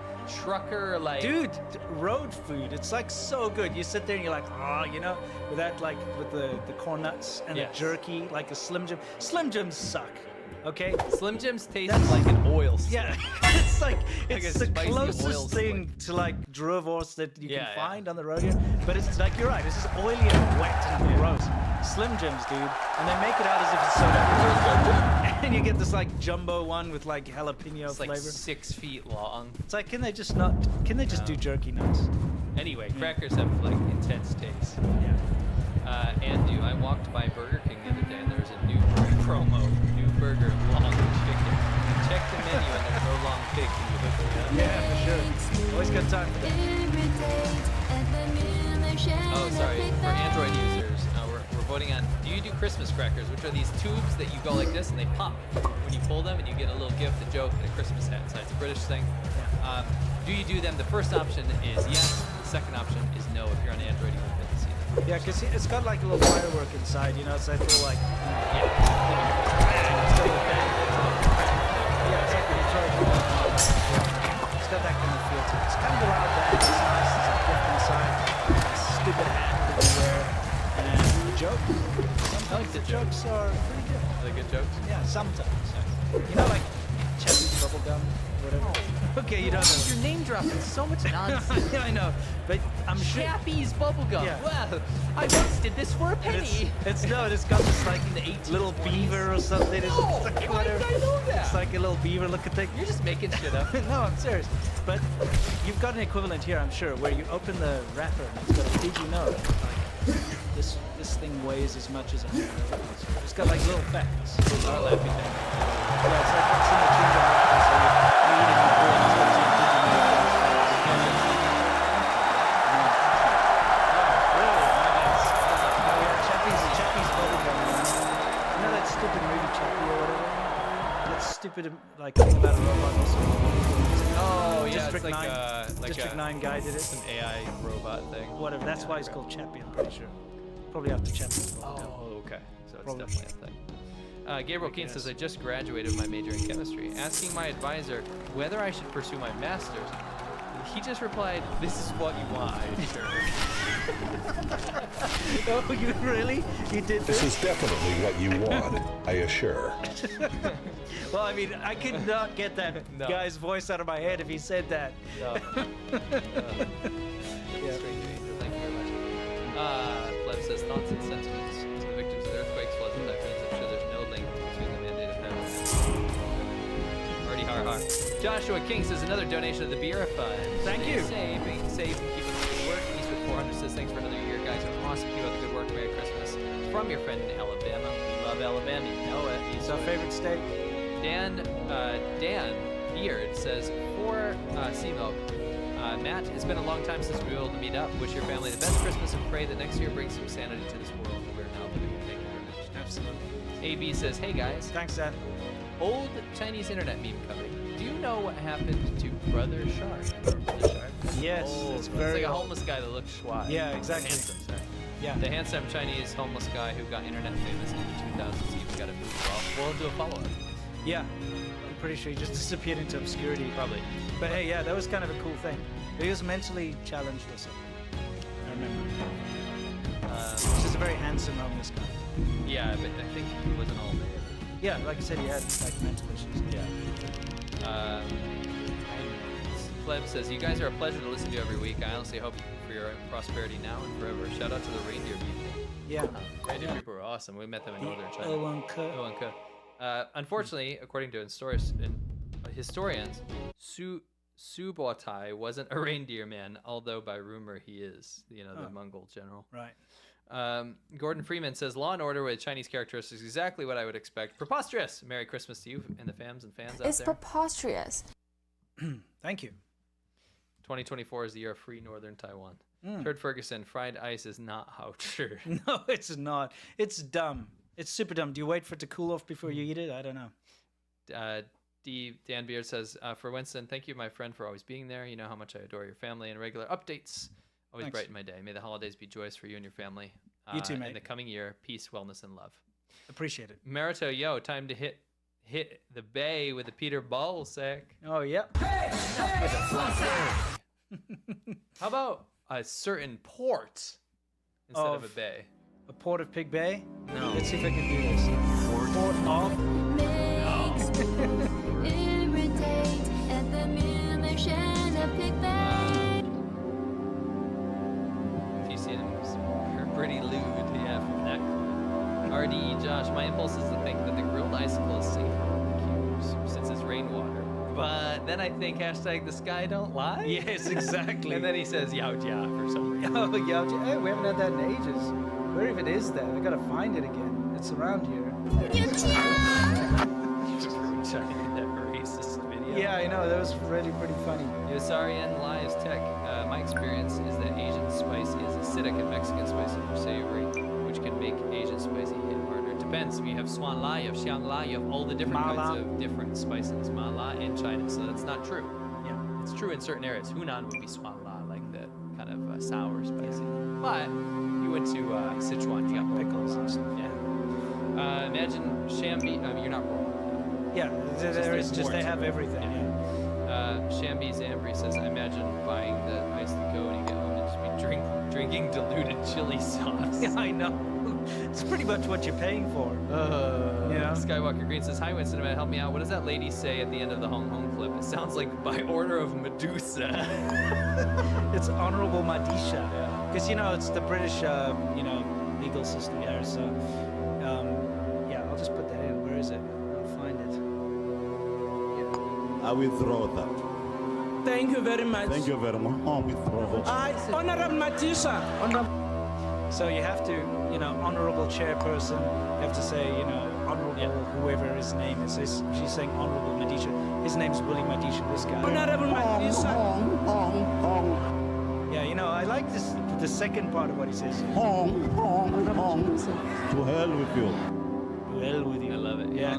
S8: trucker like.
S7: Dude, road food. It's like so good. You sit there and you're like, with that like with the corn nuts and
S8: Yes.
S7: the jerky, like a Slim Jim. Slim Jims suck. Okay.
S8: Slim Jims taste like an oil slick.
S7: Yeah, it's like
S8: Like
S7: it's
S8: a
S7: the
S8: spicy oil
S7: closest thing
S8: slick.
S7: to like Drovors that you
S8: Yeah,
S7: can
S8: yeah.
S7: find on the road here. But it's like you're right. It's just oily and wet and gross. Slim Jims, dude, and they make it out as if it's soda. And you get this like jumbo one with like jalapeno
S8: It's like
S7: flavor.
S8: 6 feet long.
S7: It's like, can they just do jerky nuts?
S8: Anyway, crackers have like intense taste.
S7: Yeah.
S8: Andu, I walked by Burger King the other day and there was a new promo, new burger, long chicken. Check the menu and there's no long pig. Can you hook me up?
S7: Yeah, for sure. Always got time for that.
S8: Oh, sorry. For Android users, we're voting on, do you do Christmas crackers, which are these tubes that you go like this and they pop when you pull them and you get a little gift, a joke, and a Christmas hat. So it's a British thing. Do you do them? The first option is yes. The second option is no. If you're on Android, you won't be able to see them.
S7: Yeah, because it's got like a little firework inside, so it's all like, it's got that kind of feel to it. It's kind of loud bag, it's nice, there's a gift inside, a stupid hat that you wear, and the joke. Sometimes the jokes are pretty good.
S8: Are they good jokes?
S7: Yeah, sometimes. Chappie's bubblegum, whatever. Okay, you don't know.
S8: You're name dropping so much nonsense.
S7: I know, but I'm sure.
S8: Chappie's bubblegum.
S7: Yeah.
S8: Well, I once did this for a penny.
S7: It's got this like
S8: In the 1820s.
S7: little beaver or something. It's
S8: Oh,
S7: like
S8: why did I know that?
S7: It's like a little beaver looking thing.
S8: You're just making shit up.
S7: No, I'm serious. But you've got an equivalent here, I'm sure, where you open the wrapper and it's got a did you know? Like, this thing weighs as much as a hammer. It's got like little facts.
S8: It's not laughing thing.
S7: Yeah, it's like it's in the kingdom wrapper, so you eat it and you it's got your did you know facts. Chappie's bubblegum. You know that stupid movie Chappie or whatever? That stupid like thing about a robot or something.
S8: Oh, yeah,
S7: District
S8: it's
S7: 9,
S8: like
S7: District 9 guy did it.
S8: Some AI robot thing.
S7: Whatever, that's why it's called Chappie, I'm pretty sure. Probably after Chappie's bubblegum.
S8: Oh, okay. So it's
S7: Probably.
S8: definitely a thing. Gabriel Keane says, I just graduated my major in chemistry. Asking my advisor whether I should pursue my master's, he just replied, this is what you want, I assure.
S7: Oh, you really? You did
S11: This
S7: this?
S11: is definitely what you want, I assure.
S7: Well, I mean, I could not get that
S8: No.
S7: guy's voice out of my head if he said that.
S8: No. Strange angel, thank you very much. Pleb says, thoughts and sentiments to the victims of earthquakes, floods, and typhoons. I'm sure there's no link between the mandate of heaven. Already har. Joshua King says, another donation to the Beer Fund.
S7: Thank you.
S8: Stay safe and keep up the good work. Eastwood 400 says, thanks for another year, guys. You're awesome. Keep up the good work. Merry Christmas. From your friend in Alabama. We love Alabama. You know it.
S7: It's our favorite state.
S8: Dan Beard says, for 𝔡s𝑜m𝓐𝓢, Matt, it's been a long time since we were able to meet up. Wish your family the best Christmas and pray that next year brings some sanity to this world we're now living in. Thank you very much.
S7: Absolutely.
S8: AB says, hey guys,
S7: Thanks, Dad.
S8: old Chinese internet meme coming. Do you know what happened to Brother Shark? Brother Shark?
S7: Yes,
S8: Old.
S7: it's
S8: It's
S7: very
S8: like a
S7: old.
S8: homeless guy that looks schwa.
S7: Yeah, exactly.
S8: Handsome, sorry.
S7: Yeah.
S8: The handsome Chinese homeless guy who got internet famous in the 2000s even got a movie. We'll do a follow-up.
S7: Yeah. I'm pretty sure he just disappeared into obscurity.
S8: Probably.
S7: But hey, yeah, that was kind of a cool thing. He was mentally challenged or something. I remember. He's just a very handsome homeless guy.
S8: Yeah, but I think he wasn't all there.
S7: Yeah, like I said, he had like mental issues.
S8: Yeah. Pleb says, you guys are a pleasure to listen to every week. I honestly hope for your prosperity now and forever. Shout out to the reindeer people.
S7: Yeah.
S8: Reindeer people are awesome. We met them in northern China.
S7: 𝔡s𝑜m𝓐𝓢.
S8: Unfortunately, according to historians, 𝔡s𝑜m𝓐𝓢 wasn't a reindeer man, although by rumor he is, the Mongol general.
S7: Right.
S8: Gordon Freeman says, Law and Order with Chinese characteristics, exactly what I would expect. Preposterous! Merry Christmas to you and the fans out
S10: It's
S8: there.
S10: preposterous.
S7: Thank you.
S8: 2024 is the year of free northern Taiwan. Turd Ferguson, fried ice is not how true.
S7: No, it's not. It's dumb. It's super dumb. Do you wait for it to cool off before you eat it? I don't know.
S8: Dan Beard says, for Winston, thank you, my friend, for always being there. You know how much I adore your family and regular updates. Always
S7: Thanks.
S8: brighten my day. May the holidays be joyous for you and your family.
S7: You too, mate.
S8: In the coming year, peace, wellness, and love.
S7: Appreciate it.
S8: Marito, yo, time to hit the bay with the Peter Ball sack.
S7: Oh, yep.
S8: How about a certain port instead of a bay?
S7: A port of Pig Bay?
S8: No.
S7: Let's see if I can do this. Port of...
S10: Makes me irritate at the mere mention of Pig Bay.
S8: If you see them, they're pretty lewd, yeah, from that clip. RDE Josh, my impulse is to think that the grilled icicle is safe for barbecues since it's rainwater. But then I think hashtag the sky don't lie.
S7: Yes, exactly.
S8: And then he says Yao Jia for some reason.
S7: Oh, yeah. Hey, we haven't had that in ages. Where even is that? I gotta find it again. It's around here.
S8: That racist video.
S7: Yeah, I know. That was really pretty funny.
S8: Yosarian Lives Tech. My experience is that Asian spice is acidic and Mexican spice is more savory, which can make Asian spicy hit harder. It depends. We have Swan Lai, you have Xiang Lai, you have all the different kinds of different spices. Ma La in China, so that's not true.
S7: Yeah.
S8: It's true in certain areas. Hunan would be Swan La, like the kind of sour spicy. But you went to Sichuan, you got pickles and stuff. Yeah. Imagine Shambi. I mean, you're not wrong.
S7: Yeah, they have everything. Yeah.
S8: Shambi Zambri says, I imagine buying the ice to go when you get home and just be drinking diluted chili sauce.
S7: Yeah, I know. It's pretty much what you're paying for. Yeah.
S8: Skywalker Green says, "Hi, Winston. Help me out. What does that lady say at the end of the Hong Kong clip? It sounds like by order of Medusa."
S7: It's Honorable Madisha, because it's the British, legal system here. So, yeah, I'll just put that in. Where is it? I'll find it.
S12: I withdraw that.
S13: Thank you very much.
S12: Thank you very much. I withdraw.
S13: Honorable Matisha.
S7: So you have to, honorable chairperson. You have to say, honorable whoever his name is. She's saying honorable Madisha. His name's Willie Madisha. This guy.
S13: Honorable Matisha.
S7: Yeah, I like this. The second part of what he says.
S12: Hong. To hell with you.
S7: Well with you.
S8: I love it.
S7: Yeah.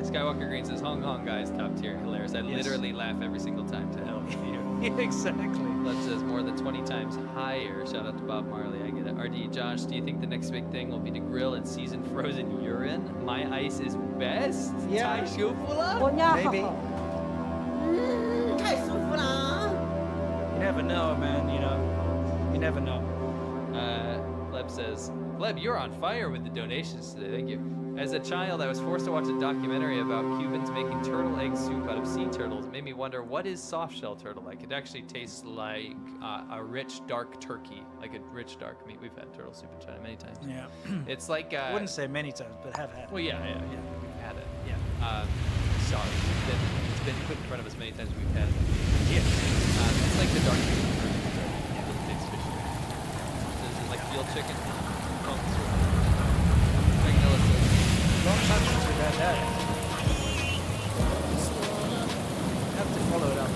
S8: Skywalker Green says, "Hong Kong guys, top tier, hilarious. I literally laugh every single time. To hell with you."
S7: Yeah, exactly.
S8: Love says more than 20 times higher. Shout out to Bob Marley. I get it. RD Josh, do you think the next big thing will be to grill and season frozen urine? My ice is best.
S7: Yeah.
S8: Maybe.
S7: You never know, man. You never know.
S8: Gleb says, "Gleb, you're on fire with the donations today. Thank you. As a child, I was forced to watch a documentary about Cubans making turtle egg soup out of sea turtles. It made me wonder, what is soft-shell turtle like? It actually tastes like a rich, dark turkey, like a rich, dark meat. We've had turtle soup in China many times.
S7: Yeah.
S8: It's like...
S7: I wouldn't say many times, but have had it.
S8: Well, yeah. We've had it.
S7: Yeah.
S8: Sorry. It's been put in front of us many times. We've had it.
S7: Yeah.
S8: It's like the dark meat with the mixed fish. There's like veal chicken.
S7: Long time since we've had that. Have to follow it up.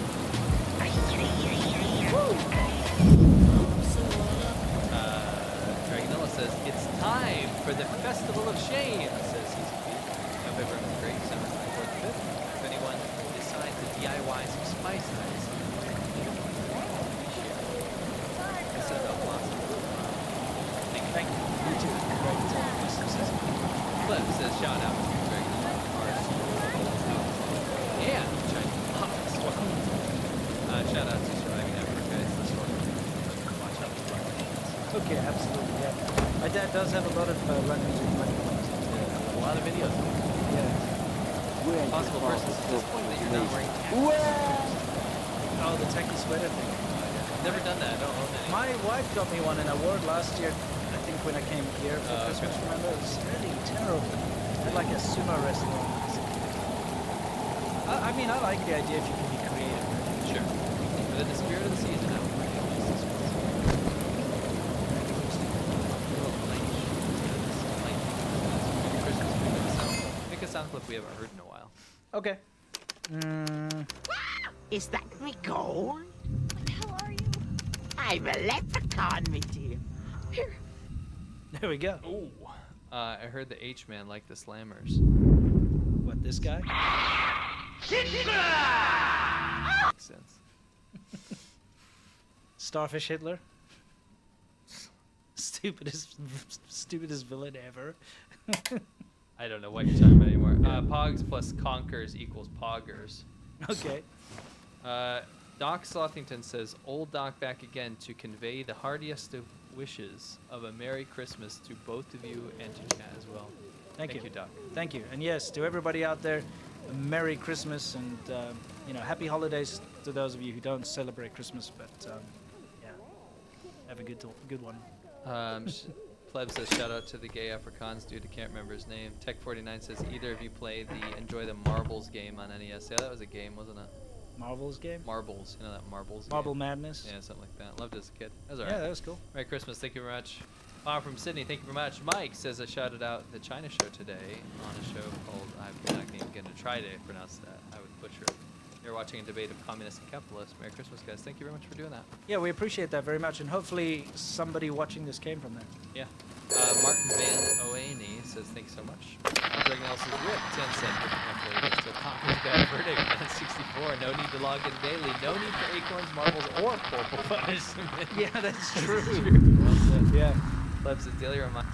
S8: Dragonella says, "It's time for the Festival of Shame," says he's a geek. Hope everyone's great. December 24th and 5th. If anyone decides to DIY some spice nights, I said about blossom.
S7: Thank you. You too.
S8: Cliff says, "Shout out to Dragonella, and Chinese Fox." Shout out to Surviving Africa, guys. This one. Watch out for Black.
S7: Okay, absolutely, yeah. My dad does have a lot of run-ins with Black.
S8: A lot of videos.
S7: Yeah.
S8: Possible person is disappointed that you're not wearing
S7: Oh, the tacky sweater thing.
S8: Never done that. I don't own any.
S7: My wife got me one and I wore it last year, I think when I came here for Christmas, remember? It was really terrible. I had like a sumo wrestler on it. I mean, I like the idea if you can be creative.
S8: Sure. But in the spirit of the season, I would really use this one. Make a sound clip we haven't heard in a while.
S7: Okay.
S14: Is that me gold? How are you? I'm a leprechaun, me dear. Here.
S7: There we go.
S8: Ooh. I heard the H-Man like the Slammers.
S7: What, this guy?
S8: Makes sense.
S7: Starfish Hitler? Stupidest villain ever.
S8: I don't know what you're talking about anymore. Pogs plus Conkers equals Poggers.
S7: Okay.
S8: Doc Slothington says, "Old Doc back again to convey the heartiest of wishes of a Merry Christmas to both of you and to chat as well."
S7: Thank you,
S8: Doc.
S7: Thank you. And yes, to everybody out there, a Merry Christmas and Happy Holidays to those of you who don't celebrate Christmas. But yeah, have a good one.
S8: Pleb says, "Shout out to the gay Afrikaans dude. I can't remember his name." Tech49 says, "Either of you play the Enjoy the Marbles game on NES?" Yeah, that was a game, wasn't it?
S7: Marbles game?
S8: Marbles. You know that Marbles
S7: Marble
S8: game?
S7: Madness?
S8: Yeah, something like that. Loved it as a kid. That was alright.
S7: Yeah, that was cool.
S8: Merry Christmas. Thank you very much. From Sydney, thank you very much. Mike says, "I shouted out the China show today on a show called, I'm not even going to try to pronounce that. I would butcher it. You're watching a debate of communists and capitalists. Merry Christmas, guys. Thank you very much for doing that."
S7: Yeah, we appreciate that very much, and hopefully somebody watching this came from there.
S8: Yeah. Martin Van Oaney says, "Thanks so much." Greg Nelson says, "Rip, 10 cents. Still Conquer's bad verdict. 64. No need to log in daily. No need for acorns, marbles, or purple punishment."
S7: Yeah, that's true.
S8: Well said.
S7: Yeah.
S8: Pleb says, "Daily reminder."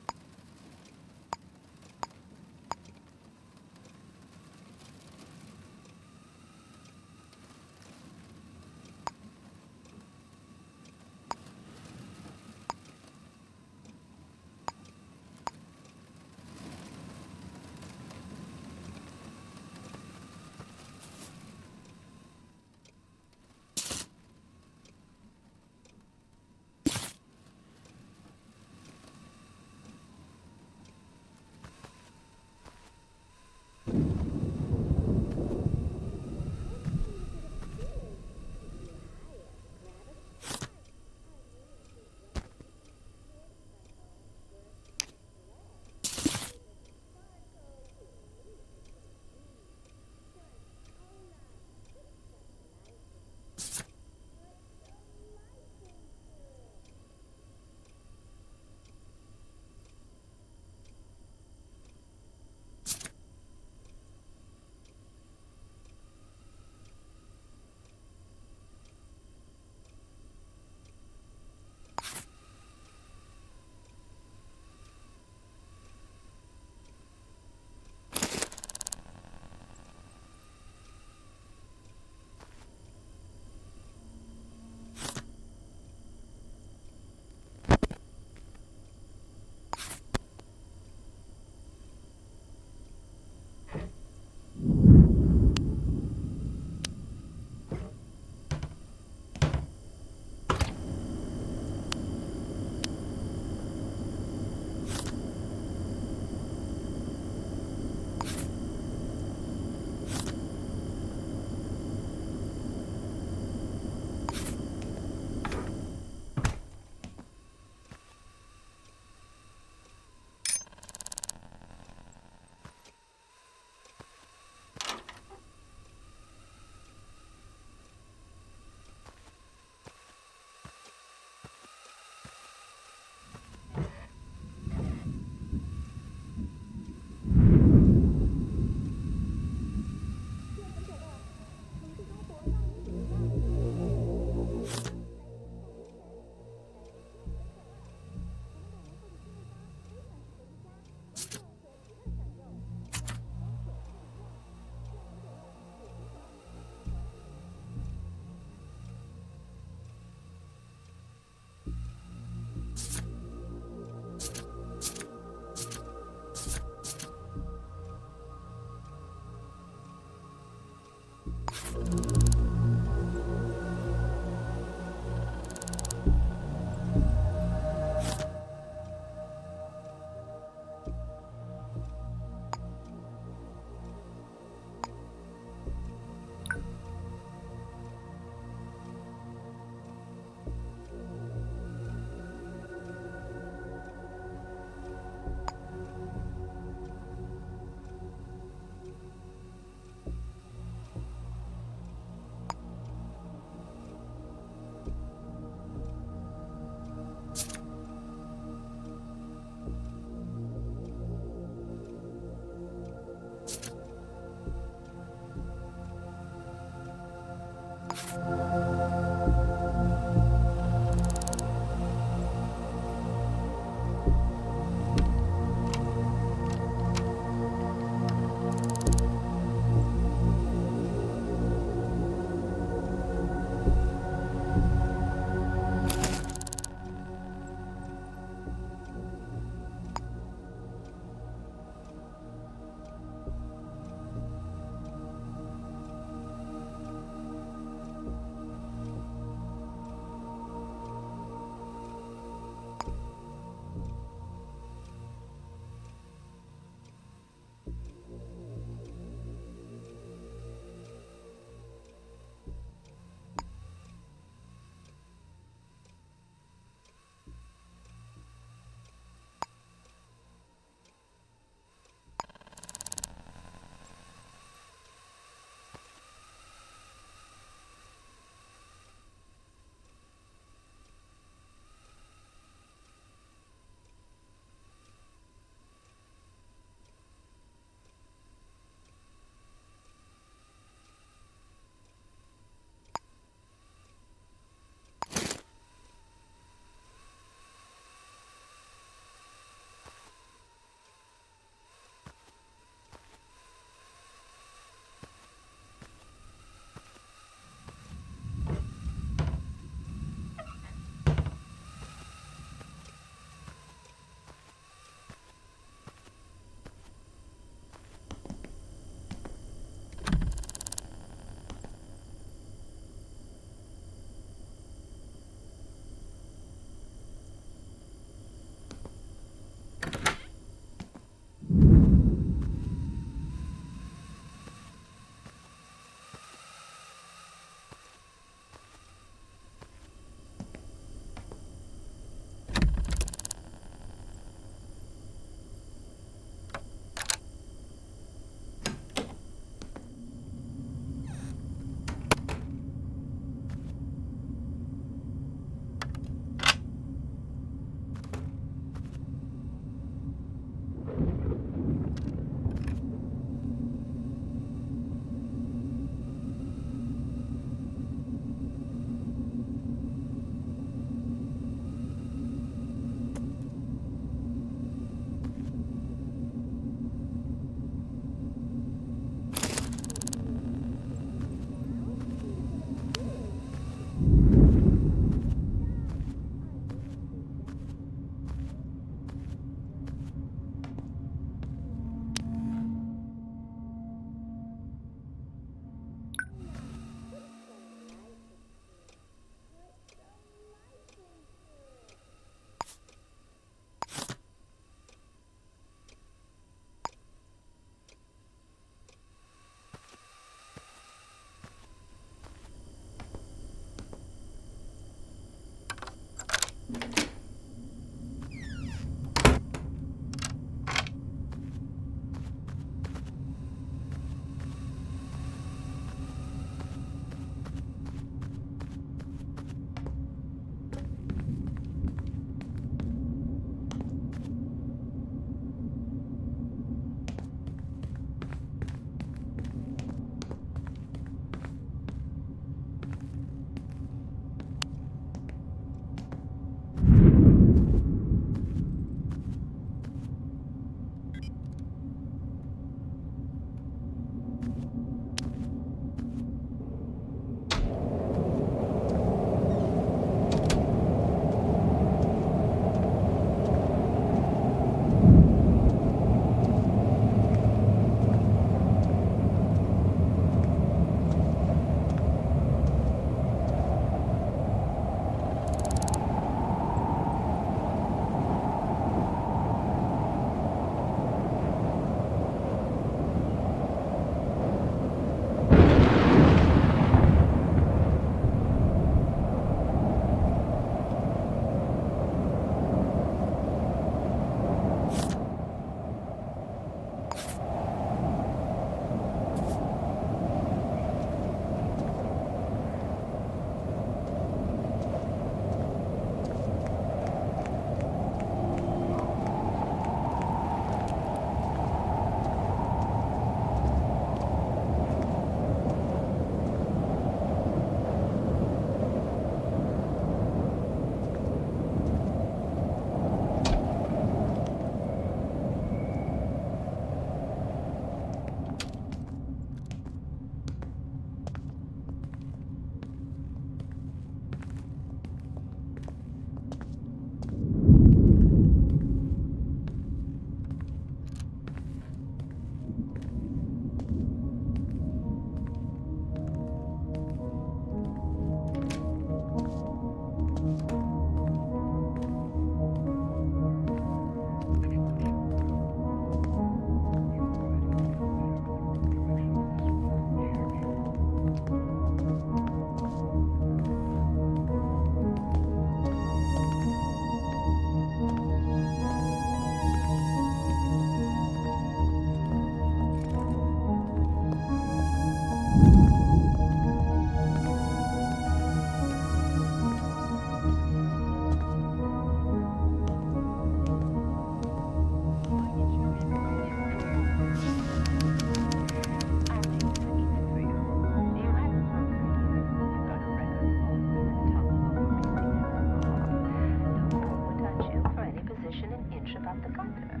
S15: the cutter.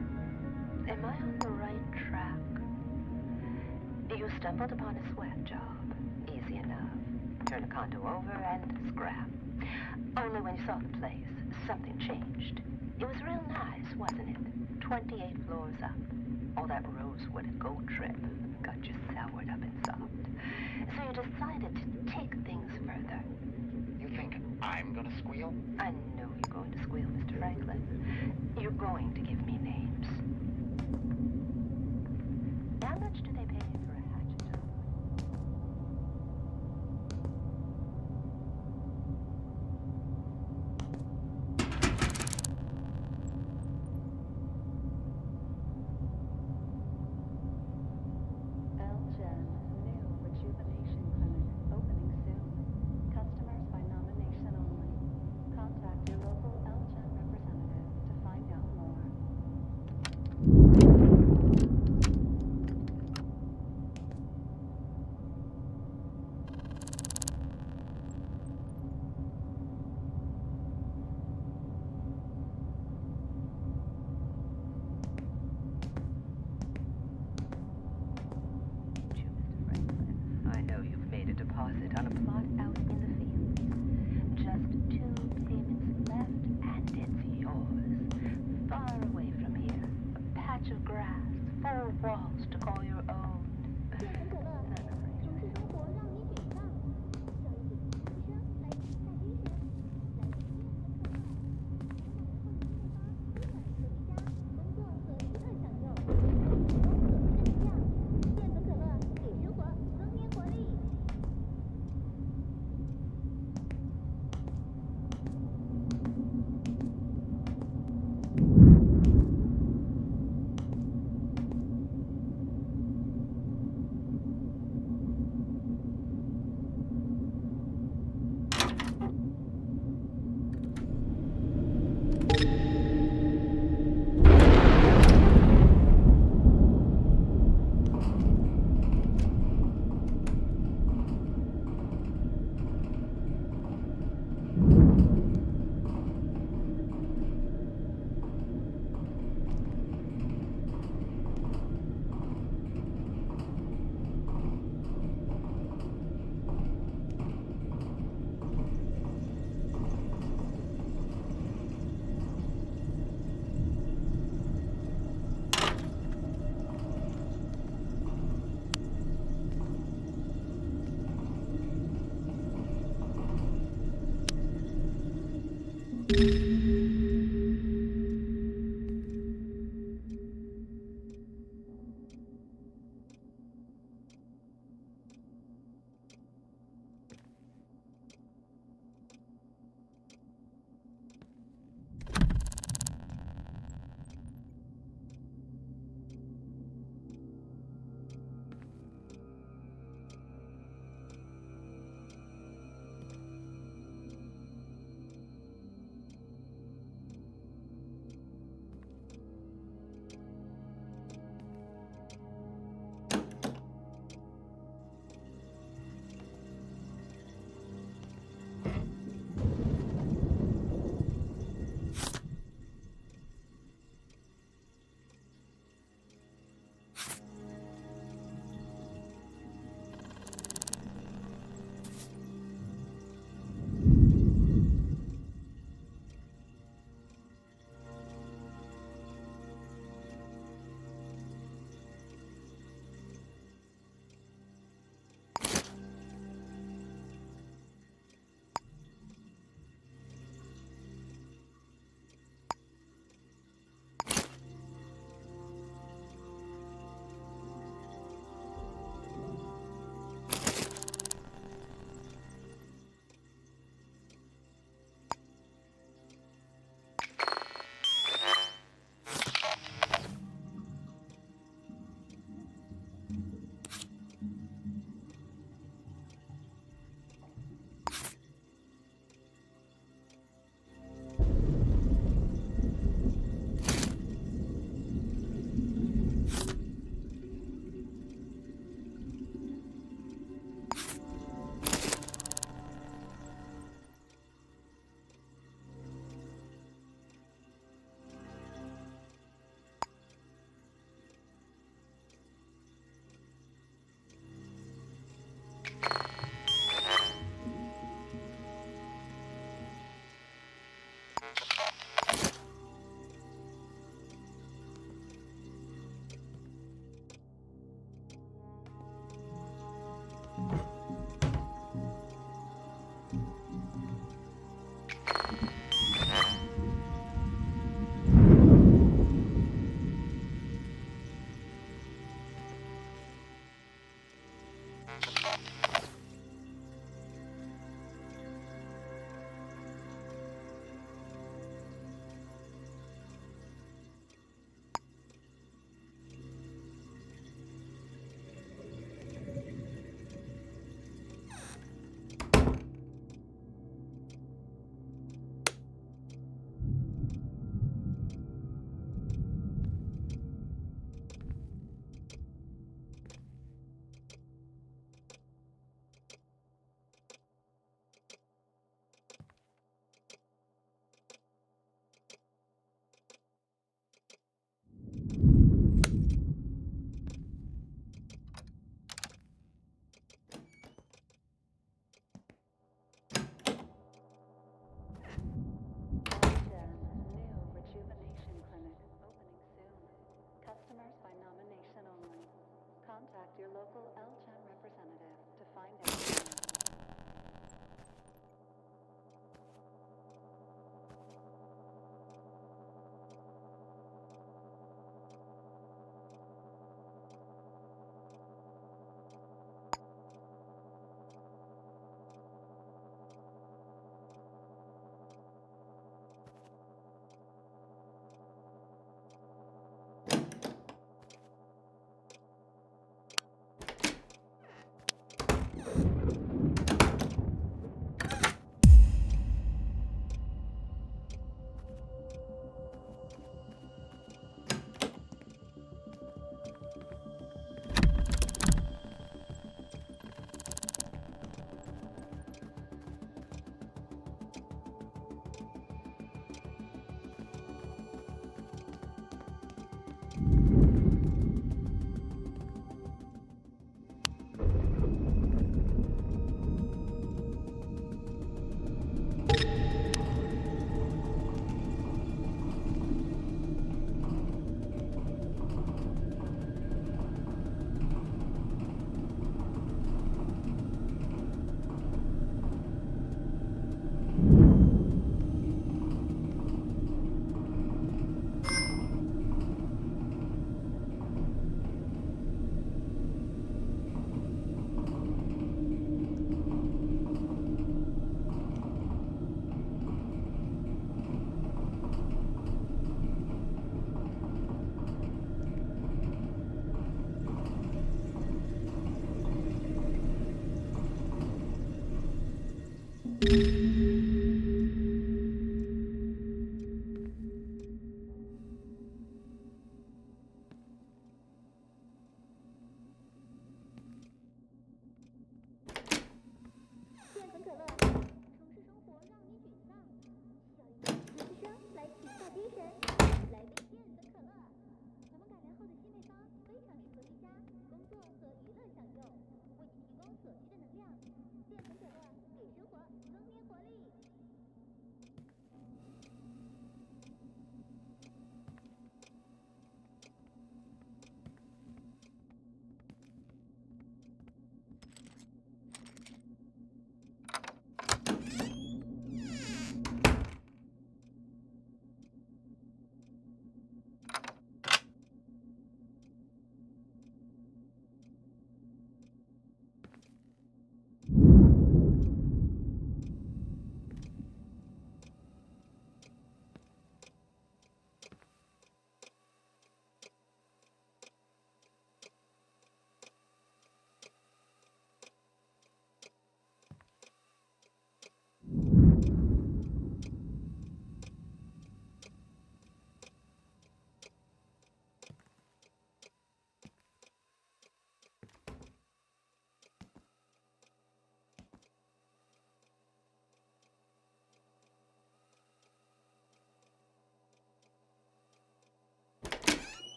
S15: Am I on the right track? You stumbled upon a sweat job. Easy enough. Turn a condo over and scrap. Only when you saw the place, something changed. It was real nice, wasn't it? 28 floors up. All that rosewood and gold trim got you soured up and soft. So you decided to take things further.
S16: You think I'm gonna squeal?
S15: I know you're going to squeal, Mr. Franklin. You're going to give me names. How much do they pay you for a hatchet job?
S17: Elgin, new rejuvenation clinic, opening soon. Customers by nomination only. Contact your local Elgin representative to find out more.
S15: I know you've made a deposit on a plot out in the fields. Just 2 payments left, and it's yours. Far away from here. A patch of grass, 4 walls to call your own.
S17: Contact your local LCHAN representative to find out.
S10: you